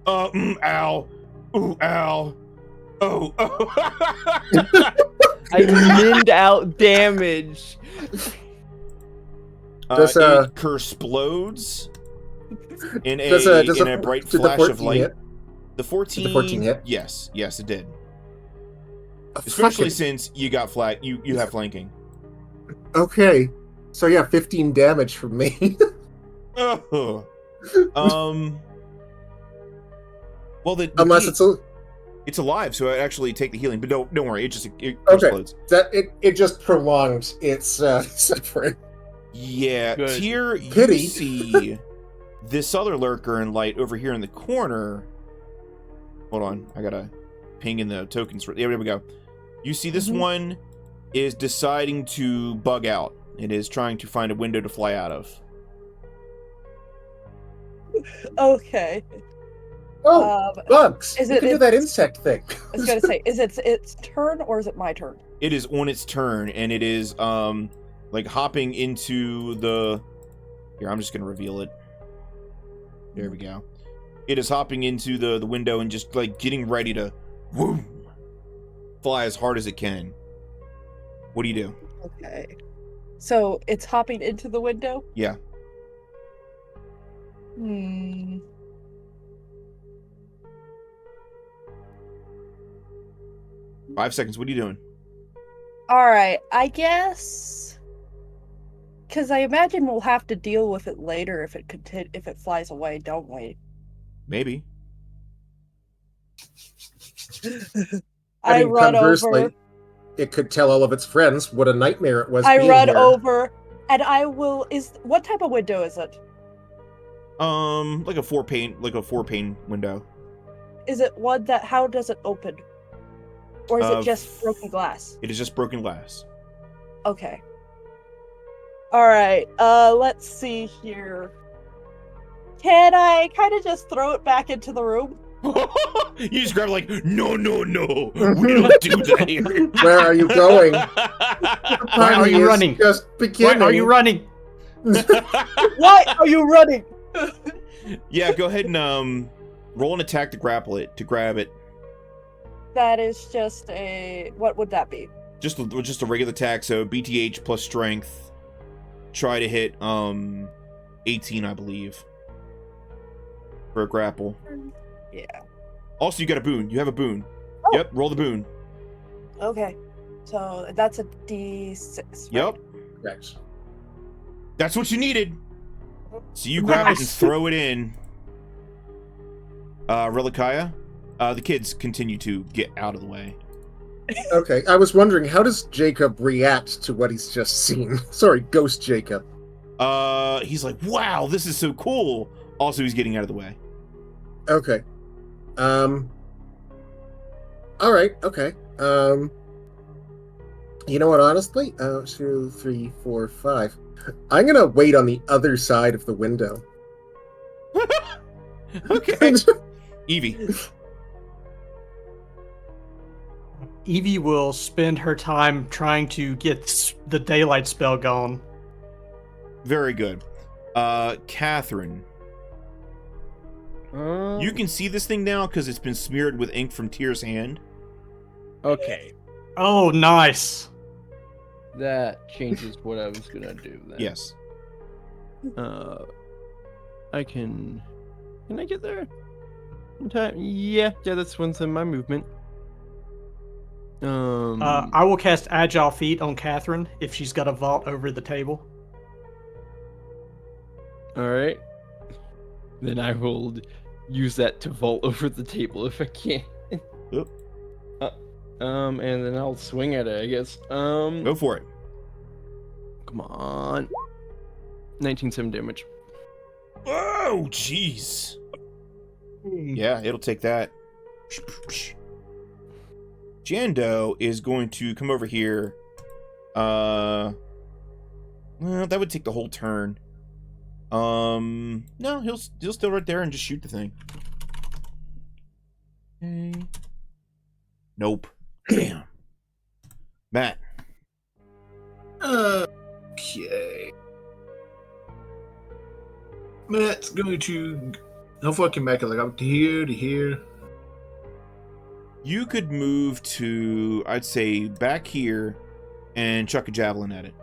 Ow. Ooh, ow. Oh. I minned out damage. It kersplodes in a bright flash of light. Hit? The 14. Did the 14 hit? Yes, it did. Especially since you got you have flanking. Okay, so yeah, 15 damage from me. Well, it's alive, so I actually take the healing. But don't worry, it explodes. It just prolonged its suffering. Yeah, Good. Tyr, you see this other lurker in light over here in the corner. Hold on, I gotta ping in the tokens. There we go. You see this one is deciding to bug out. It is trying to find a window to fly out of. Okay. Bugs! Is you can do that insect thing. I was gonna say, is it its turn or is it my turn? It is on its turn, and it is like hopping into the. Here, I'm just gonna reveal it. There we go. It is hopping into the window and just like getting ready to fly as hard as it can. What do you do? Okay. So it's hopping into the window? Yeah. 5 seconds. What are you doing? Alright, I guess... Because I imagine we'll have to deal with it later if it flies away, don't we? Maybe. I run over. It could tell all of its friends what a nightmare it was. I run here. over, and I will. What type of window is it? Like a 4-pane window. Is it one that? How does it open? Or is it just broken glass? It is just broken glass. Okay. All right. Let's see here. Can I kind of just throw it back into the room? You just grab like, no, we don't do that here. Where are you going? Why are you running? Just beginning. Why are you running? Why are you running? Yeah, go ahead and roll an attack to grapple it, to grab it. That is just a... What would that be? Just a regular attack, so BTH plus strength. Try to hit 18, I believe. For a grapple. Yeah. Also, you got a boon. You have a boon. Oh. Yep, roll the boon. Okay. So that's a D6. Right? Yep. Correct. That's what you needed. So you grab it and throw it in. Relekayya, the kids continue to get out of the way. Okay, I was wondering, how does Jacob react to what he's just seen? Sorry, Ghost Jacob. He's like, wow, this is so cool. Also, he's getting out of the way. Okay. Alright, okay. You know what, honestly? 2, 3, 4, 5. I'm gonna wait on the other side of the window. Okay. Ivie. Ivie will spend her time trying to get the daylight spell going. Very good. Catherine. You can see this thing now because it's been smeared with ink from Tyr's hand. Okay. Oh, nice. That changes what I was gonna do then. Yes. I can I get there in time? Yeah, that's within my movement. I will cast Agile Feet on Catherine if she's got a vault over the table. Alright. Then I will use that to vault over the table if I can. Yep. And then I'll swing at it, I guess. Go for it. Come on. 19-7 damage. Oh, jeez. Yeah, it'll take that. Jando is going to come over here. Well, that would take the whole turn. No, he'll still right there and just shoot the thing. Okay. Nope. Damn. Matt. Okay. Matt's going to... How far can Matt go? Like up to here, to here? You could move to, I'd say, back here and chuck a javelin at it.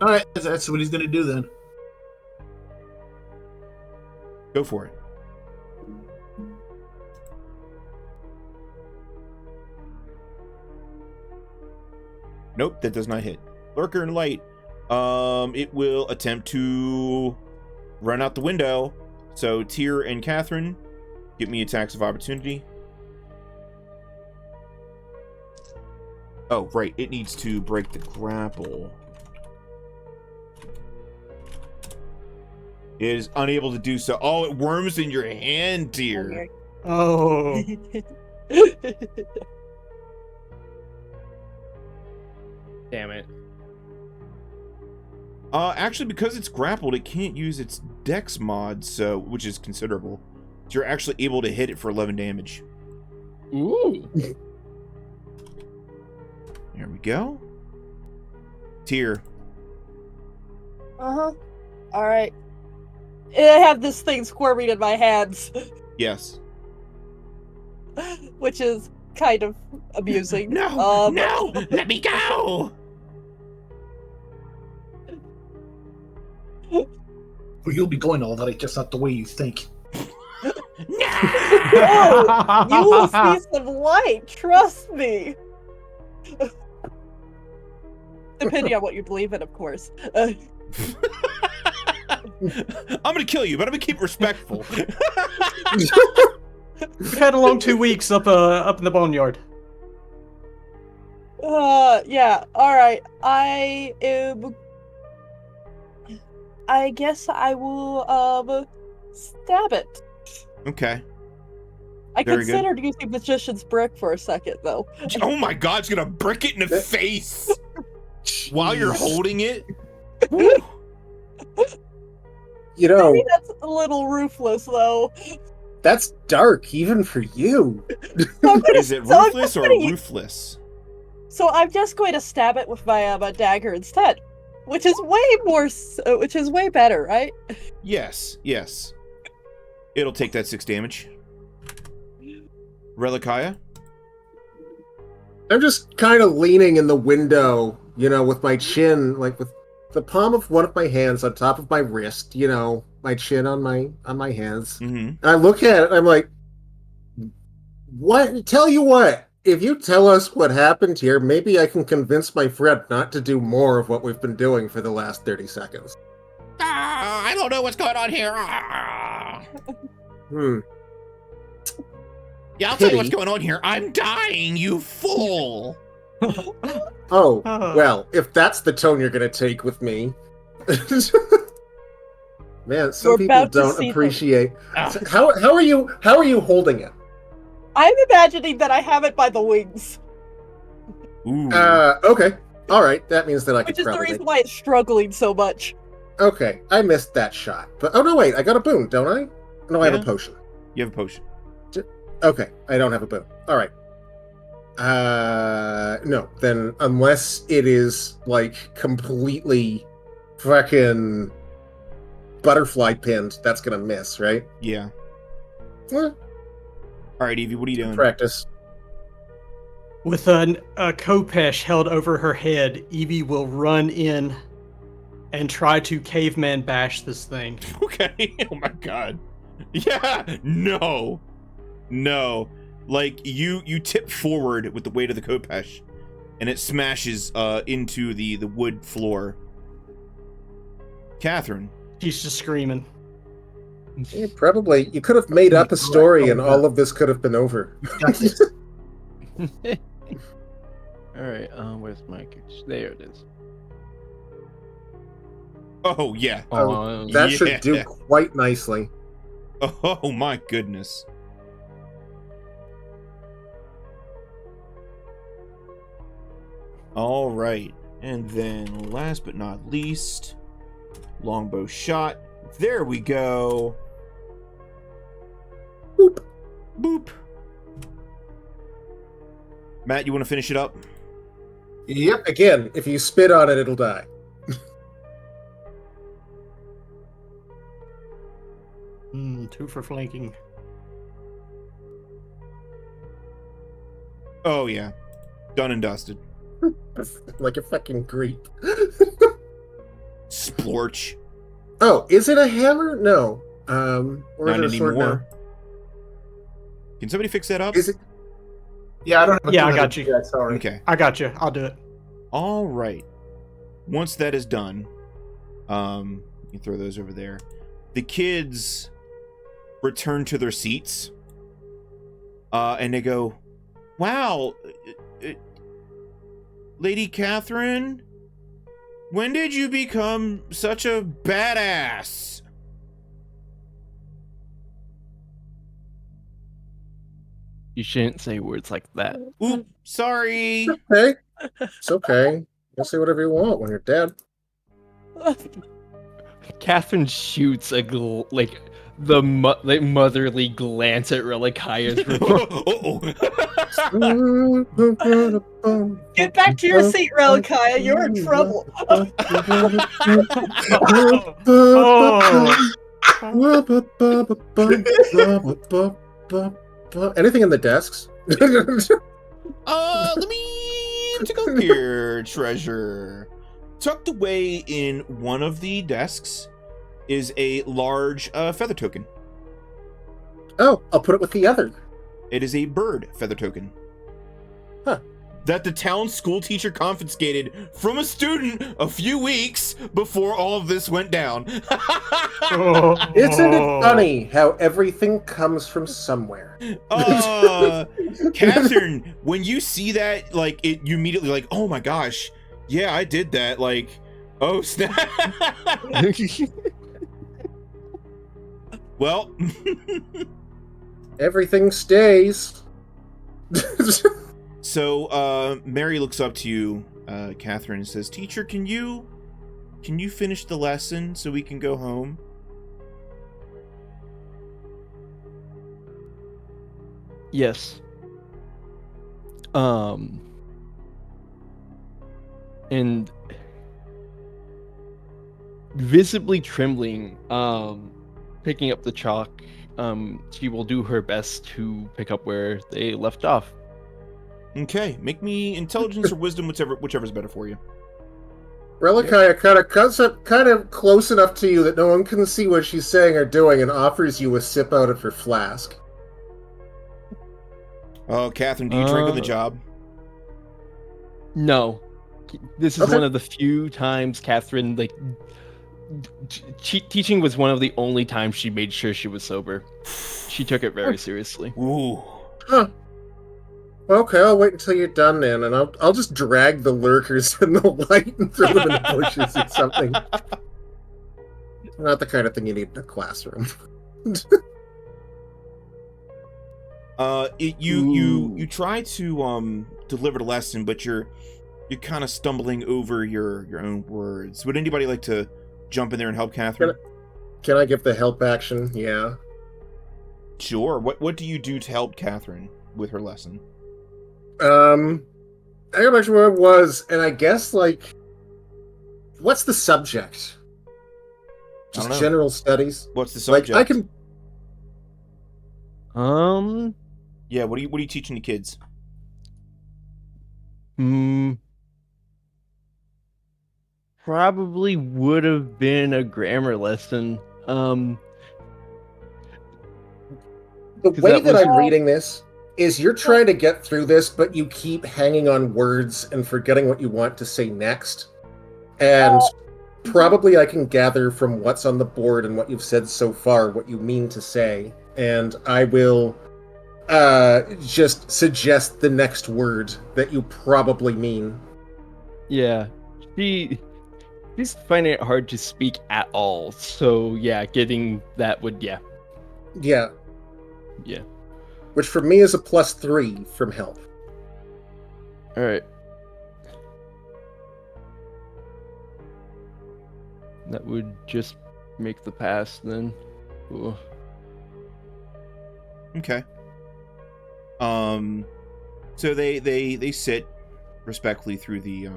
Alright, that's what he's going to do then. Go for it. Nope, that does not hit. Lurker and Light. It will attempt to run out the window. So Tyr and Catherine, give me attacks of opportunity. Oh, right. It needs to break the grapple. It is unable to do so. Oh, it worms in your hand, Tyr. Oh. Damn it. Actually, because it's grappled, it can't use its dex mod, so which is considerable. So you're actually able to hit it for 11 damage. Ooh. There we go. Tyr. Uh-huh. Alright. I have this thing squirming in my hands. Yes. Which is kind of amusing. No! No! Let me go! Well, you'll be going all right, just not the way you think. Oh, you will see some light, trust me. Depending on what you believe in, of course. I'm gonna kill you, but I'm gonna keep it respectful. We've had a long 2 weeks up in the boneyard. Yeah, alright. I guess I will, stab it. Okay. I Very considered using Magician's Brick for a second, though. Oh my god, it's gonna brick it in the face! While you're holding it? You know, Maybe that's a little ruthless, though. that's dark, even for you. Is it ruthless or ruthless? So I'm just going to stab it with my, my dagger instead. Which is way better, right? Yes, yes. It'll take that 6 damage. Relekayya? I'm just kind of leaning in the window, you know, with my chin, like with the palm of one of my hands on top of my wrist, my chin on my hands. Mm-hmm. And I look at it, and I'm like, what? Tell you what, if you tell us what happened here, maybe I can convince my friend not to do more of what we've been doing for the last 30 seconds. I don't know what's going on here. Yeah, I'll tell you what's going on here. I'm dying, you fool. Oh, well, if that's the tone you're going to take with me. Man, some people don't appreciate. How are you holding it? I'm imagining that I have it by the wings. Ooh. Okay. All right, that means that I Which could is probably... the reason why it's struggling so much. Okay, I missed that shot. But oh no, wait, I got a boon, don't I? No, I have a potion. You have a potion. Okay, I don't have a boon. All right. No, then unless it is like completely fucking butterfly pinned, that's gonna miss, right? Yeah. Eh. All right, Ivie, what are you doing? Practice. With a Kopesh held over her head, Ivie will run in and try to caveman bash this thing. Okay. Oh my god. Yeah. No. Like you tip forward with the weight of the Kopesh, and it smashes into the wood floor. Catherine. She's just screaming. Yeah, probably. You could have made up a story, and all of this could have been over. All right. Where's my catch? There it is. Oh yeah. That should do quite nicely. Oh my goodness. All right, and then last but not least, longbow shot. There we go. Boop. Boop. Matt, you want to finish it up? Yep. Again, if you spit on it, it'll die. 2 for flanking. Oh yeah, done and dusted. Like a fucking creep. Splorch. Oh, is it a hammer? No. Or Not is it a sword? anymore. Can somebody fix that up? Is it? Yeah, I don't have I got you. Yet, sorry. Okay. I got you. I'll do it. All right. Once that is done, you can throw those over there. The kids return to their seats, and they go, "Wow, Lady Catherine, when did you become such a badass?" You shouldn't say words like that. Oop, sorry. Okay. It's okay. You'll say whatever you want when you're dead. Catherine shoots a the motherly glance at Relekayya's Get back to your seat, Relekayya. You're in trouble. Anything in the desks? Let me take a look here, treasure. Tucked away in one of the desks is a large feather token. Oh, I'll put it with the other. It is a bird feather token. Huh. That the town school teacher confiscated from a student a few weeks before all of this went down. Isn't it funny how everything comes from somewhere? Catherine, when you see that, you immediately oh my gosh, yeah, I did that. Oh snap. Well, everything stays. So, Mary looks up to you, Catherine, and says, "Teacher, can you finish the lesson so we can go home?" Yes. And visibly trembling, picking up the chalk, she will do her best to pick up where they left off. Okay, make me intelligence or wisdom, whichever's better for you. Relekayya kind of close enough to you that no one can see what she's saying or doing, and offers you a sip out of her flask. Oh, Catherine, do you drink on the job? No. This is one of the few times Catherine, teaching was one of the only times she made sure she was sober. She took it very seriously. Ooh. Huh. Okay, I'll wait until you're done then, and I'll just drag the lurkers in the light and throw them in the bushes or something. Not the kind of thing you need in a classroom. You try to deliver the lesson, but you're kind of stumbling over your own words. Would anybody like to jump in there and help Catherine? Can I give the help action? Yeah. Sure. What do you do to help Catherine with her lesson? I got back to where it was, and I guess, what's the subject? Just general studies? What's the subject? I can... Yeah, what are you teaching the kids? Probably would have been a grammar lesson. The way that I'm reading this is you're trying to get through this, but you keep hanging on words and forgetting what you want to say next. And probably I can gather from what's on the board and what you've said so far what you mean to say. And I will just suggest the next word that you probably mean. Yeah. She's finding it hard to speak at all. So yeah, getting that would, yeah. Yeah. Yeah. Which for me is a +3 from help. Alright. That would just make the pass then. Ooh. Okay. So they sit respectfully through the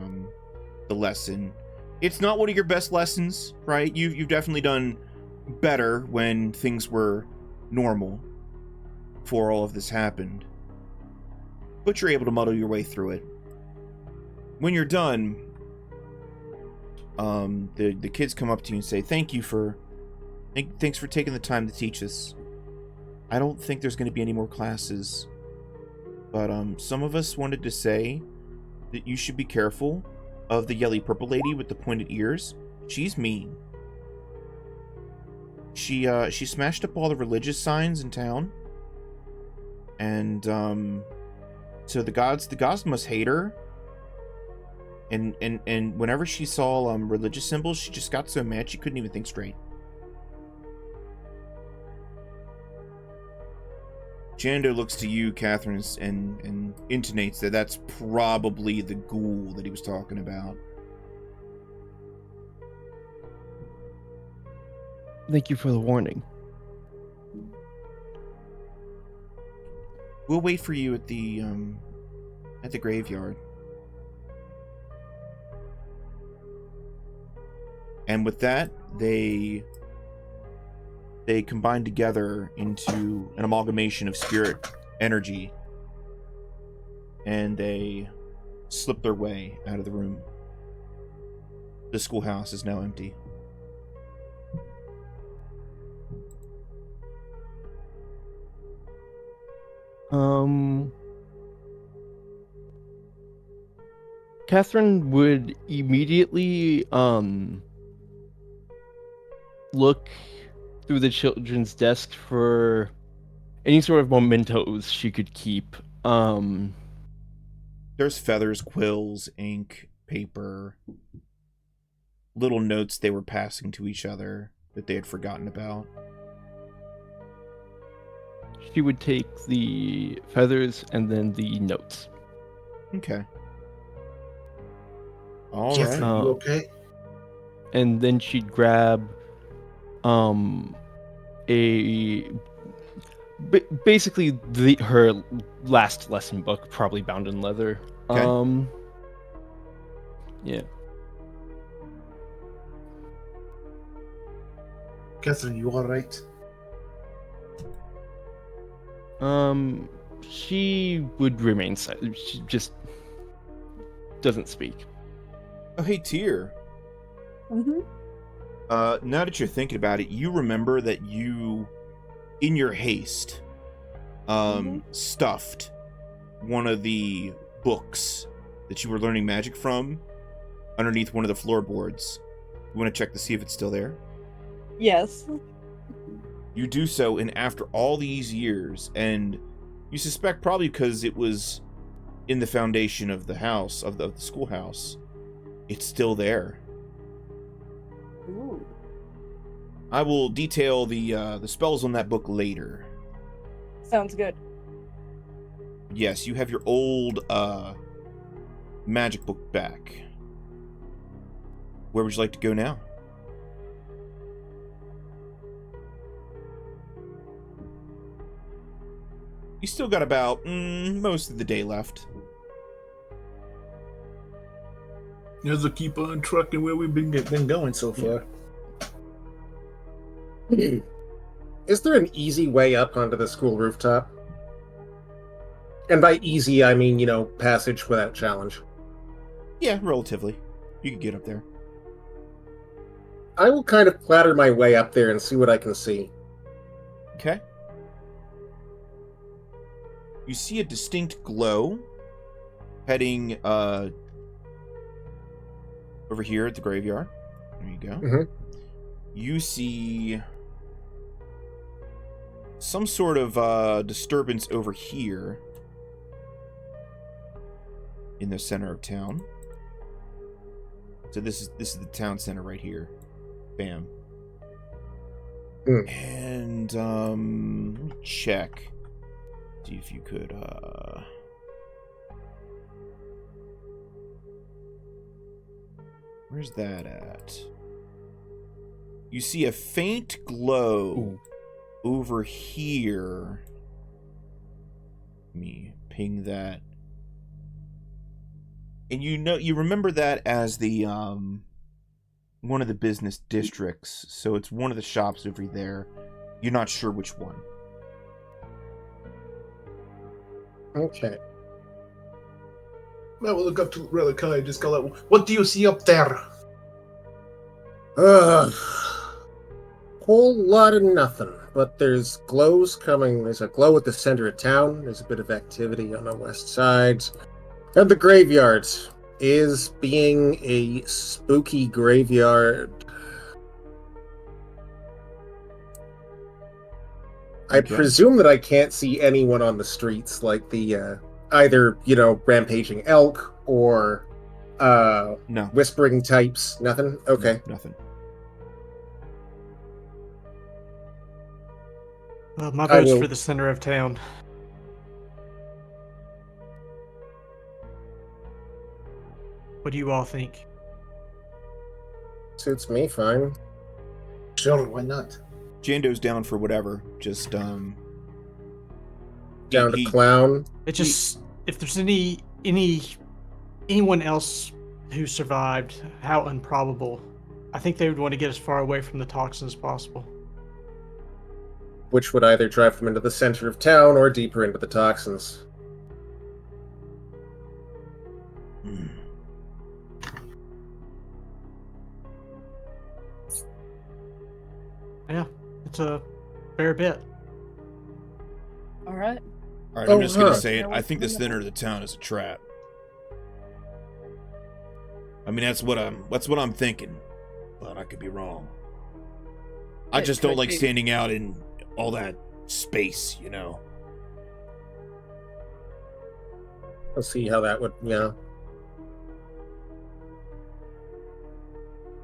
lesson. It's not one of your best lessons, right? You've definitely done better when things were normal before all of this happened. But you're able to muddle your way through it. When you're done, the kids come up to you and say, thanks for taking the time to teach us. I don't think there's going to be any more classes, but some of us wanted to say that you should be careful of the yelly purple lady with the pointed ears. She's mean. She smashed up all the religious signs in town, and so the gods must hate her. And whenever she saw religious symbols, she just got so mad she couldn't even think straight. Jando looks to you, Catherine, and intonates that that's probably the ghoul that he was talking about. Thank you for the warning. We'll wait for you at the graveyard. And with that, they combine together into an amalgamation of spirit energy, and they slip their way out of the room. The schoolhouse is now empty. Catherine would immediately look through the children's desk for any sort of mementos she could keep. There's feathers, quills, ink, paper, little notes they were passing to each other that they had forgotten about. She would take the feathers and then the notes. Okay. All Jeffrey, right. you okay? And then she'd grab basically her last lesson book, probably bound in leather. Okay. Yeah. Catherine, you all right? She would remain silent. She just doesn't speak. Oh, hey, Tyr. Mm-hmm. Now that you're thinking about it, you remember that you, in your haste, stuffed one of the books that you were learning magic from underneath one of the floorboards. You want to check to see if it's still there? Yes. You do so, and after all these years, and you suspect probably because it was in the foundation of the house, of the schoolhouse, it's still there. Ooh. I will detail the spells on that book later. Sounds good. Yes, you have your old magic book back. Where would you like to go now? You still got about most of the day left. Let's keep on trucking where we've been going so far. Is there an easy way up onto the school rooftop? And by easy, I mean, passage without challenge. Yeah, relatively. You can get up there. I will kind of clatter my way up there and see what I can see. Okay. You see a distinct glow heading over here at the graveyard. There you go. Mm-hmm. You see some sort of disturbance over here in the center of town. So this is the town center right here. Bam. And let me check. See if you could where's that at? You see a faint glow over here. Let me ping that. And you remember that as the one of the business districts, so it's one of the shops over there. You're not sure which one. Okay. Well, we'll look up to Relekayya and just go out. What do you see up there? Whole lot of nothing. But there's glows coming. There's a glow at the center of town. There's a bit of activity on the west side. And the graveyard is being a spooky graveyard. I presume that I can't see anyone on the streets, like the either rampaging elk or no whispering types. Nothing. Okay, nothing. My vote's for the center of town. What do you all think? Suits me fine. Sure, why not? Jando's down for whatever. Just down to clown. It just if there's anyone else who survived, how improbable. I think they would want to get as far away from the toxins as possible. Which would either drive them into the center of town or deeper into the toxins. Yeah, it's a fair bit. All right. I'm just gonna say it. I think the center of the town is a trap. I mean, that's what I'm thinking, but I could be wrong. I just don't like standing out in all that space, I'll see how that would,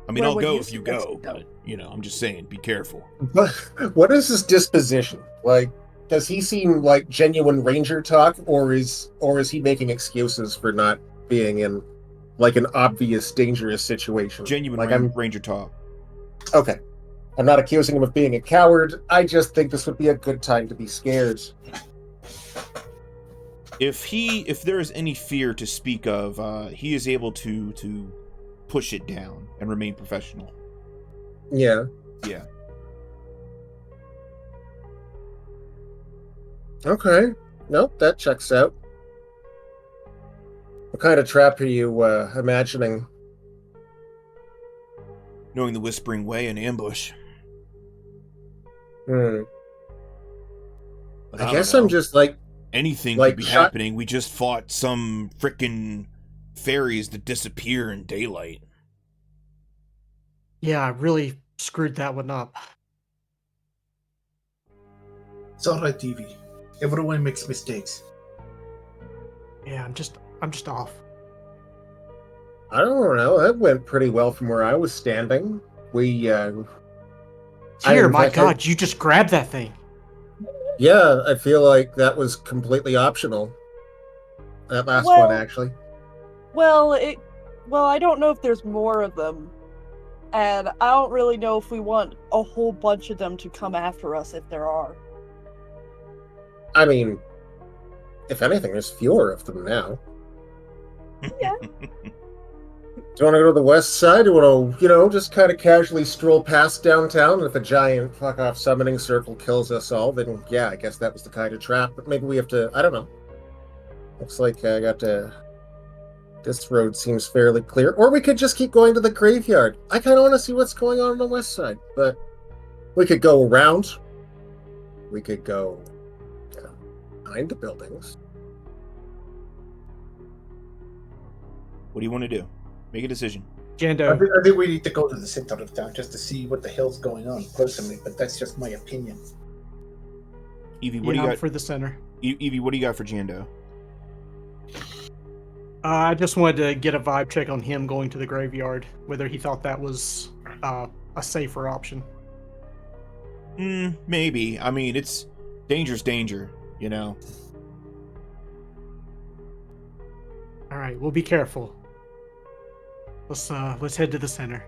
I mean, I'll go if you go, but, I'm just saying, be careful. What is his disposition? Like, does he seem like genuine ranger talk, or is he making excuses for not being in, like, an obvious dangerous situation? Genuine ranger talk. Okay. I'm not accusing him of being a coward. I just think this would be a good time to be scared. If there is any fear to speak of, he is able to push it down and remain professional. Yeah. Yeah. Okay. Nope, that checks out. What kind of trap are you imagining? knowing the Whispering Way and ambush. I guess I'm just like... Anything could be happening. We just fought some frickin' fairies that disappear in daylight. Yeah, I really screwed that one up. It's alright, Ivie. Everyone makes mistakes. Yeah, I'm just off. I don't know. That went pretty well from where I was standing. Tyr, my God, you just grabbed that thing. Yeah, I feel like that was completely optional. That last one, actually. Well, I don't know if there's more of them. And I don't really know if we want a whole bunch of them to come after us if there are. I mean, if anything, there's fewer of them now. Yeah. Do you want to go to the west side? Do you want to, just kind of casually stroll past downtown? And if a giant fuck-off summoning circle kills us all, then yeah, I guess that was the kind of trap. But maybe we have to, I don't know. Looks like I got to... This road seems fairly clear. Or we could just keep going to the graveyard. I kind of want to see what's going on the west side. But we could go around. We could go behind the buildings. What do you want to do? Make a decision. Jando. I think we need to go to the center of town just to see what the hell's going on, personally, but that's just my opinion. Ivie, what do you got for the center? Ivie, what do you got for Jando? I just wanted to get a vibe check on him going to the graveyard, whether he thought that was a safer option. Maybe. I mean, it's danger's danger, All right, we'll be careful. Let's head to the center.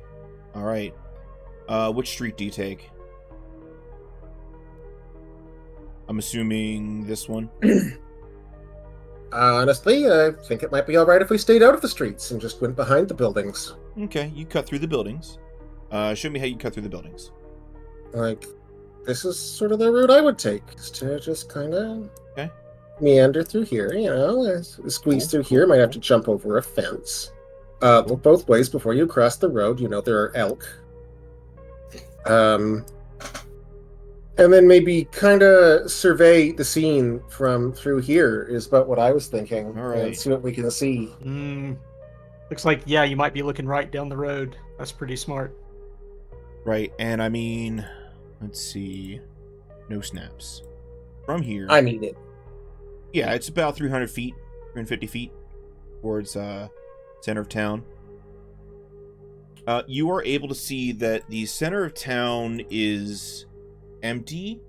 All right. Which street do you take? I'm assuming this one. Honestly, I think it might be all right if we stayed out of the streets and just went behind the buildings. Okay, you cut through the buildings. Show me how you cut through the buildings. Like, this is sort of the route I would take, is to just kind of meander through here, squeeze through here. Might have to jump over a fence. Look both ways before you cross the road. There are elk. And then maybe kind of survey the scene from through here is about what I was thinking. All right. And see what we can see. Looks like, you might be looking right down the road. That's pretty smart. Right, and I mean, let's see. No snaps. From here. I mean it. Yeah, it's about 300 feet, 350 feet towards center of town. You are able to see that the center of town is empty.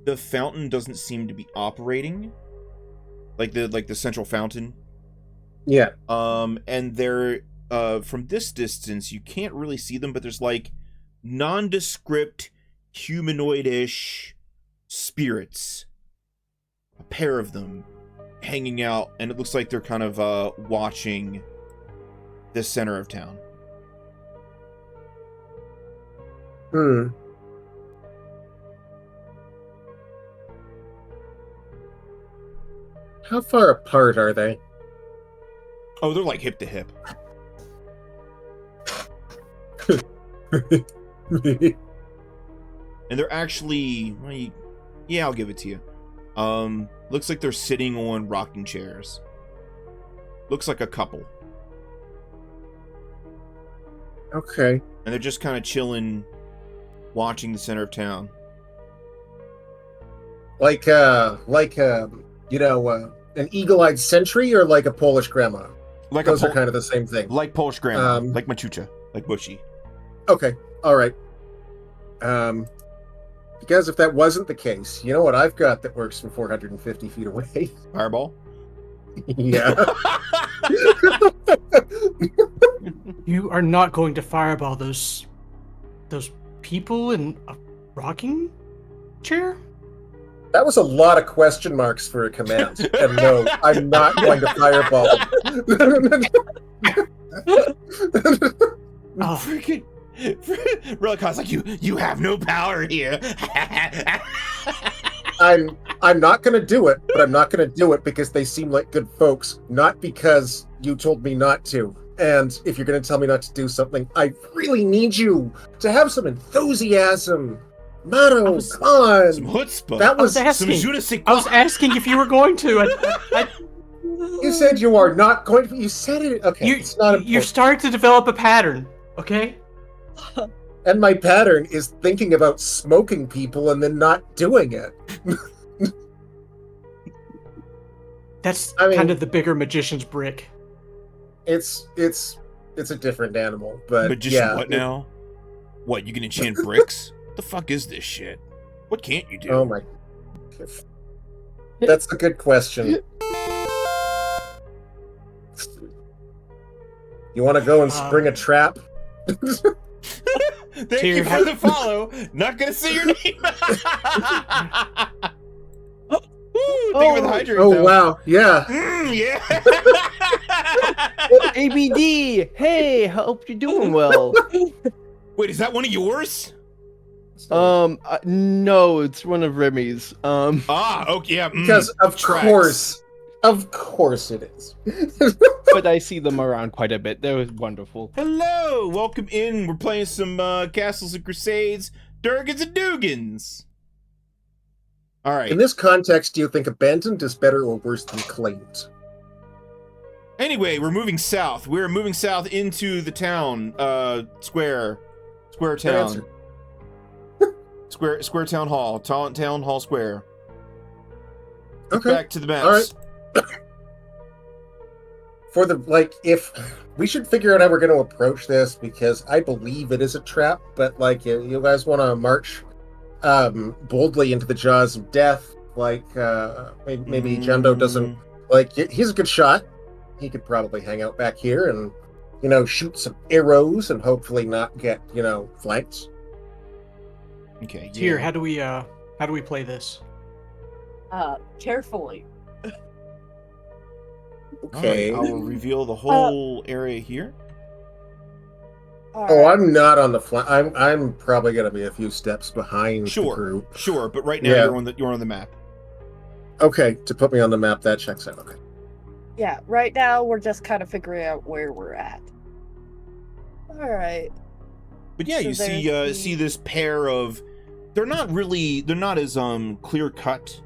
The fountain doesn't seem to be operating, like the central fountain. Yeah. And there, from this distance, you can't really see them, but there's like nondescript humanoid-ish spirits, a pair of them hanging out, and it looks like they're kind of watching the center of town. How far apart are they? Oh, they're like hip to hip. And they're actually, yeah, I'll give it to you. Looks like they're sitting on rocking chairs. Looks like a couple. Okay. And they're just kind of chilling, watching the center of town. Like an eagle-eyed sentry, or like a Polish grandma? Like those are kind of the same thing. Like Polish grandma, like Machucha, like Bushy. Okay, all right. Because if that wasn't the case, you know what I've got that works from 450 feet away? Fireball? Yeah. You are not going to fireball those people in a rocking chair? That was a lot of question marks for a command. And no, I'm not going to fireball them. Freaking Relekayya's like, you have no power here. I'm not gonna do it, but I'm not gonna do it because they seem like good folks, not because you told me not to. And if you're going to tell me not to do something, I really need you to have some enthusiasm. Mato, come on. Some chutzpah. That was some je ne sais I quoi. was asking if you were going to. You said you are not going to. You said it. Okay, it's not important. You're starting to develop a pattern, okay? And my pattern is thinking about smoking people and then not doing it. That's kind of the bigger magician's brick. It's a different animal, but Magician, yeah. what now? What, you can enchant bricks? What the fuck is this shit? What can't you do? Oh my. That's a good question. You want to go and spring a trap? Thank you for the follow. Not gonna say your name. Thank you for the hydrate. Oh wow, yeah. Yeah. ABD. Hey, hope you're doing well. Wait, is that one of yours? No, it's one of Remy's. Okay, yeah. Because of course it is. But I see them around quite a bit. They're wonderful. Hello, welcome in. We're playing some Castles and Crusades, Durgans and Dugans. All right. In this context, do you think abandoned is better or worse than claimed? Anyway, we're moving south. We're moving south into the town, square town. Square town hall, town hall square. Okay. Back to the maps. All right. For if we should figure out how we're going to approach this, because I believe it is a trap, but you guys want to march boldly into the jaws of death, maybe Jando doesn't he's a good shot. He could probably hang out back here and shoot some arrows and hopefully not get flanked. Okay. Tyr, how do we play this? Carefully. Okay. Right, I will reveal the whole area here. Oh, I'm not on the flank. I'm probably gonna be a few steps behind the group. Sure, but right now you're on the map. Okay, to put me on the map, that checks out. Okay. Yeah, right now we're just kind of figuring out where we're at. All right. But yeah, so you see this pair of. They're not as clear cut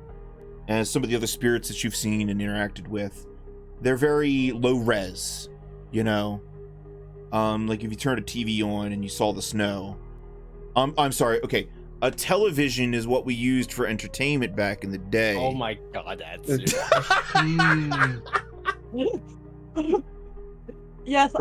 as some of the other spirits that you've seen and interacted with. They're very low res, like if you turned a TV on and you saw the snow. I'm sorry. Okay, a television is what we used for entertainment back in the day. Oh my god, that's Yes,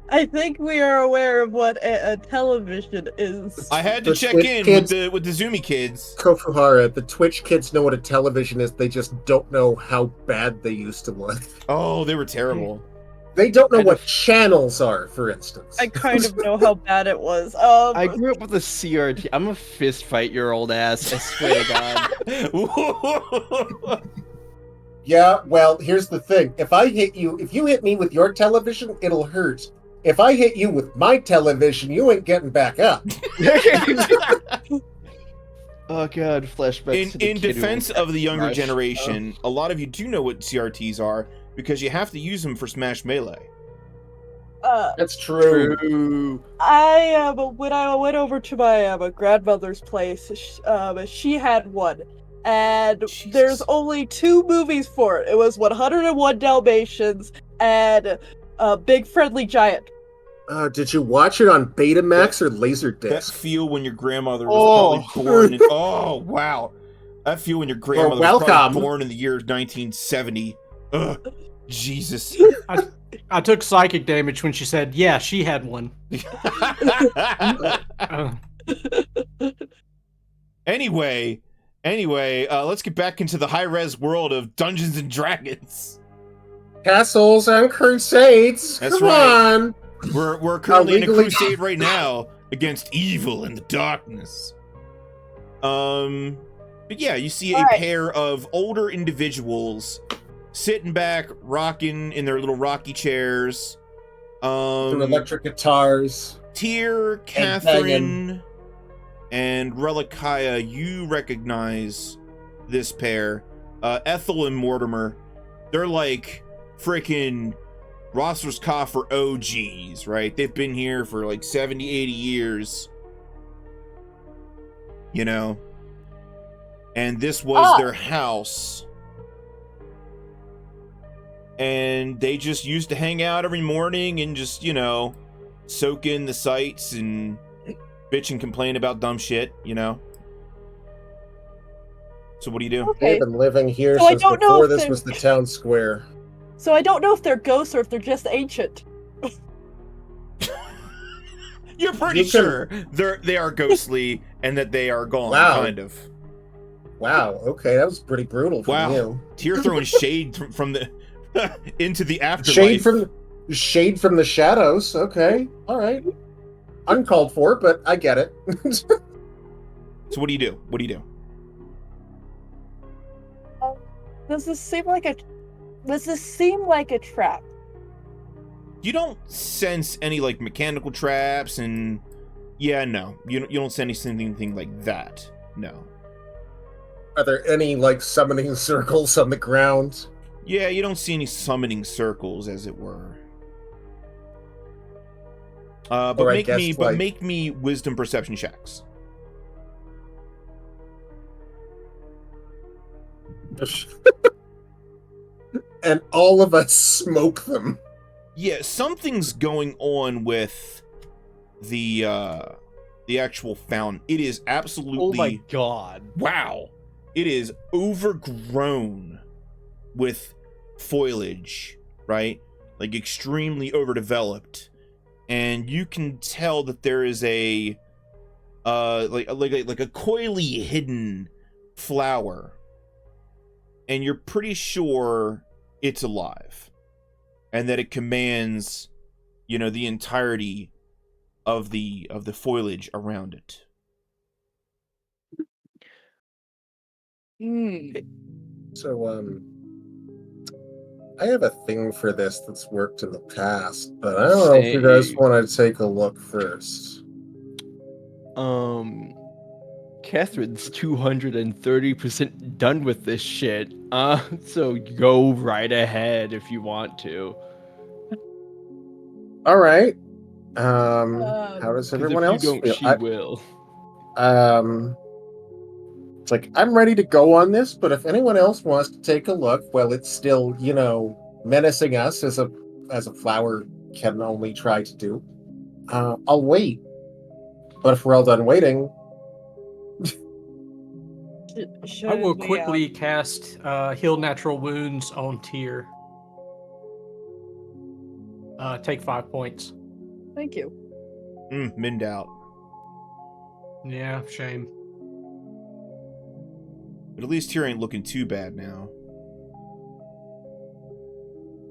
I think we are aware of what a television is. I had to check in with the Zoomy kids. Kofuhara, the Twitch kids know what a television is. They just don't know how bad they used to look. Oh, they were terrible. They don't know what channels are, for instance. I kind of know how bad it was. I grew up with a CRT. I'm a fist fight your old ass. I swear to God. Yeah, well, here's the thing. If you hit me with your television, it'll hurt. If I hit you with my television, you ain't getting back up. Oh god, flashbacks. In defense of the younger generation, a lot of you do know what CRTs are because you have to use them for Smash Melee. That's true. When I went over to my grandmother's place, she had one. And there's only 2 movies for it. It was 101 Dalmatians and Big Friendly Giant. Did you watch it on Betamax or Laserdisc? That feel when your grandmother was probably born in... Oh, wow. That feel when your grandmother was probably born in the year 1970. Ugh, Jesus. I took psychic damage when she said, yeah, she had one. Anyway, let's get back into the high-res world of Dungeons and Dragons. Castles and Crusades. That's Come right. on. We're currently in a crusade right now against evil and the darkness. But yeah, you see a pair of older individuals sitting back, rocking in their little rocky chairs. Their electric guitars. Tyr, Catherine, and Relekayya, you recognize this pair. Ethel and Mortimer. They're like freaking Rosser's Cough are OGs, right? They've been here for like 70, 80 years. You know? And this was their house. And they just used to hang out every morning and just, you know, soak in the sights and bitch and complain about dumb shit, you know? So what do you do? Okay. They've been living here since before this was the town square. So I don't know if they're ghosts or if they're just ancient. You're pretty sure they are ghostly and that they are gone, kind of. Wow, okay, that was pretty brutal from you. Tyr throwing shade from the into the afterlife. Shade from the shadows. Okay, all right. Uncalled for, but I get it. So what do you do? What do you do? Does this seem like a trap? You don't sense any like mechanical traps, and no, you don't sense anything like that. No. Are there any like summoning circles on the ground? Yeah, you don't see any summoning circles, as it were. But make me wisdom perception checks. And all of us smoke them. Yeah, something's going on with the actual fountain. It is absolutely... Oh my god. Wow. It is overgrown with foliage, right? Like extremely overdeveloped. And you can tell that there is a like a coyly hidden flower. And you're pretty sure it's alive. And that it commands, you know, the entirety of the foliage around it. So, I have a thing for this that's worked in the past, but I don't know if you guys want to take a look first. Catherine's 230% done with this shit. So go right ahead if you want to. All right. How does everyone else feel? She will. It's like, I'm ready to go on this, but if anyone else wants to take a look, well, it's still, you know, menacing us as a flower can only try to do. I'll wait. But if we're all done waiting... I will quickly cast Heal Natural Wounds on Tyr. Take 5 points. Thank you. Minned out. Yeah, shame. But at least Tyr ain't looking too bad now.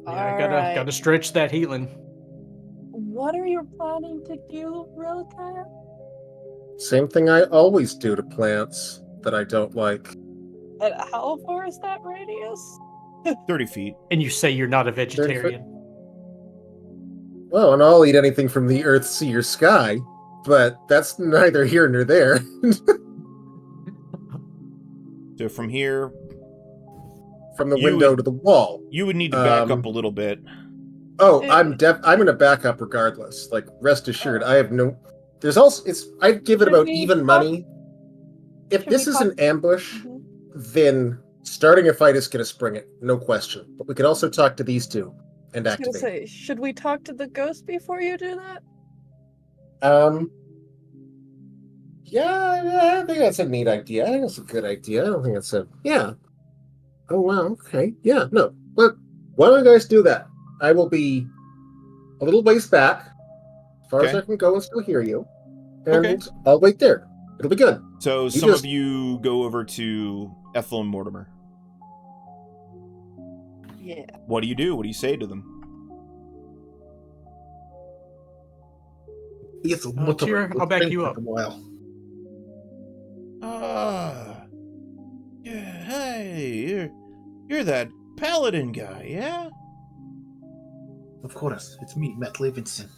Yeah, I gotta stretch that healing. What are you planning to do, Relekayya? Same thing I always do to plants that I don't like. And how far is that radius? 30 feet. And you say you're not a vegetarian. Well, and I'll eat anything from the earth, sea, or sky, but that's neither here nor there. So from here... From the window to the wall. You would need to back up a little bit. Oh, I'm going to back up regardless. Like, rest assured, I have no... There's also... I'd give it about even money. If this is an ambush, then starting a fight is going to spring it. No question. But we could also talk to these two and activate. I was going to say, should we talk to the ghost before you do that? Yeah, I think that's a neat idea. I think that's a good idea. I don't think it's a... Yeah. Oh, wow, okay. Yeah, no. But why don't you guys do that? I will be a little ways back, as far as I can go and still hear you. And I'll wait there. It'll be good. So some of you go over to Ethel and Mortimer. Yeah. What do you do? What do you say to them? Tyr, I'll back you up. Yeah, hey, you're that Paladin guy, yeah? Of course, it's me, Matt Levinson.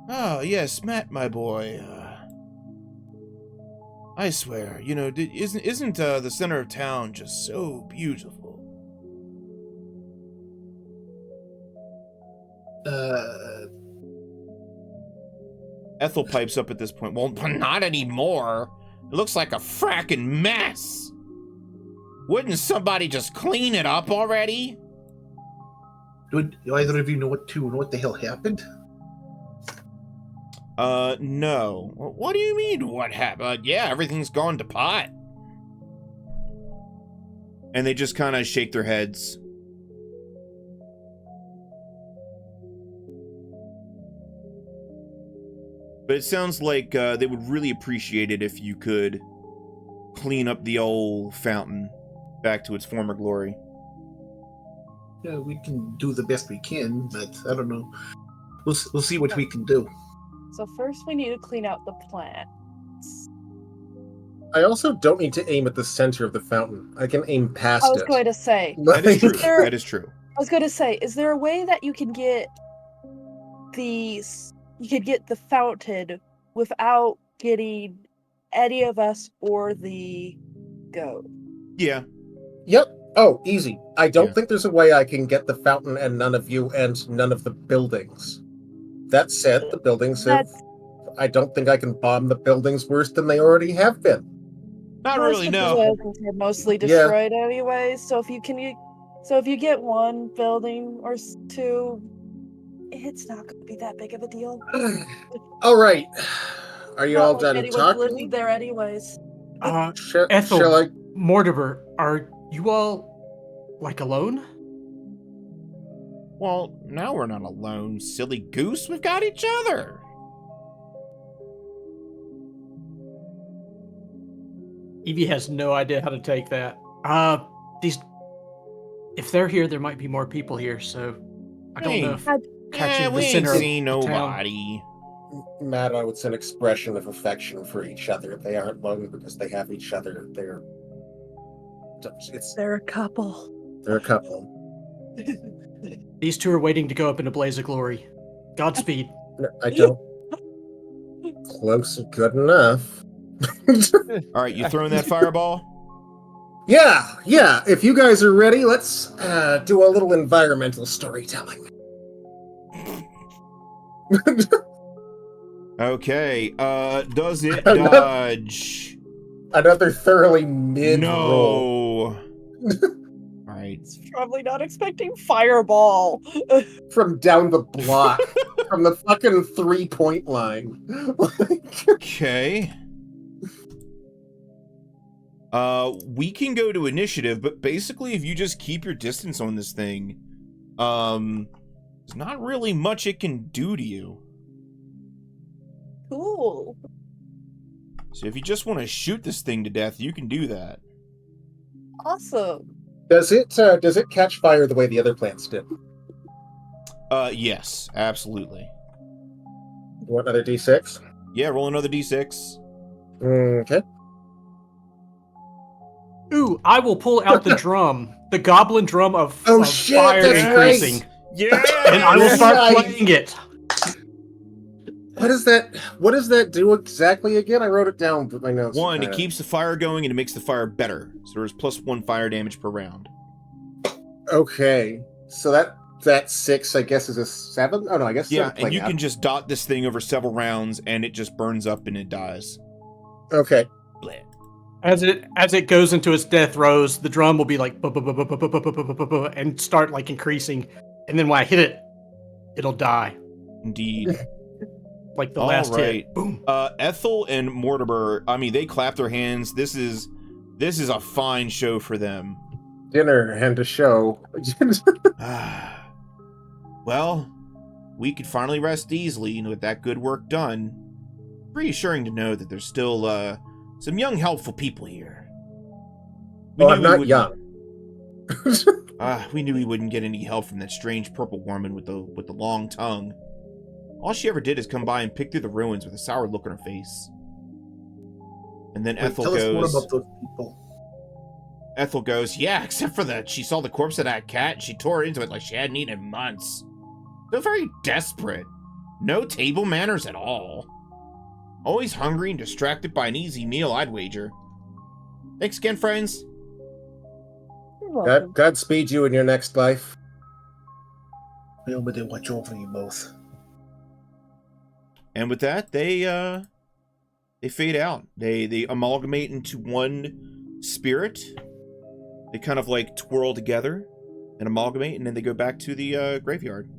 Oh, yes, Matt, my boy. I swear, you know, isn't the center of town just so beautiful? Ethel pipes up at this point. Well, not anymore. It looks like a fracking mess. Wouldn't somebody just clean it up already? Do either of you know what the hell happened? No. What do you mean, what happened? Yeah, everything's gone to pot. And they just kind of shake their heads. But it sounds like they would really appreciate it if you could clean up the old fountain back to its former glory. Yeah, we can do the best we can, but I don't know. We'll see what we can do. So first we need to clean out the plants. I also don't need to aim at the center of the fountain. I can aim past it. I was going to say. That is true. That is true. I was going to say, is there a way that you can get the fountain without getting any of us or the goat? Yeah. Yep. Oh, easy. I don't think there's a way I can get the fountain and none of you and none of the buildings. That said, the buildings I don't think I can bomb the buildings worse than they already have been. Not really, no. The buildings are mostly destroyed anyway, so if you get one building or two, it's not going to be that big of a deal. All right. Are you all done talking? Living there anyways. Ethel, shall I... Mortimer, are you all, alone? Well, now we're not alone, silly goose. We've got each other. Ivie has no idea how to take that. If they're here, there might be more people here, so I don't know if catching the center ain't seen nobody. Mato, it's an expression of affection for each other. They aren't alone because they have each other. They're a couple. They're a couple. These two are waiting to go up in a blaze of glory. Godspeed. No, I don't. Close and good enough. All right, you throwing that fireball? Yeah. If you guys are ready, let's do a little environmental storytelling. Okay, does it dodge? Another thoroughly mid-roll. No. Right. It's probably not expecting fireball. From down the block. From the fucking 3-point line. Okay. We can go to initiative, but basically if you just keep your distance on this thing, there's not really much it can do to you. Cool. So if you just want to shoot this thing to death, you can do that. Awesome. Does it catch fire the way the other plants did? Yes, absolutely. You want another D6? Yeah, roll another D6. Okay. Ooh, I will pull out the drum, the goblin drum of shit, fire that's increasing. Right. Yeah, and I will start playing it. What does that do exactly again? I wrote it down, but my notes. One, it keeps the fire going and it makes the fire better. So there's +1 fire damage per round. Okay, so that 6, I guess, is a 7. Oh no, I guess. Yeah, and you can just dot this thing over several rounds, and it just burns up and it dies. Okay. Bleh. As it goes into its death throes, the drum will be like and start increasing, and then when I hit it, it'll die. Indeed. Like the last hit. Boom. Ethel and Mortimer, I mean, they clap their hands. This is a fine show for them. Dinner and a show. Well, we could finally rest easily with that good work done. Reassuring to know that there's still some young, helpful people here. I'm not young. We knew we wouldn't get any help from that strange purple woman with the long tongue. All she ever did is come by and pick through the ruins with a sour look on her face. And then Ethel goes... Tell us more about those people. Ethel goes, yeah, except for that she saw the corpse of that cat and she tore into it like she hadn't eaten in months. So very desperate. No table manners at all. Always hungry and distracted by an easy meal, I'd wager. Thanks again, friends. You're welcome. Godspeed you in your next life. Nobody watch over you both. And with that, they fade out. They amalgamate into one spirit. They kind of like twirl together and amalgamate, and then they go back to the graveyard.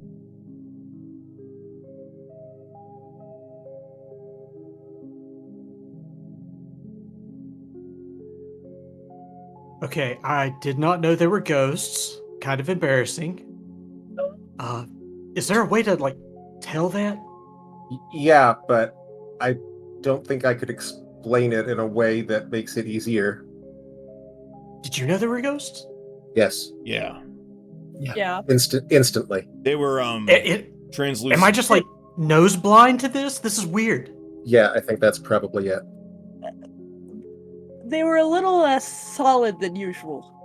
Okay, I did not know there were ghosts. Kind of embarrassing. Is there a way to, like, tell that? Yeah, but I don't think I could explain it in a way that makes it easier. Did you know there were ghosts? Yes. Yeah. Yeah. Instantly. They were translucent. Am I just, like, nose blind to this? This is weird. Yeah, I think that's probably it. They were a little less solid than usual.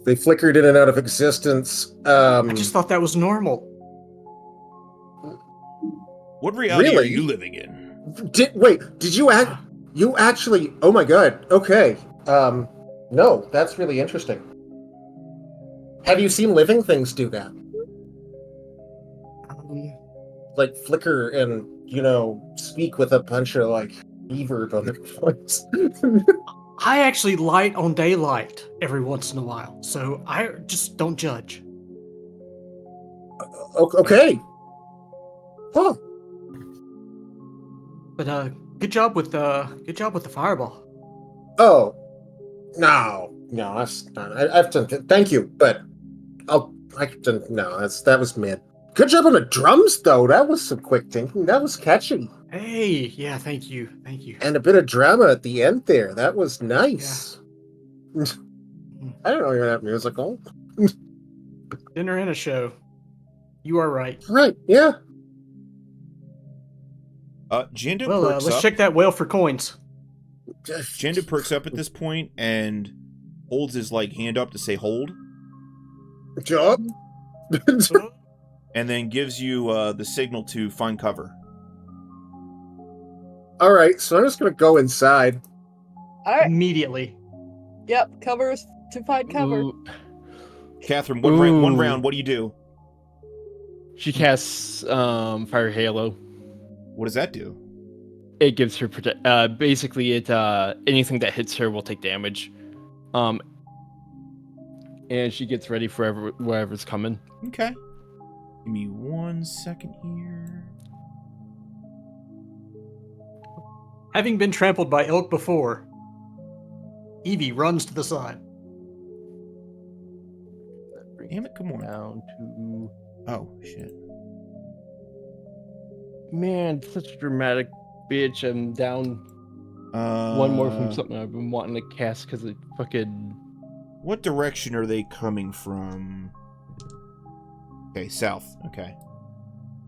They flickered in and out of existence. I just thought that was normal. What reality Really? are you living in? Did you you actually? Oh my god. Okay. No, that's really interesting. Have you seen living things do that? Like flicker and, speak with a bunch of, like, reverb on their voice. I actually light on daylight every once in a while, so I just don't judge. Okay. Huh. But good job with the fireball. Oh. No, that's not. I've done. Thank you, but that was mid. Good job on the drums, though. That was some quick thinking. That was catchy. Hey, yeah, thank you. And a bit of drama at the end there. That was nice. Yeah. I don't know you're that musical. Dinner and a show. You are right. Right, yeah. Jandu Well, perks let's up. check that whale for coins. Jandu perks up at this point and holds his hand up to say hold. Job. And then gives you the signal to find cover. All right, so I'm just gonna go inside. All right. Immediately. Yep. Covers to find cover. Ooh. Catherine, one round. What do you do? She casts Fire Halo. What does that do? It gives her basically it anything that hits her will take damage. And she gets ready for whatever's coming. Okay. Give me 1 second here. Having been trampled by elk before, Ivie runs to the side. Damn it, come on. Down to... Oh, shit. Man, such a dramatic bitch. I'm down one more from something I've been wanting to cast because it fucking... What direction are they coming from? Okay, south. Okay.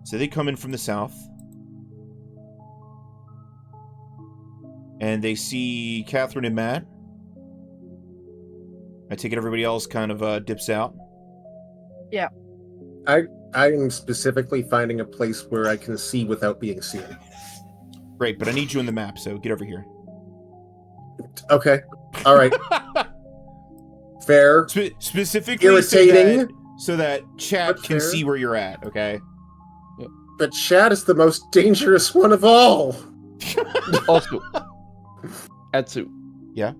So they come in from the south. And they see Catherine and Matt. I take it everybody else kind of dips out. Yeah. I am specifically finding a place where I can see without being seen. Great, but I need you on the map, so get over here. Okay. All right. Fair. Specifically irritating. So that chat can fair. see where you're at, okay? But chat is the most dangerous one of all. Also, Atsu. Yeah?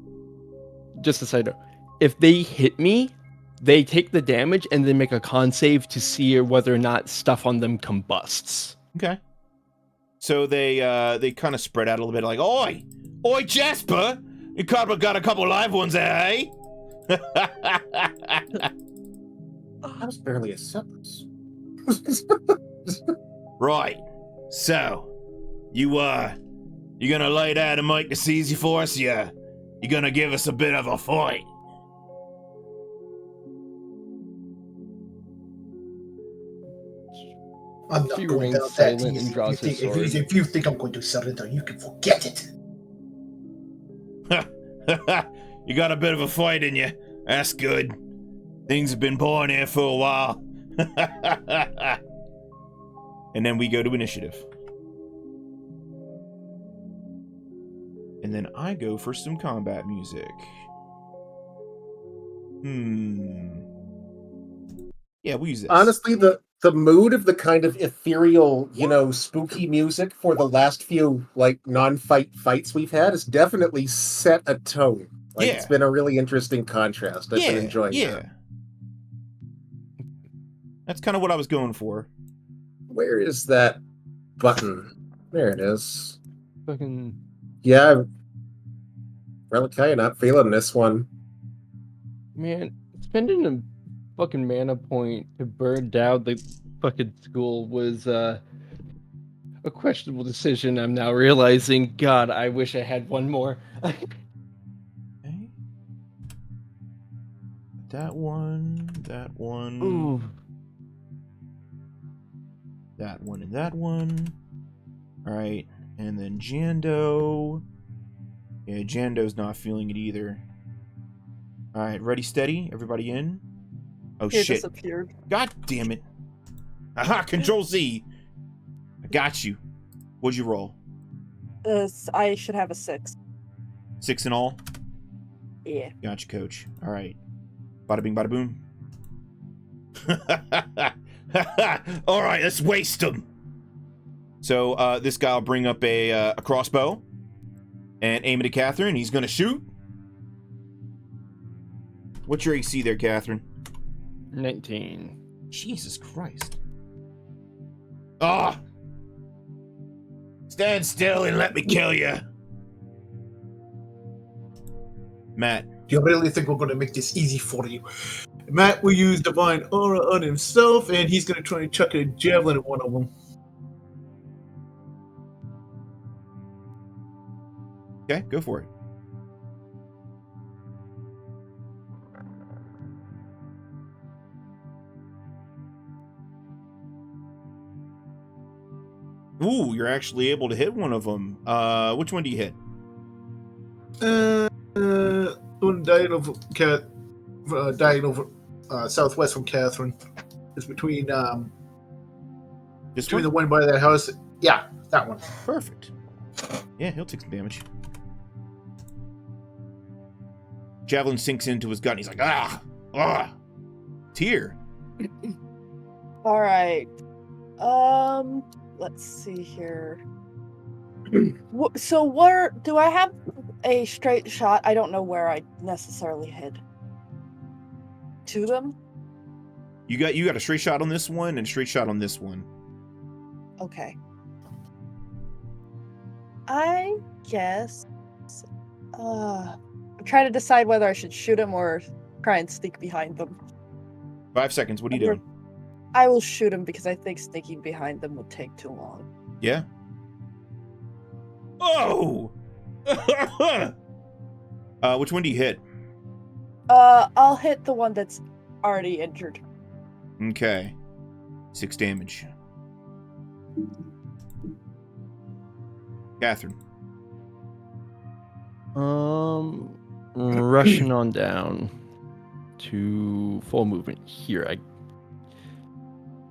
Just a side note. If they hit me, they take the damage and then make a con save to see whether or not stuff on them combusts. Okay. So they kind of spread out a little bit, like, Oi! Oi, Jasper! You couple got a couple live ones there, eh? That was barely a sentence. Right. So, you gonna lay down and make this easy for us? You gonna give us a bit of a fight? I'm not She going remains down that silent easy. and draws his sword. If you think I'm going to surrender, you can forget it. You got a bit of a fight in you. That's good. Things have been boring here for a while. And then we go to initiative. And then I go for some combat music. Yeah, we'll use this. Honestly, the mood of the kind of ethereal, spooky music for the last few non-fight fights we've had has definitely set a tone. It's been a really interesting contrast. I've been enjoying that. That's kind of what I was going for. Where is that button? There it is. Fucking... Yeah. Relekayya not feeling this one. Man, spending a fucking mana point to burn down the fucking school was a questionable decision. I'm now realizing, God, I wish I had one more. Okay. That one. Ooh. That one and that one. All right, and then Jando. Yeah, Jando's not feeling it either. All right, ready, steady, everybody in. Oh It shit! disappeared. God damn it! Aha! Control Z. I got you. What'd you roll? I should have a 6. 6 in all. Yeah. Gotcha, coach. All right. Bada bing, bada boom. All right, let's waste them. So this guy will bring up a crossbow and aim it at Catherine. He's gonna shoot. What's your AC there, Catherine? 19. Jesus Christ. Ah! Stand still and let me kill you. Matt. Do you really think we're going to make this easy for you? Matt will use Divine Aura on himself, and he's going to try and chuck a javelin at one of them. Okay, go for it. Ooh, you're actually able to hit one of them. Which one do you hit? One diagonal southwest from Catherine. It's between the one by that house. Yeah, that one. Perfect. Yeah, he'll take some damage. Javelin sinks into his gun. He's like, Tyr. All right. Let's see here. So where do I have a straight shot? I don't know where I necessarily hit. To them? You got a straight shot on this one and a straight shot on this one. Okay. I guess I'm trying to decide whether I should shoot him or try and sneak behind them. 5 seconds. What are you doing? I will shoot him because I think sneaking behind them would take too long. Yeah. Oh! Which one do you hit? I'll hit the one that's already injured. Okay. 6 damage. Catherine. Rushing on down to full movement here.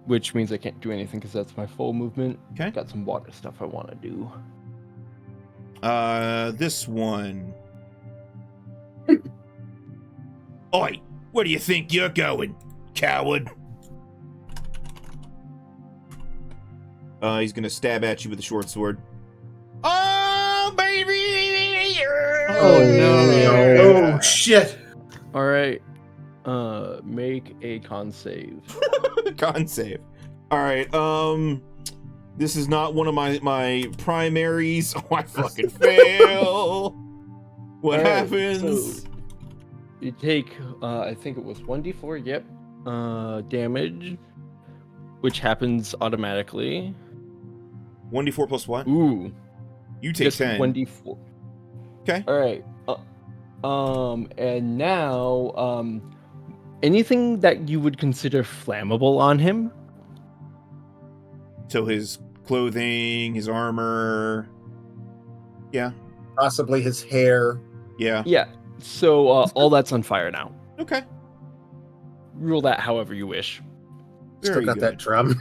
Which means I can't do anything because that's my full movement. Okay. Got some water stuff I want to do. This one. Oi, where do you think you're going, coward? He's gonna stab at you with a short sword. Oh, baby! Oh, no. Oh, shit. All right. Make a con save. Con save. All right. This is not one of my primaries. Oh, I fucking fail. What happens? So you take, I think it was 1d4. Yep. Damage, which happens automatically. 1d4 plus what? Ooh. You take 10. 1d4. Okay. All right. And now, anything that you would consider flammable on him. So his clothing, his armor. Yeah. Possibly his hair. Yeah. Yeah. So all that's on fire now. Okay. Rule that however you wish. Still got that drum.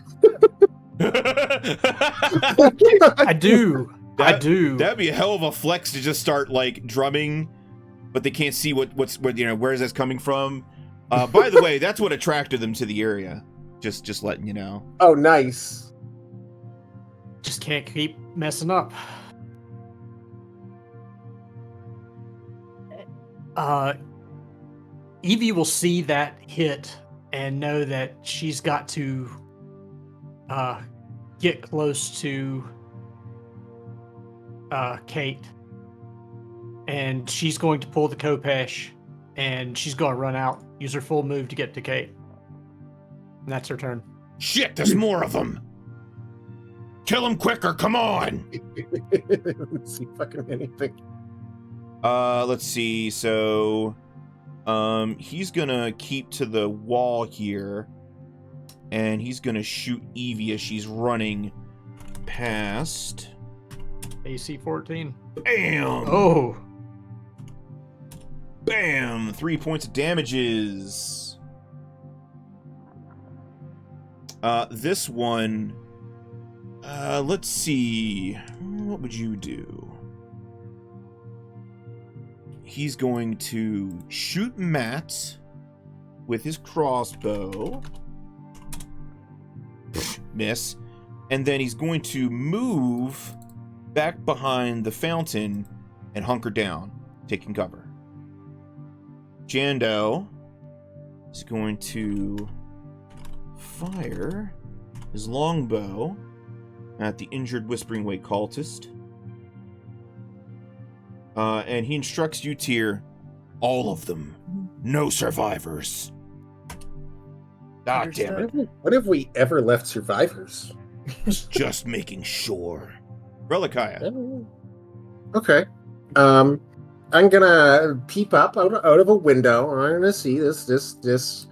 I do. That'd be a hell of a flex to just start like drumming, but they can't see what's where is this coming from. By the way, that's what attracted them to the area. Just letting you know. Oh, nice. Just can't keep messing up. Ivie will see that hit and know that she's got to get close to Kate. And she's going to pull the Kopesh, and she's going to run out, use her full move to get to Kate. And that's her turn. Shit, there's more of them! Kill him quicker, come on! Let's see fucking anything. Let's see, so... he's gonna keep to the wall here, and he's gonna shoot Ivie as she's running past. AC 14. Bam! Oh! Bam! 3 points of damages. This one... let's see. What would you do? He's going to shoot Matt with his crossbow. Miss. And then he's going to move back behind the fountain and hunker down, taking cover. Jando is going to fire his longbow at the injured Whispering Way cultist. And he instructs you, Tyr, all of them. No survivors. Ah, damn it. When have we ever left survivors? Just making sure. Relekayya. Okay. I'm gonna peep up out of a window. I'm gonna see this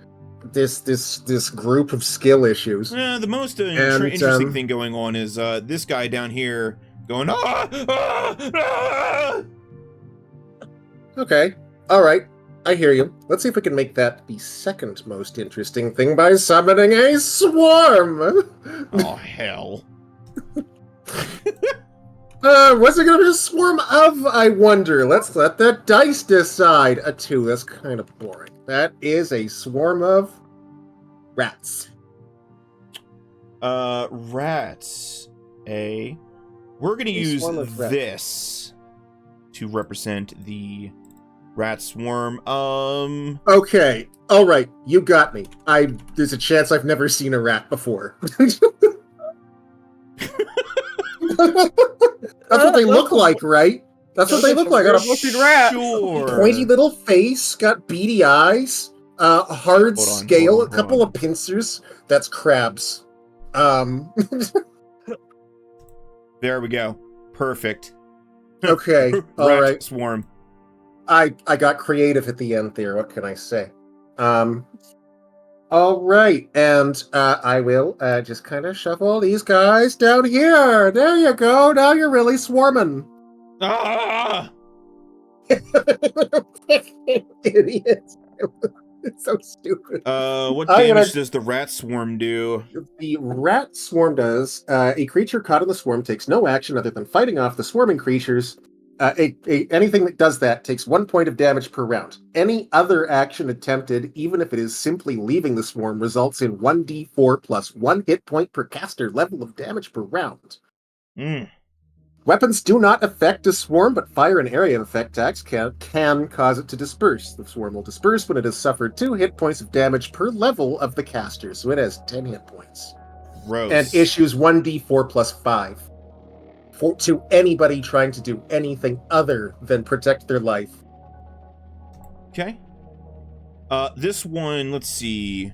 group of skill issues. The most interesting thing going on is this guy down here going, ah, ah, ah! Okay. All right. I hear you. Let's see if we can make that the second most interesting thing by summoning a swarm. Oh, hell. What's it gonna be a swarm of, I wonder? Let's let the dice decide. A 2, that's kind of boring. That is a swarm of rats. Rats. We're gonna use this to represent the rat swarm. Okay. All right. You got me. There's a chance I've never seen a rat before. That's what they look like, right? That's what they look like. Got a fucking rat. Sure. Pointy little face, got beady eyes, hard scale, a couple of pincers. That's crabs. There we go. Perfect. Okay. All rat right. Swarm. I got creative at the end there. What can I say? All right, and I will just kind of shuffle these guys down here. There you go. Now you're really swarming. Ah! Idiot. It's so stupid. What damage does the rat swarm do? The rat swarm does. A creature caught in the swarm takes no action other than fighting off the swarming creatures. Anything that does that takes 1 point of damage per round. Any other action attempted, even if it is simply leaving the swarm, results in 1d4 plus 1 hit point per caster level of damage per round. Weapons do not affect a swarm, but fire and area of effect attacks can cause it to disperse. The swarm will disperse when it has suffered 2 hit points of damage per level of the caster, so it has 10 hit points. Gross. And issues 1d4 plus 5. To anybody trying to do anything other than protect their life. Okay. This one, let's see.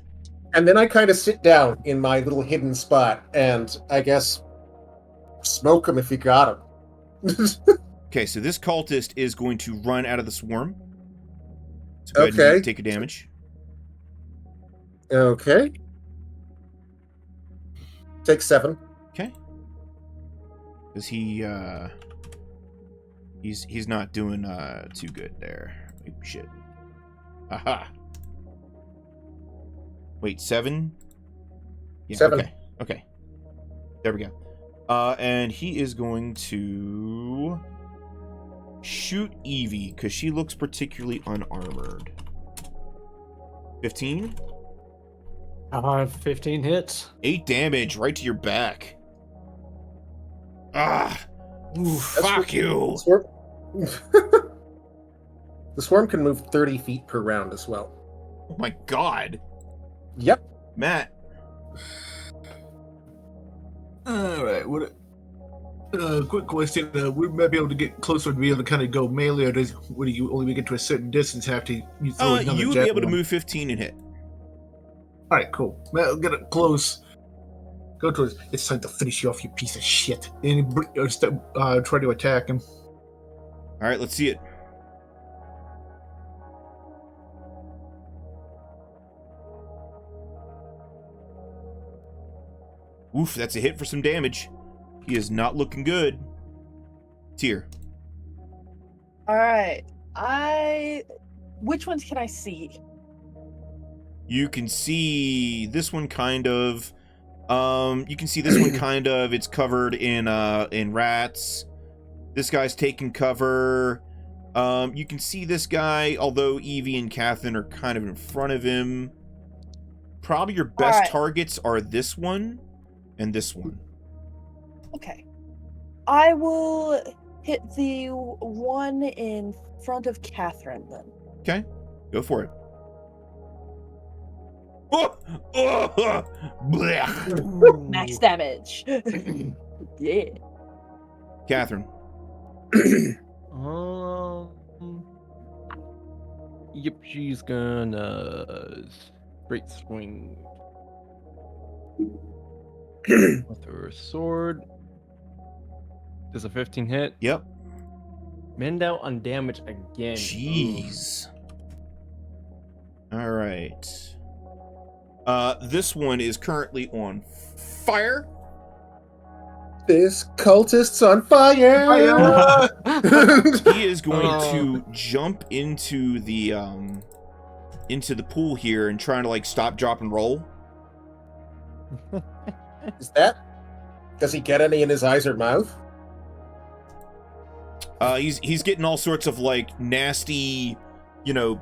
And then I kind of sit down in my little hidden spot, and I guess smoke him if you got him. Okay, so this cultist is going to run out of the swarm. So go ahead and take a damage. Okay. Take 7. Okay. Because he's not doing too good there. Shit. Aha. Wait, 7? Yeah, 7. Okay. There we go. And he is going to shoot Ivie because she looks particularly unarmored. 15? 15 hits. 8 damage right to your back. Ooh, fuck you. The swarm can move 30 feet per round as well. Oh my god. Yep. Matt. Alright, quick question. We might be able to get closer to be able to kind of go melee, or do you only get to a certain distance have to throw another you would be able to move 15 and hit. Alright, cool. Well, get it close. Go towards. It's time to finish you off, you piece of shit. And try to attack him. Alright, let's see it. Oof, that's a hit for some damage. He is not looking good. Tyr. Alright. Which ones can I see? You can see this one kind of. You can see this one kind of. It's covered in rats. This guy's taking cover. You can see this guy, although Ivie and Catherine are kind of in front of him. Probably your best targets are this one and this one. Okay. I will hit the one in front of Catherine then. Okay, go for it. Max damage. Yeah. Catherine. Yep, she's gonna straight swing with her sword. Does a 15 hit? Yep. Mend out on damage again. Jeez. All right. This one is currently on fire. This cultist's on fire! He is going to jump into the pool here and trying to like stop, drop, and roll. Does he get any in his eyes or mouth? He's getting all sorts of like nasty,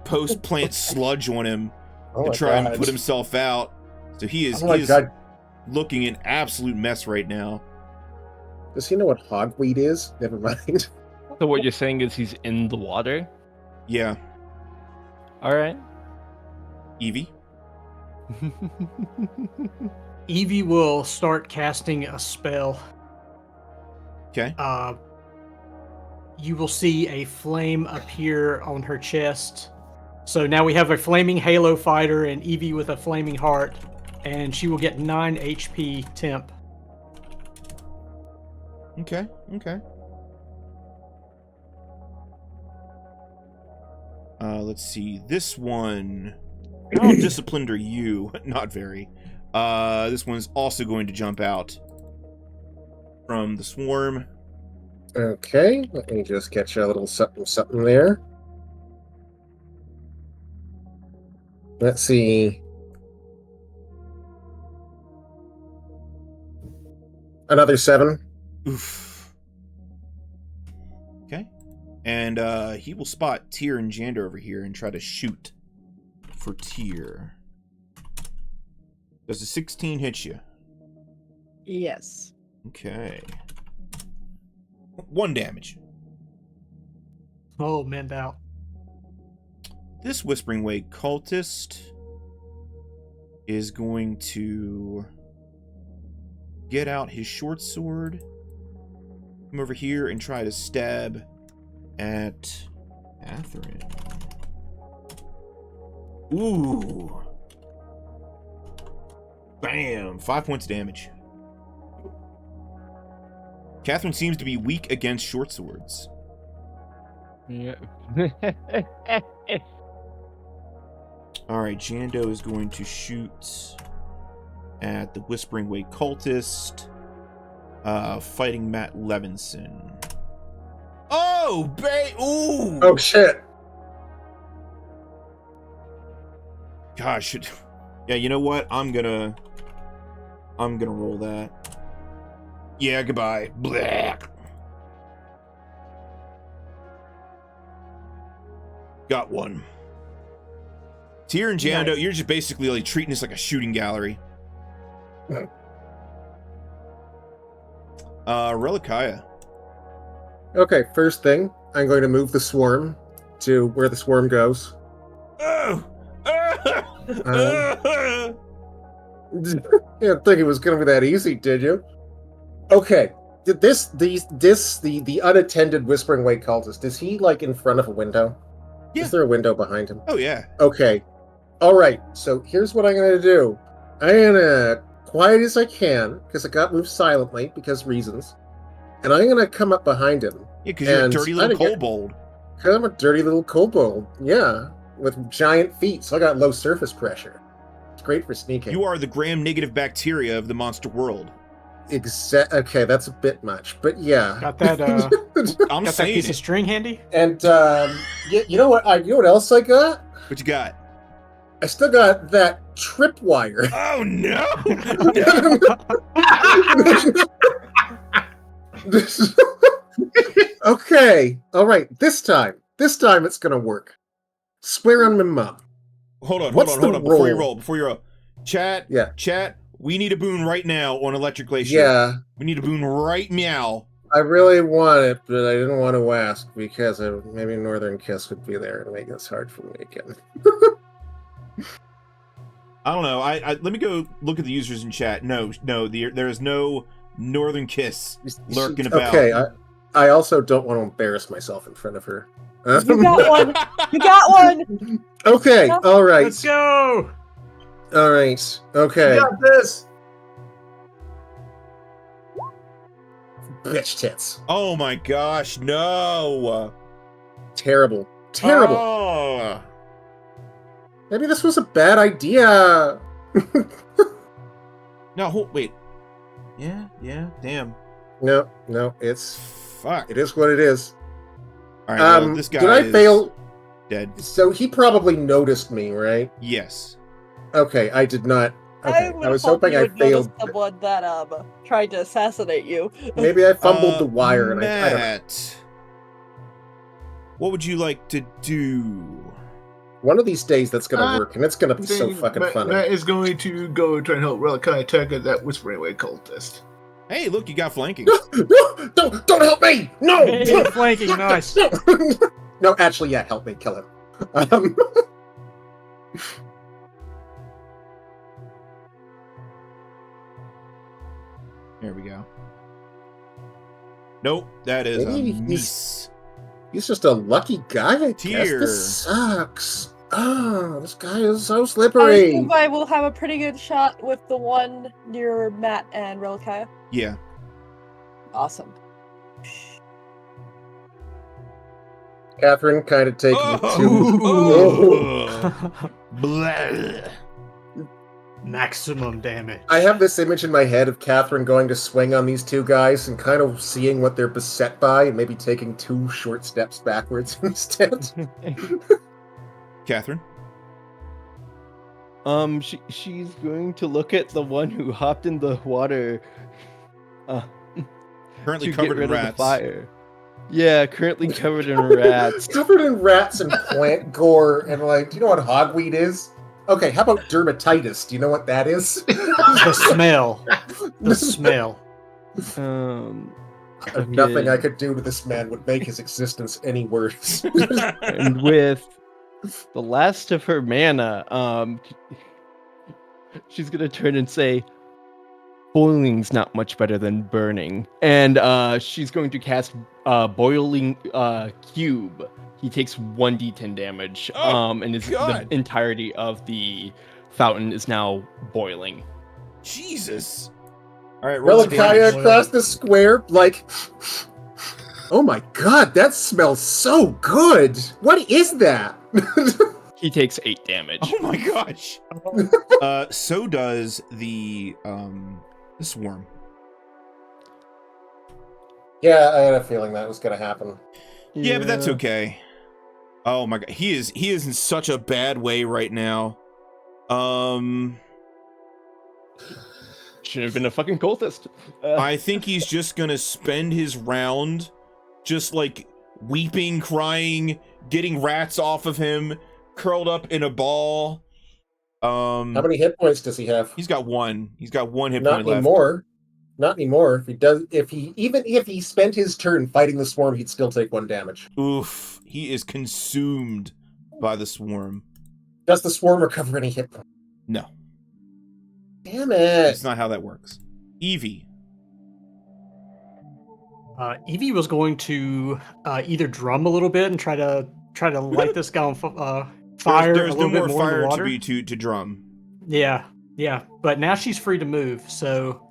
post-plant sludge on him to try and put himself out. So he is looking an absolute mess right now. Does he know what hogweed is? Never mind. So what you're saying is he's in the water? Yeah. All right. Ivie? Ivie will start casting a spell. Okay. You will see a flame appear on her chest. So now we have a flaming halo fighter and Ivie with a flaming heart, and she will get 9 HP temp. Okay. Let's see. This one. How disciplined are you? Not very. This one's also going to jump out from the swarm. Okay, let me just get you a little something there. Let's see. Another 7. Oof. Okay. And he will spot Tyr and Jander over here and try to shoot for Tyr. Does a 16 hit you? Yes. Okay. 1 damage. Oh, mend out. This Whispering Way cultist is going to get out his short sword, come over here and try to stab at Catherine. Ooh. Bam! 5 points of damage. Catherine seems to be weak against short swords. Yeah. Alright, Jando is going to shoot at the Whispering Way cultist, fighting Matt Levinson. Oh, ooh! Oh, shit. Gosh. Yeah, you know what? I'm gonna roll that. Yeah, goodbye. Black. Got one. Tyr and Jando, you're just basically like treating this like a shooting gallery. Relekayya. Okay, first thing, I'm going to move the swarm to where the swarm goes. Oh! You didn't think it was going to be that easy, did you? Okay, the unattended Whispering Way cultist, is he like in front of a window? Yeah. Is there a window behind him? Oh, yeah. Okay. All right, so here's what I'm going to do. I'm going to, quiet as I can, because I got moved silently, because reasons, and I'm going to come up behind him. Yeah, because you're a dirty little kobold. Because I'm a dirty little kobold, yeah, with giant feet, so I got low surface pressure. It's great for sneaking. You are the gram-negative bacteria of the monster world. Okay, that's a bit much, but yeah. Got that, I'm got that saying piece of string handy? And, you know what else I got? What you got? I still got that tripwire. Oh, no! Okay, all right, this time it's gonna work. Swear on my mom. Hold on. Before you roll. Chat, we need a boon right now on Electric Glacier. Yeah. We need a boon right meow. I really want it, but I didn't want to ask because maybe Northern Kiss would be there and make this hard for me again. I don't know. Let me go look at the users in chat. No, there is no Northern Kiss lurking about. Okay, I also don't want to embarrass myself in front of her. You got one. You got one. Okay, all right. Let's go. All right. Okay. You got this. Bitch tits. Oh my gosh, no. Terrible. Oh. Maybe this was a bad idea. No, wait. Yeah, damn. No, it's... Fuck. It is what it is. All right, well, this guy did I fail? Dead. So he probably noticed me, right? Yes. Okay, I did not. Okay, I was hoping I failed. The one that tried to assassinate you. Maybe I fumbled the wire, and I don't know. What would you like to do? One of these days that's gonna work, and it's gonna be so fucking funny. Matt is going to go try and help Relekayya attack that Whispering Way cultist. Hey, look, you got flanking. No, don't help me! No! Hey, flanking, nice. No, actually, yeah, help me kill him. There we go. Nope, that is Maybe a miss. He's just a lucky guy, I guess. Tyr. This sucks. Oh, this guy is so slippery. I think I will have a pretty good shot with the one near Matt and Relekayya. Yeah. Awesome. Catherine kind of taking Blah. Maximum damage. I have this image in my head of Catherine going to swing on these two guys and kind of seeing what they're beset by and maybe taking 2 short steps backwards instead. Catherine? She's going to look at the one who hopped in the water. Currently to covered get rid in of rats. the fire. Yeah, currently covered in rats. Covered in rats and plant gore and do you know what hogweed is? Okay, how about dermatitis? Do you know what that is? The smell. The smell. Nothing I could do to this man would make his existence any worse. And with the last of her mana, she's gonna turn and say, boiling's not much better than burning. And she's going to cast Boiling Cube. He takes 1d10 damage, and the entirety of the fountain is now boiling. Jesus! Alright, roll Relekayya across the square, oh my god, that smells so good! What is that? He takes 8 damage. Oh my gosh! So does the swarm. Yeah, I had a feeling that was gonna happen. Yeah, but that's okay. Oh my god, he is in such a bad way right now. Should have been a fucking cultist. I think he's just gonna spend his round just weeping, crying, getting rats off of him, curled up in a ball. How many hit points does he have? He's got one. He's got one hit Not point left. anymore. Not anymore. Even if he spent his turn fighting the swarm, he'd still take 1 damage. Oof. He is consumed by the swarm. Does the swarm recover any hit points? No. Damn it. That's not how that works. Ivie. Ivie was going to either drum a little bit and try to light this guy on fire. There's a little no more bit more fire in the water. to drum. Yeah. But now she's free to move, so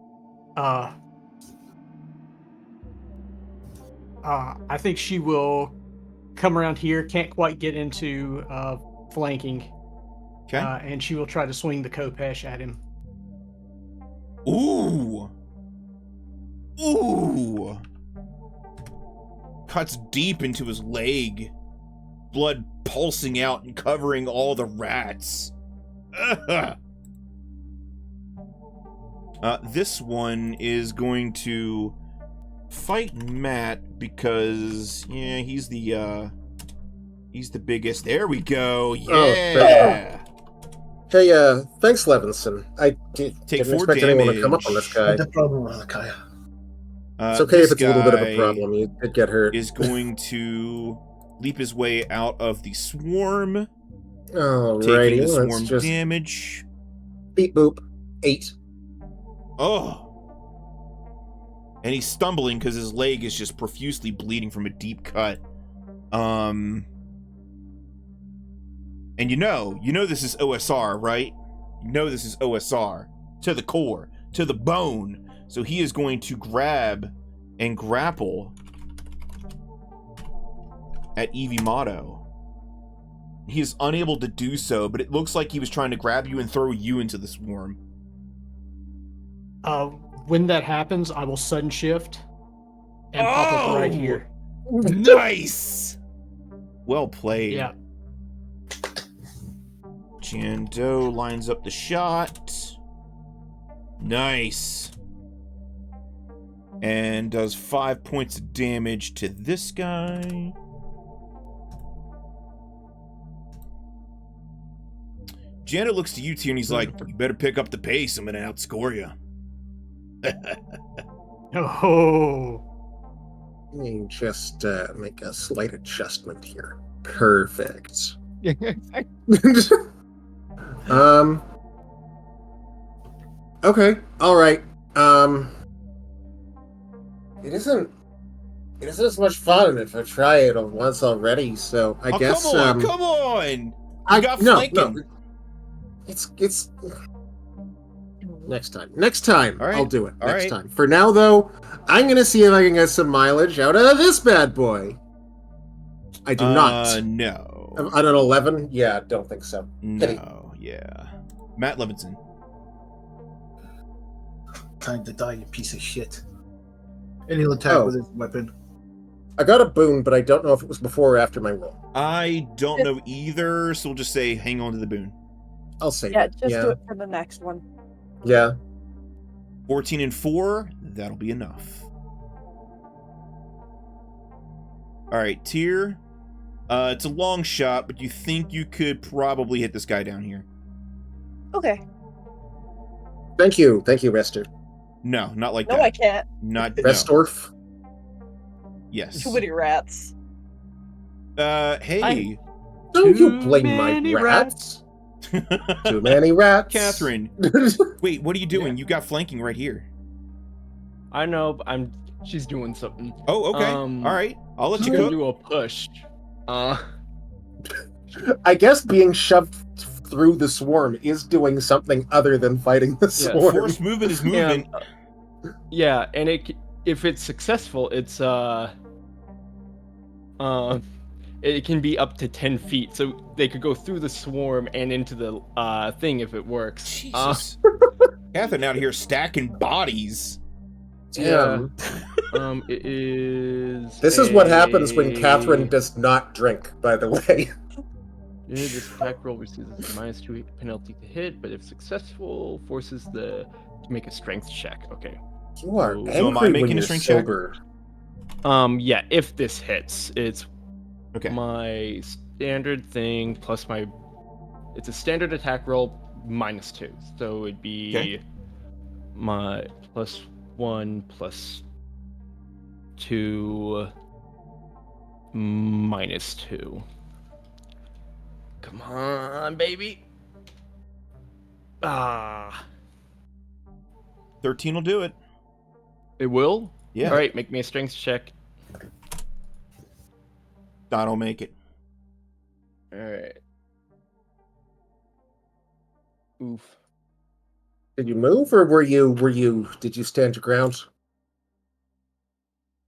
I think she will come around here. Can't quite get into flanking. Okay. And she will try to swing the Kopesh at him. Ooh. Cuts deep into his leg. Blood pulsing out and covering all the rats. This one is going to fight Matt because he's the biggest. There we go. Yeah. Hey, thanks, Levinson. I Take didn't 4 expect anyone to come up on damage. this guy. No problem, Relekayya. It's okay if it's a little bit of a problem. You did get hurt. Is going to leap his way out of the swarm. Alrighty, Taking the swarm let's just damage. beep boop 8. Oh. And he's stumbling because his leg is just profusely bleeding from a deep cut. And you know this is OSR, right? You know this is OSR. To the core. To the bone. So he is going to grab and grapple at Ivie Mato. He is unable to do so, but it looks like he was trying to grab you and throw you into the swarm. When that happens, I will sudden shift and pop up right here. Nice! Well played. Yeah. Jando lines up the shot. Nice. And does 5 points of damage to this guy. Jando looks to you, Tyr, and he's like, you better pick up the pace. I'm going to outscore you. Oh. Let me just make a slight adjustment here. Perfect. Okay. All right. It isn't as much fun if I try it once already. So I guess. Come on! You got flanking. No. It's next time. Next time, right. I'll do it. All next right. time. For now, though, I'm gonna see if I can get some mileage out of this bad boy. I do not. No. On an 11? Yeah, don't think so. No. Yeah. Matt Levinson. Time to die, you piece of shit. And he'll attack with his weapon. I got a boon, but I don't know if it was before or after my roll. I don't know either, so we'll just say hang on to the boon. I'll save Yeah, it. just do it for the next one. Yeah. 14 and 4, that'll be enough. Alright, Tyr. It's a long shot, but you think you could probably hit this guy down here. Okay. Thank you, Rester. No, not like No, that. I can't. Not Restorf? Yes. Too many rats. Hey. Don't you blame my rats. Too many rats. Catherine. Wait, what are you doing? You got flanking right here. I know, but she's doing something. Oh, okay. All right. I'll let you She's gonna go. do a push. I guess being shoved through the swarm is doing something other than fighting the swarm. Force movement is movement. Yeah, and if it's successful, it's it can be up to 10 feet, so they could go through the swarm and into the thing if it works. Jesus. Catherine out here stacking bodies. Damn. It is. This is what happens when Catherine does not drink, by the way. This attack roll receives a -2 penalty to hit, but if successful, forces to make a strength check. Okay. You are So angry am I when making a you're strength check? sober. Yeah, if this hits, it's Okay. my standard thing plus my... It's a standard attack roll -2. So it'd be my +1 +2 -2. Come on, baby. 13 will do it. It will? Yeah. All right, make me a strength check. That'll make it. All right. Oof. Did you move, or did you stand your ground?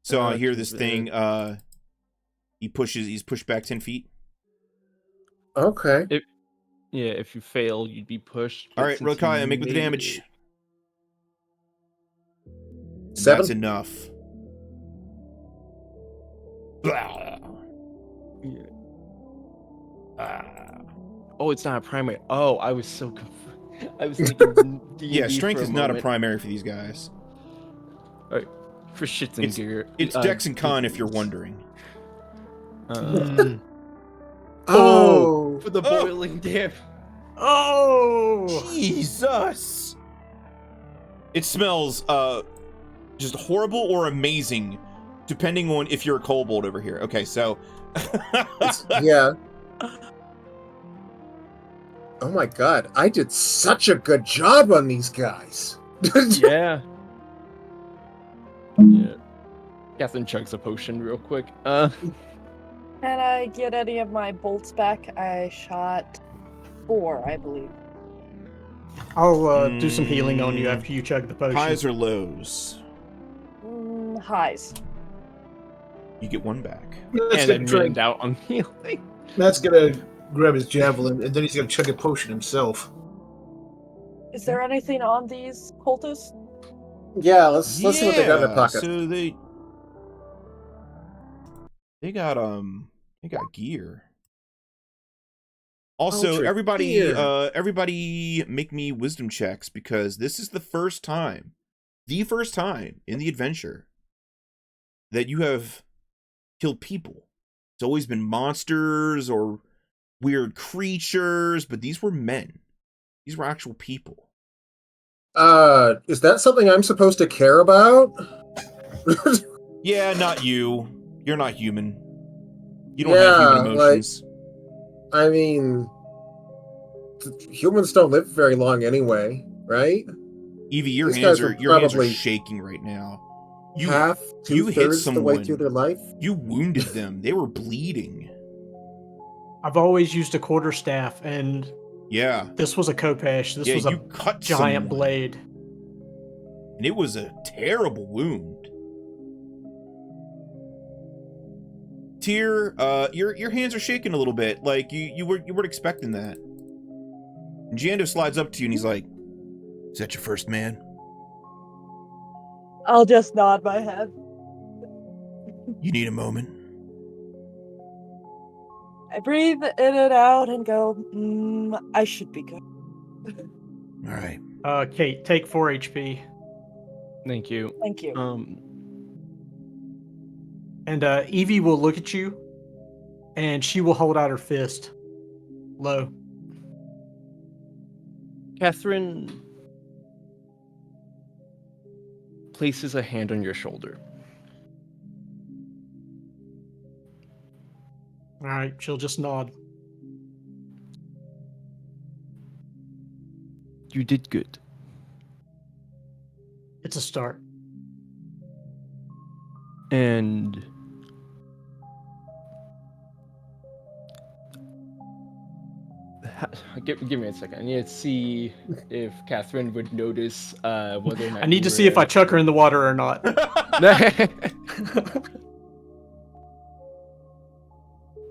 So I hear this thing. He's pushed back 10 feet. Okay. If you fail, you'd be pushed. All right, Relekayya, make with the damage. 7? That's enough. Oh, it's not a primary. Oh, I was so confused. I was thinking D&D Yeah, strength for a is not a moment. primary for these guys. All right, for shits and giggles. It's Dex and Con, if you're wondering. Oh, for the boiling dip. Oh, Jesus! It smells just horrible or amazing, depending on if you're a kobold over here. Okay, so yeah. Oh my god, I did such a good job on these guys. Yeah. Yeah. Catherine chugs a potion real quick. Can I get any of my bolts back? I shot 4, I believe. I'll do some healing on you after you chug the potion. Highs or lows? Highs. You get 1 back. And then drained out on healing. Matt's gonna grab his javelin, and then he's gonna chug a potion himself. Is there anything on these cultists? Yeah, let's see what they got in their pocket. So they got gear. Also, Ultra everybody gear. everybody make me wisdom checks, because this is the first time in the adventure that you have killed people. It's always been monsters or weird creatures, but these were men. These were actual people. Is that something I'm supposed to care about? Yeah, not you. You're not human. You don't have human emotions. I mean, humans don't live very long anyway, right? Evie, your These hands guys are shaking right now. You hit someone. The way through their life. You wounded them. They were bleeding. I've always used a quarterstaff, and yeah, this was a Kopesh. This was a cut giant someone. blade, and it was a terrible wound. Tyr, your hands are shaking a little bit, like you weren't expecting that. And Jando slides up to you and he's like, "Is that your first man?" I'll just nod my head. You need a moment. I breathe in and out and go, I should be good. All right. Kate, take 4 HP. Thank you. Thank you. And Evie will look at you, and she will hold out her fist. Low. Catherine places a hand on your shoulder. All right, she'll just nod. You did good. It's a start. And give me a second. I need to see if Catherine would notice whether or not. I need to see if I chuck her in the water or not.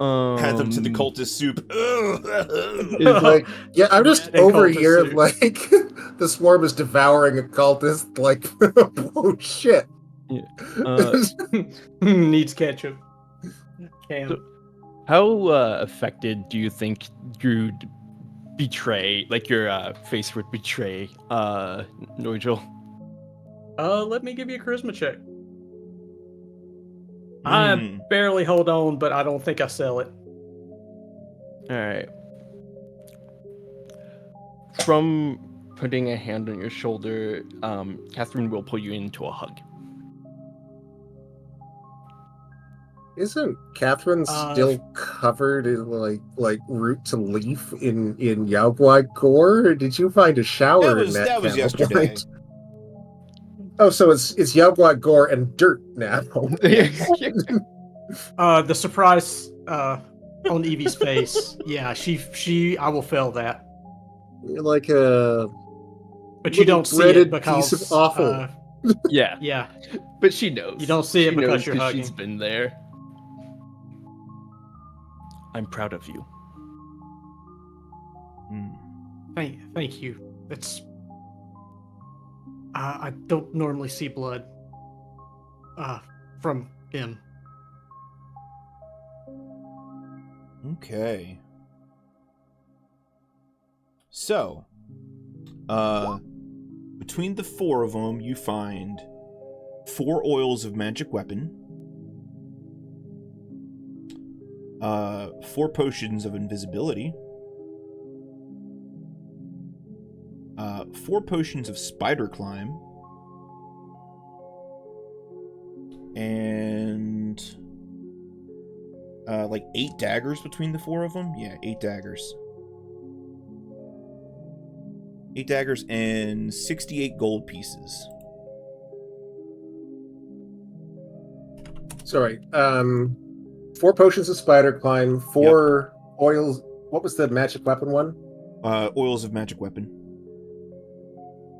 Add them to the cultist soup. It's like, yeah, I'm just over here, soup. Like, the swarm is devouring a cultist, like, oh shit. Yeah. Needs ketchup. So, how affected do you think you'd betray, like your face would betray Noigel? Let me give you a charisma check. I barely hold on, but I don't think I sell it. All right. From putting a hand on your shoulder, Catherine will pull you into a hug. Isn't Catherine still covered in like root to leaf in Yaoguai gore? Or did you find a shower in that? That was yesterday. Oh, so it's Yaoguai gore and dirt now. The surprise on Evie's face. Yeah, she I will fail that. Like a But you don't see it because piece of awful. Yeah. Yeah. But she knows. You don't see it because you're hugging. She's been there. I'm proud of you. Thank you. It's I don't normally see blood from him. Okay. So, between the 4 of them, you find 4 oils of magic weapon, 4 potions of invisibility, 4 potions of spider climb, and like 8 daggers between the 4 of them. Yeah, 8 daggers. 8 daggers and 68 gold pieces. Sorry. 4 potions of spider climb, 4 oils. What was the magic weapon one? Oils of magic weapon.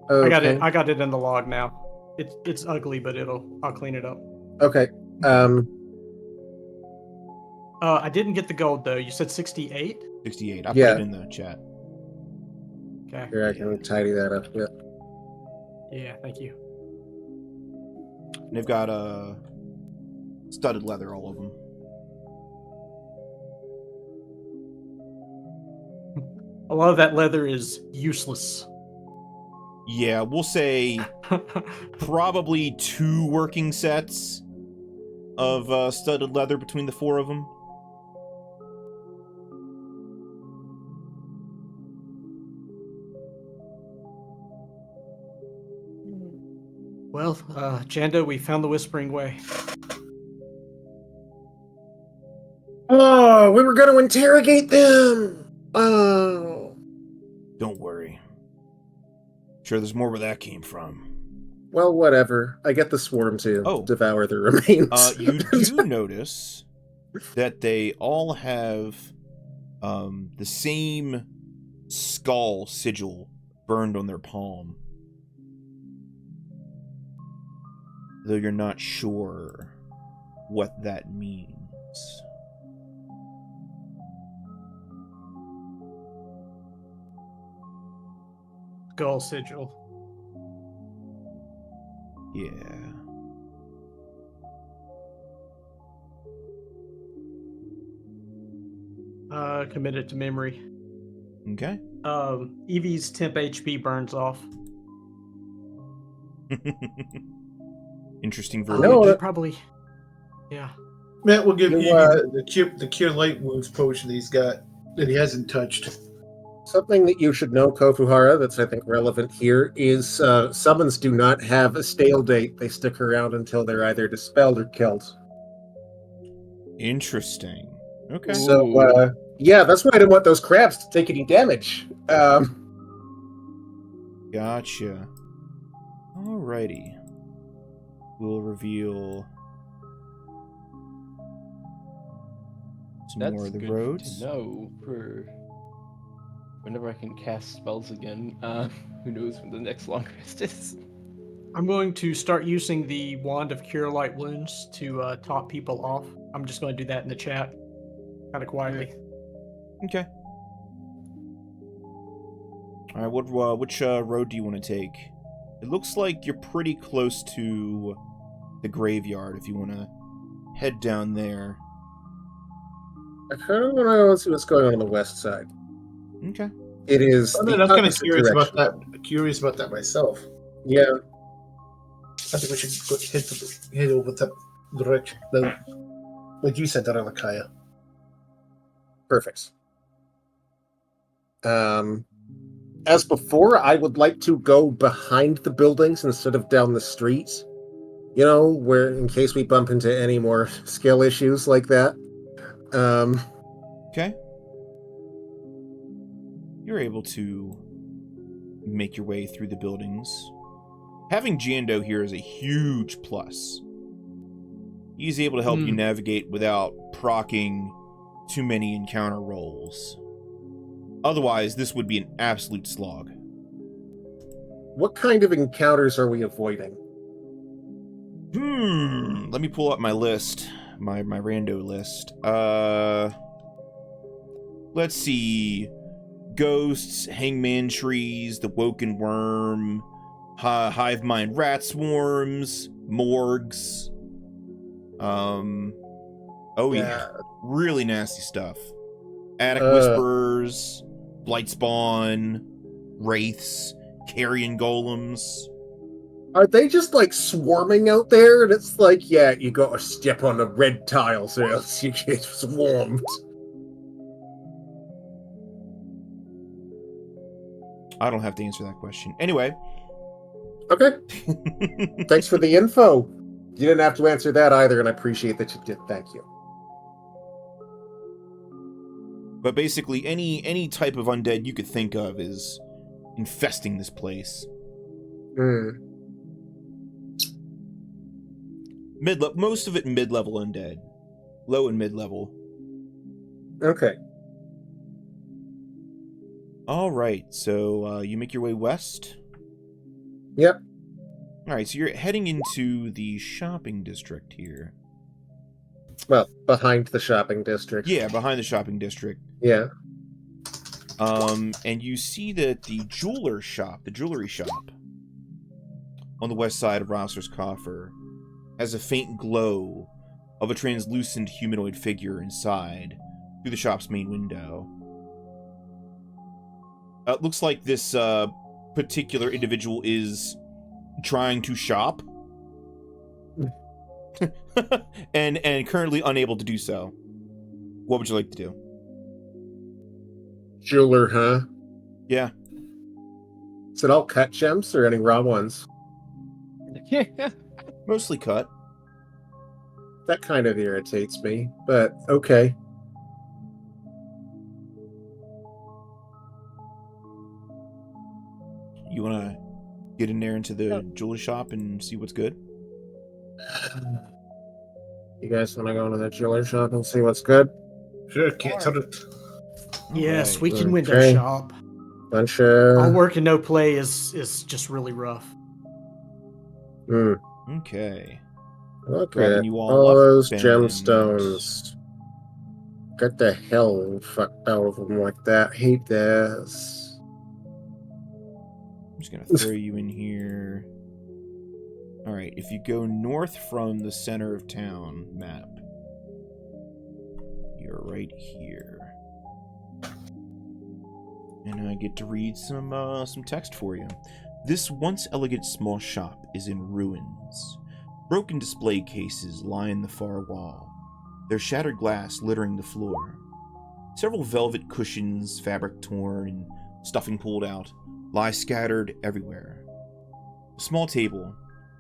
Okay. I got it in the log now. It's ugly, but I'll clean it up. Okay. I didn't get the gold though. You said 68? 68. I put it in the chat. Okay. Here, I can tidy that up. Yeah. Yeah, thank you. And they've got studded leather, all of them. A lot of that leather is useless. Yeah, we'll say probably 2 working sets of studded leather between the 4 of them. Well, Janda, we found the Whispering Way. Oh, we were going to interrogate them. Oh. Don't worry. Sure, there's more where that came from. Well, whatever. I get the swarm to devour the remains. You do notice that they all have the same skull sigil burned on their palm. Though you're not sure what that means. Skull sigil. Yeah. Committed to memory. Okay. Evie's temp HP burns off. Interesting verbiage. No, probably. Yeah. Matt will give Evie the cure light wounds potion that he's got that he hasn't touched. Something that you should know, Kofuhara, that's I think relevant here is summons do not have a stale date. They stick around until they're either dispelled or killed. Interesting. Okay. So yeah, that's why I didn't want those crabs to take any damage. Gotcha. Alrighty. We'll reveal some more of the roads. To know for whenever I can cast spells again. Who knows when the next long rest is? I'm going to start using the Wand of Cure Light Wounds to top people off. I'm just going to do that in the chat, kind of quietly. Okay. All right. Which road do you want to take? It looks like you're pretty close to the graveyard. If you want to head down there. I kind of want to see what's going on the west side. Okay. It is. I was kind of curious about that. Curious about that myself. Yeah. I think we should head over that direction. Like you said, that Relekayya. Perfect. As before, I would like to go behind the buildings instead of down the streets. You know, where in case we bump into any more skill issues like that. Okay. You're able to make your way through the buildings. Having Jando here is a huge plus. He's able to help you navigate without proccing too many encounter rolls. Otherwise, this would be an absolute slog. What kind of encounters are we avoiding? Let me pull up my list. My rando list. Let's see. Ghosts, hangman trees, the woken worm, hive mind rat swarms, morgues. Oh yeah. Really nasty stuff. Attic whisperers, blightspawn, wraiths, carrion golems. Are they just like swarming out there? And it's like, yeah, you gotta step on the red tiles or else you get swarmed. I don't have to answer that question. Anyway. Okay. Thanks for the info. You didn't have to answer that either, and I appreciate that you did. Thank you. But basically, any type of undead you could think of is infesting this place. Most of it mid-level undead. Low and mid-level. Okay. Alright, so you make your way west? Yep. Alright, so you're heading into the shopping district here. Well, behind the shopping district. Yeah, behind the shopping district. Yeah. And you see that the jewelry shop on the west side of Rosser's Coffer has a faint glow of a translucent humanoid figure inside through the shop's main window. It looks like this particular individual is trying to shop and currently unable to do so. What would you like to do? Jeweler, huh? Yeah. Is it all cut gems or any raw ones? Mostly cut. That kind of irritates me, but okay. You want to get in there into the jewelry shop and see what's good? You guys want to go into the jewelry shop and see what's good? Sure, can't tell it. Yes, right. we can window shop. All work and no play is just really rough. Okay. Okay. All those gemstones. Get the hell fucked out of them like that. Hate this. I'm just gonna throw you in here. Alright, if you go north from the center of town map, you're right here. And I get to read some text for you. This once elegant small shop is in ruins. Broken display cases line the far wall, their shattered glass littering the floor. Several velvet cushions, fabric torn and stuffing pulled out, lie scattered everywhere. A small table,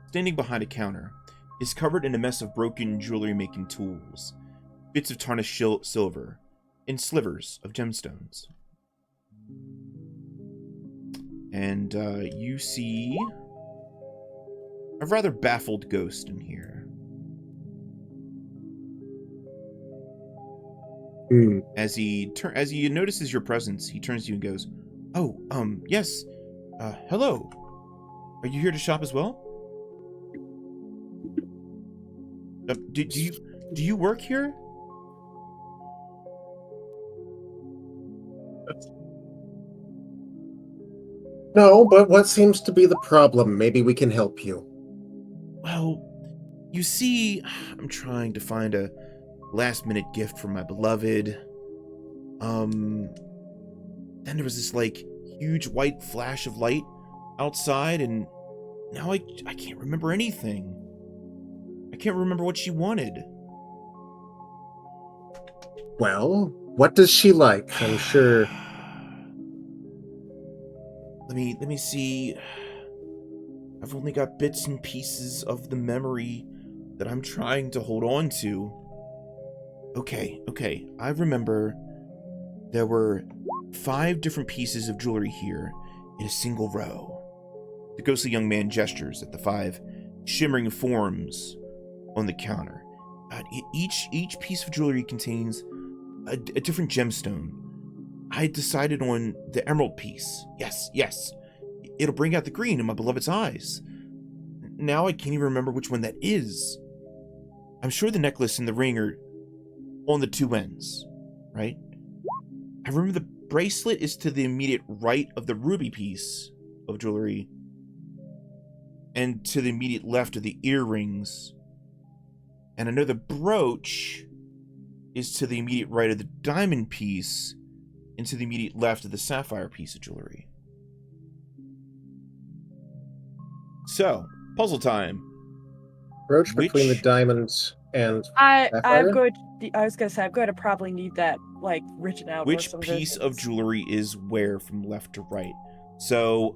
standing behind a counter, is covered in a mess of broken jewelry-making tools, bits of tarnished silver, and slivers of gemstones. And you see a rather baffled ghost in here. As he notices your presence, he turns to you and goes, "Oh, yes. Hello. Are you here to shop as well? Do you work here?" No, but what seems to be the problem? Maybe we can help you. Well, you see, I'm trying to find a last-minute gift for my beloved. Then there was this, huge white flash of light outside, and now I can't remember anything. I can't remember what she wanted. Well, what does she like? I'm sure... Let me see. I've only got bits and pieces of the memory that I'm trying to hold on to. Okay. I remember there were 5 different pieces of jewelry here in a single row. The ghostly young man gestures at the 5 shimmering forms on the counter. Each piece of jewelry contains a different gemstone. I decided on the emerald piece. Yes. It'll bring out the green in my beloved's eyes. Now I can't even remember which one that is. I'm sure the necklace and the ring are on the 2 ends, right? I remember the bracelet is to the immediate right of the ruby piece of jewelry and to the immediate left of the earrings. And I know the brooch is to the immediate right of the diamond piece and to the immediate left of the sapphire piece of jewelry. So, puzzle time. Brooch between the diamonds and I was gonna say I'm going to probably need that written out. Which piece of jewelry is where from left to right? So,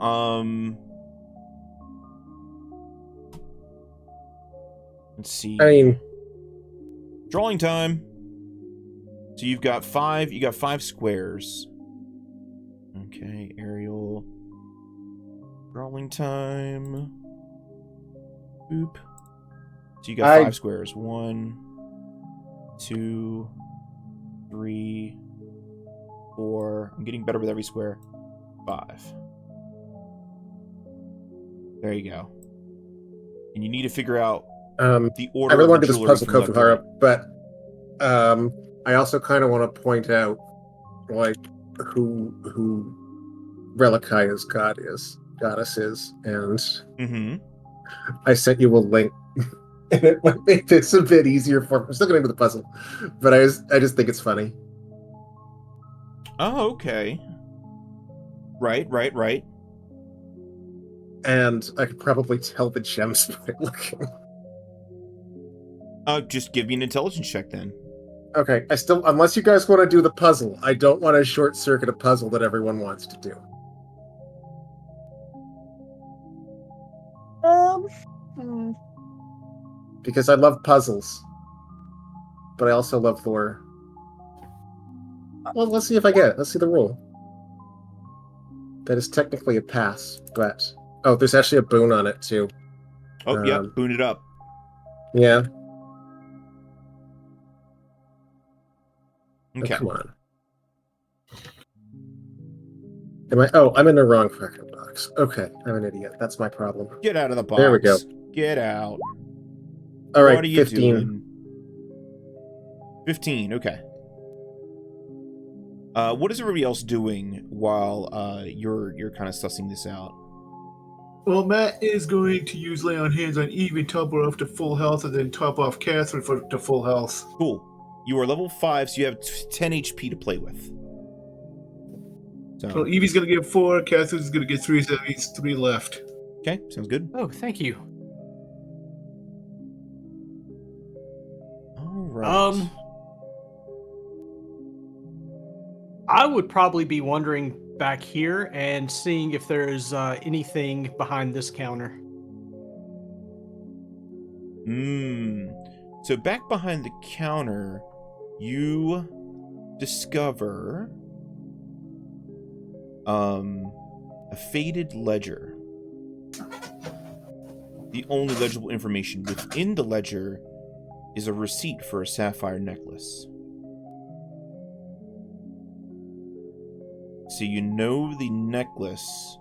let's see. I mean, drawing time. So you've got 5 squares. Okay, aerial. Drawing time. Boop. So you got 5 squares. 1, 2, 3, 4. I'm getting better with every square. 5. There you go. And you need to figure out the order. I really want to do do this puzzle, Kofuhara, but I also kind of want to point out who Relekayya's goddess is, and I sent you a link, and it might make this a bit easier for me. I'm still going to do the puzzle, but I just think it's funny. Oh, okay. Right. And I could probably tell the gems by looking. Just give me an intelligence check then. Okay, unless you guys want to do the puzzle, I don't want to short circuit a puzzle that everyone wants to do. Because I love puzzles, but I also love lore. Well, let's see if I get it. Let's see the roll. That is technically a pass, but there's actually a boon on it too. Oh, yeah, boon it up. Yeah. Okay. Oh, come on. I'm in the wrong fucking box. Okay, I'm an idiot. That's my problem. Get out of the box. There we go. Get out. All right, what are you 15. Doing? 15, okay. What is everybody else doing while you're kind of sussing this out? Well, Matt is going to use Lay on Hands on Ivie and top her off to full health, and then top off Kthla to full health. Cool. You are level 5, so you have 10 HP to play with. So Evie's going to get 4, Catherine's going to get 3, so that means 3 left. Okay, sounds good. Oh, thank you. All right. I would probably be wandering back here and seeing if there's anything behind this counter. So back behind the counter, you discover a faded ledger. The only legible information within the ledger is a receipt for a sapphire necklace. So you know the necklace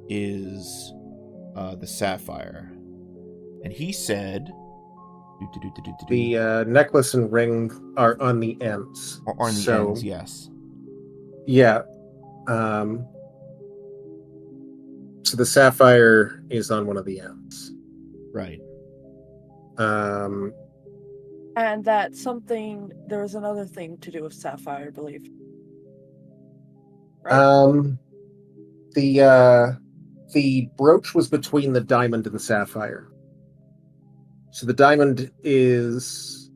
is the sapphire. And he said... The necklace and ring are on the ends. Are on the ends, yes. Yeah. So the sapphire is on one of the ends. Right. And that something... There was another thing to do with sapphire, I believe. Right? The brooch was between the diamond and the sapphire. So the diamond is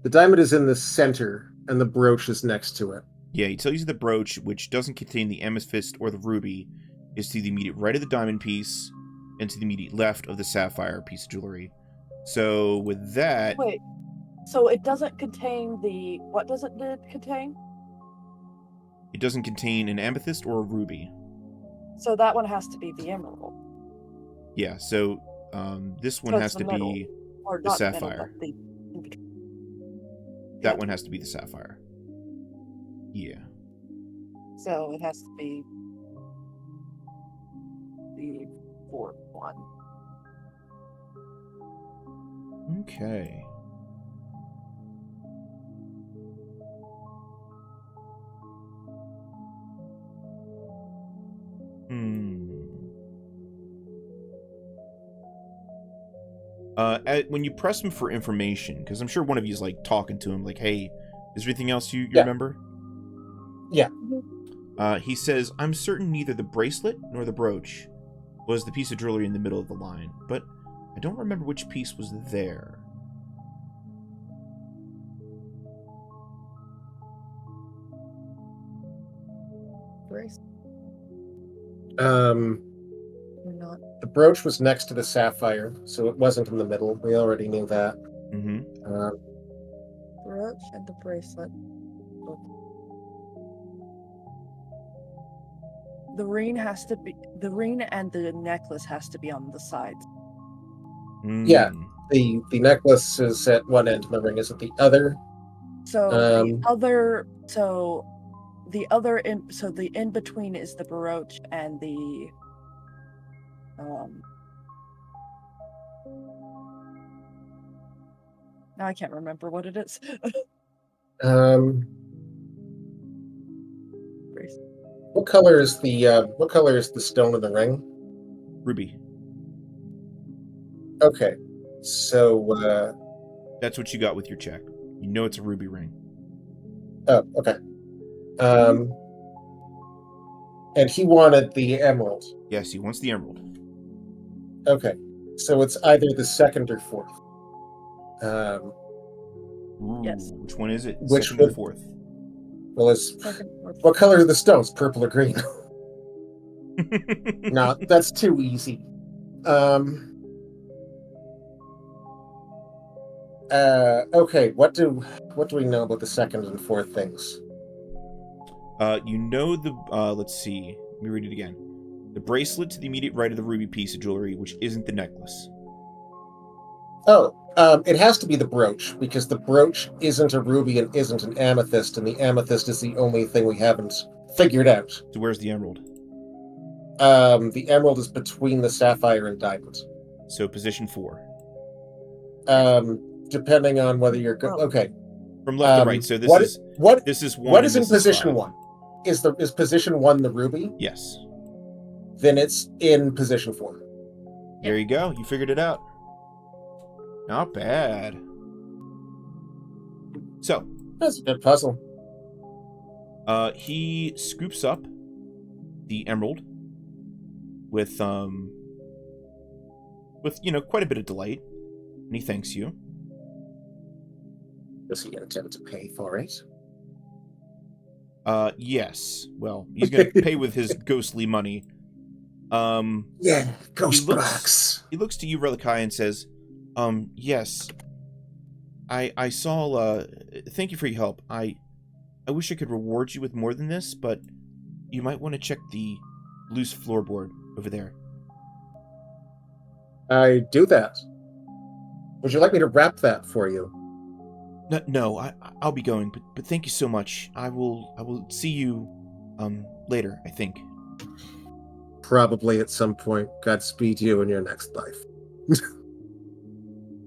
in the center, and the brooch is next to it. Yeah, he tells you the brooch, which doesn't contain the amethyst or the ruby, is to the immediate right of the diamond piece and to the immediate left of the sapphire piece of jewelry. So with that... Wait, so it doesn't contain the... What does it contain? It doesn't contain an amethyst or a ruby. So that one has to be the emerald. Yeah, so this one has to be the sapphire. That one has to be the sapphire. Yeah. So it has to be the fourth one. Okay. When you press him for information, because I'm sure one of you is like talking to him, like, "Hey, is there anything else you remember?" Yeah. He says, "I'm certain neither the bracelet nor the brooch was the piece of jewelry in the middle of the line, but I don't remember which piece was there." Bracelet. Not. The brooch was next to the sapphire, so it wasn't in the middle. We already knew that. Mm-hmm. Brooch and the bracelet. The ring and the necklace has to be on the sides. Yeah, the necklace is at one end and the ring is at the other. So the in between is the brooch and the now I can't remember what it is. What color is the stone in the ring? Ruby. Okay, so that's what you got with your check. You know it's a ruby ring. Oh, okay. And he wanted the emerald. Yes, he wants the emerald. Okay, so it's either the second or fourth. Yes. Which one is it? Which second or fourth? Well, what color are the stones? Purple or green? No, that's too easy. Okay, what do we know about the second and fourth things? You know the let's see. Let me read it again. The bracelet to the immediate right of the ruby piece of jewelry, which isn't the necklace. Oh, it has to be the brooch, because the brooch isn't a ruby and isn't an amethyst, and the amethyst is the only thing we haven't figured out. So where's the emerald? The emerald is between the sapphire and diamond. So position 4. Depending on whether you're okay. From left to right. So this is one. What is in position 1? Is position 1 the ruby? Yes. Then it's in position 4. There you go. You figured it out. Not bad. So that's a good puzzle. He scoops up the emerald with quite a bit of delight, and he thanks you. Does he intend to pay for it? Yes. Well, he's going to pay with his ghostly money. Yeah, ghost bucks. He looks to you, Relekayya, and says, yes. I saw, thank you for your help. I wish I could reward you with more than this, but you might want to check the loose floorboard over there. I do that. Would you like me to wrap that for you? No, I'll be going, but thank you so much. I will see you later, I think. Probably at some point. Godspeed you in your next life.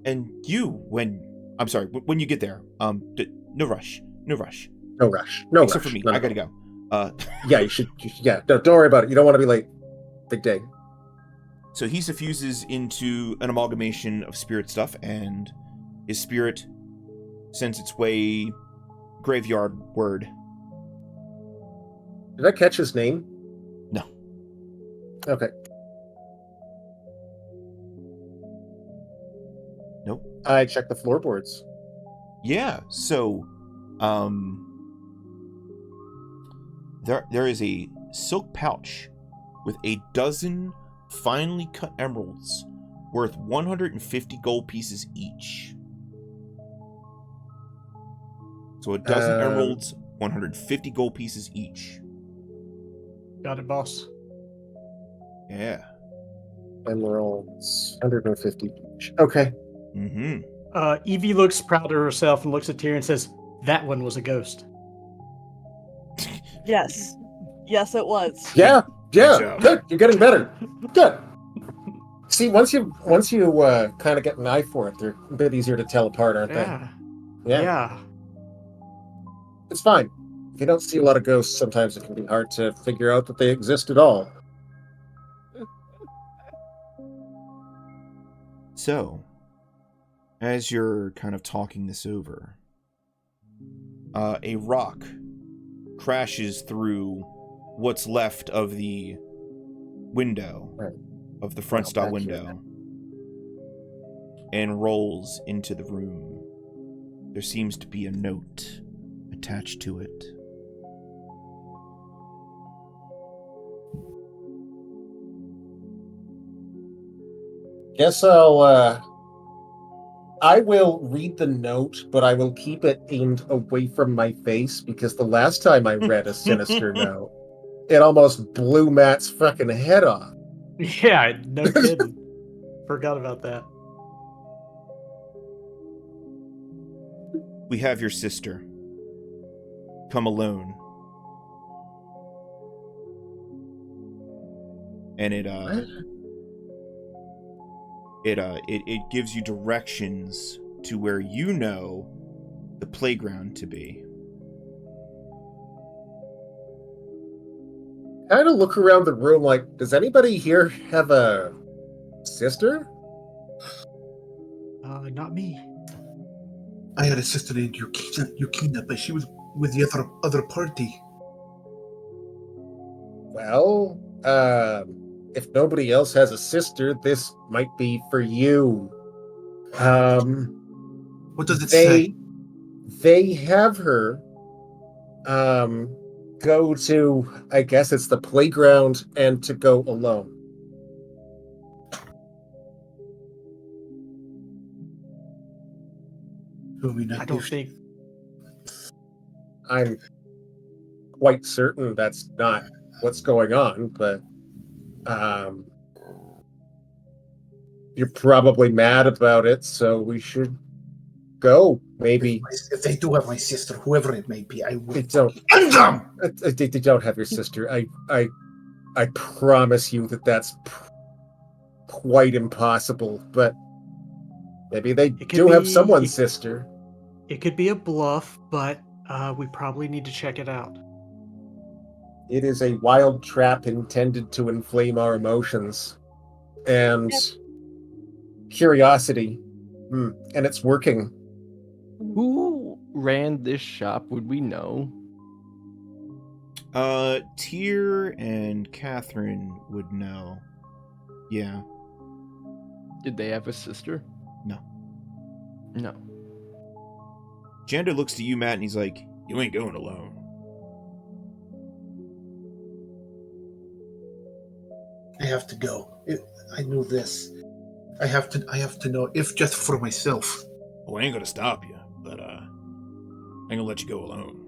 And you, when you get there, no rush. Except for me, I gotta go. Yeah, you should. Yeah, don't worry about it. You don't want to be late. Big day. So he suffuses into an amalgamation of spirit stuff, and his spirit sends its way graveyard-ward. Did I catch his name? No. Okay. Nope. I checked the floorboards. Yeah, so, there is a silk pouch with a dozen finely cut emeralds worth 150 gold pieces each. So a dozen emeralds, 150 gold pieces each. Got it, boss. Yeah. Emeralds, 150 each. Okay. Mm-hmm. Ivie looks proud of herself and looks at Tyr and says, "That one was a ghost." Yes. Yes, it was. Yeah. job. Good. You're getting better. Good. See, once you kind of get an eye for it, they're a bit easier to tell apart, aren't they? Yeah. It's fine. If you don't see a lot of ghosts, sometimes it can be hard to figure out that they exist at all. So, as you're kind of talking this over, a rock crashes through what's left of the window, of the front stop window, and rolls into the room. There seems to be a note attached to it. Guess I will read the note, but I will keep it aimed away from my face, because the last time I read a sinister note, it almost blew Matt's fucking head off. Yeah, no kidding. Forgot about that. We have your sister. Come alone. And it gives you directions to where you know the playground to be. Kind of look around the room like, does anybody here have a sister? Not me. I had a sister named Yukina, but she was with the other party. Well, if nobody else has a sister, this might be for you. What does it say? They have her go to, I guess it's the playground, and to go alone. I don't think. I'm quite certain that's not what's going on, but you're probably mad about it, so we should go, maybe. If they do have my sister, whoever it may be, I will. They don't. They don't have your sister. I promise you that's quite impossible. But maybe they do have someone's sister. It could be a bluff, but we probably need to check it out. It is a wild trap intended to inflame our emotions and curiosity, and it's working. Who ran this shop? Would we know? Tyr and Catherine would know. Yeah. Did they have a sister? No. Jando looks to you, Matt, and he's like, "You ain't going alone." I have to go. I knew this. I have to know, if just for myself. Oh, I ain't gonna stop you, but I ain't gonna let you go alone.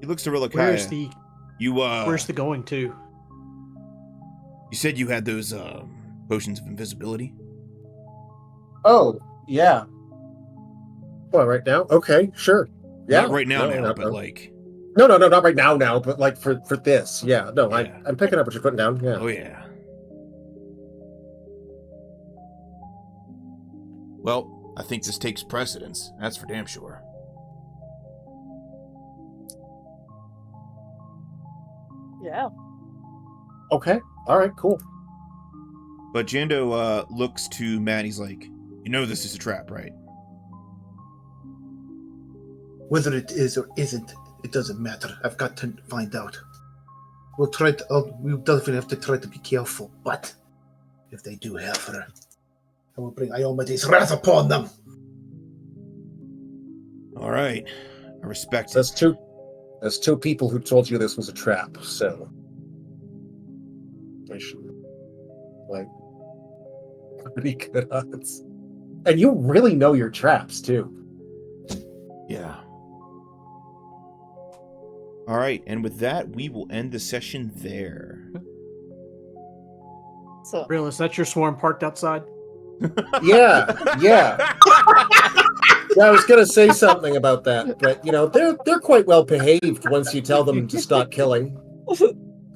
He looks to Relekayya. Where's the going to? You said you had those potions of invisibility? Oh, yeah. Well, right now? Okay, sure. Yeah. Not right now, but like... No, not right now, but like for this. Yeah, no, yeah. I'm picking up what you're putting down, yeah. Oh, yeah. Well, I think this takes precedence. That's for damn sure. Yeah. Okay, alright, cool. But Jando looks to Matt, he's like, "You know this is a trap, right?" Whether it is or isn't, it doesn't matter. I've got to find out. We'll definitely have to try to be careful, but if they do have her, I will bring Iomede's wrath upon them. All right. I respect So it. There's two people who told you this was a trap, so I should pretty good odds. And you really know your traps too. Yeah. All right, and with that, we will end the session there. So, Real, is that your swarm parked outside? Yeah. Yeah, I was gonna say something about that, but they're quite well behaved once you tell them to stop killing.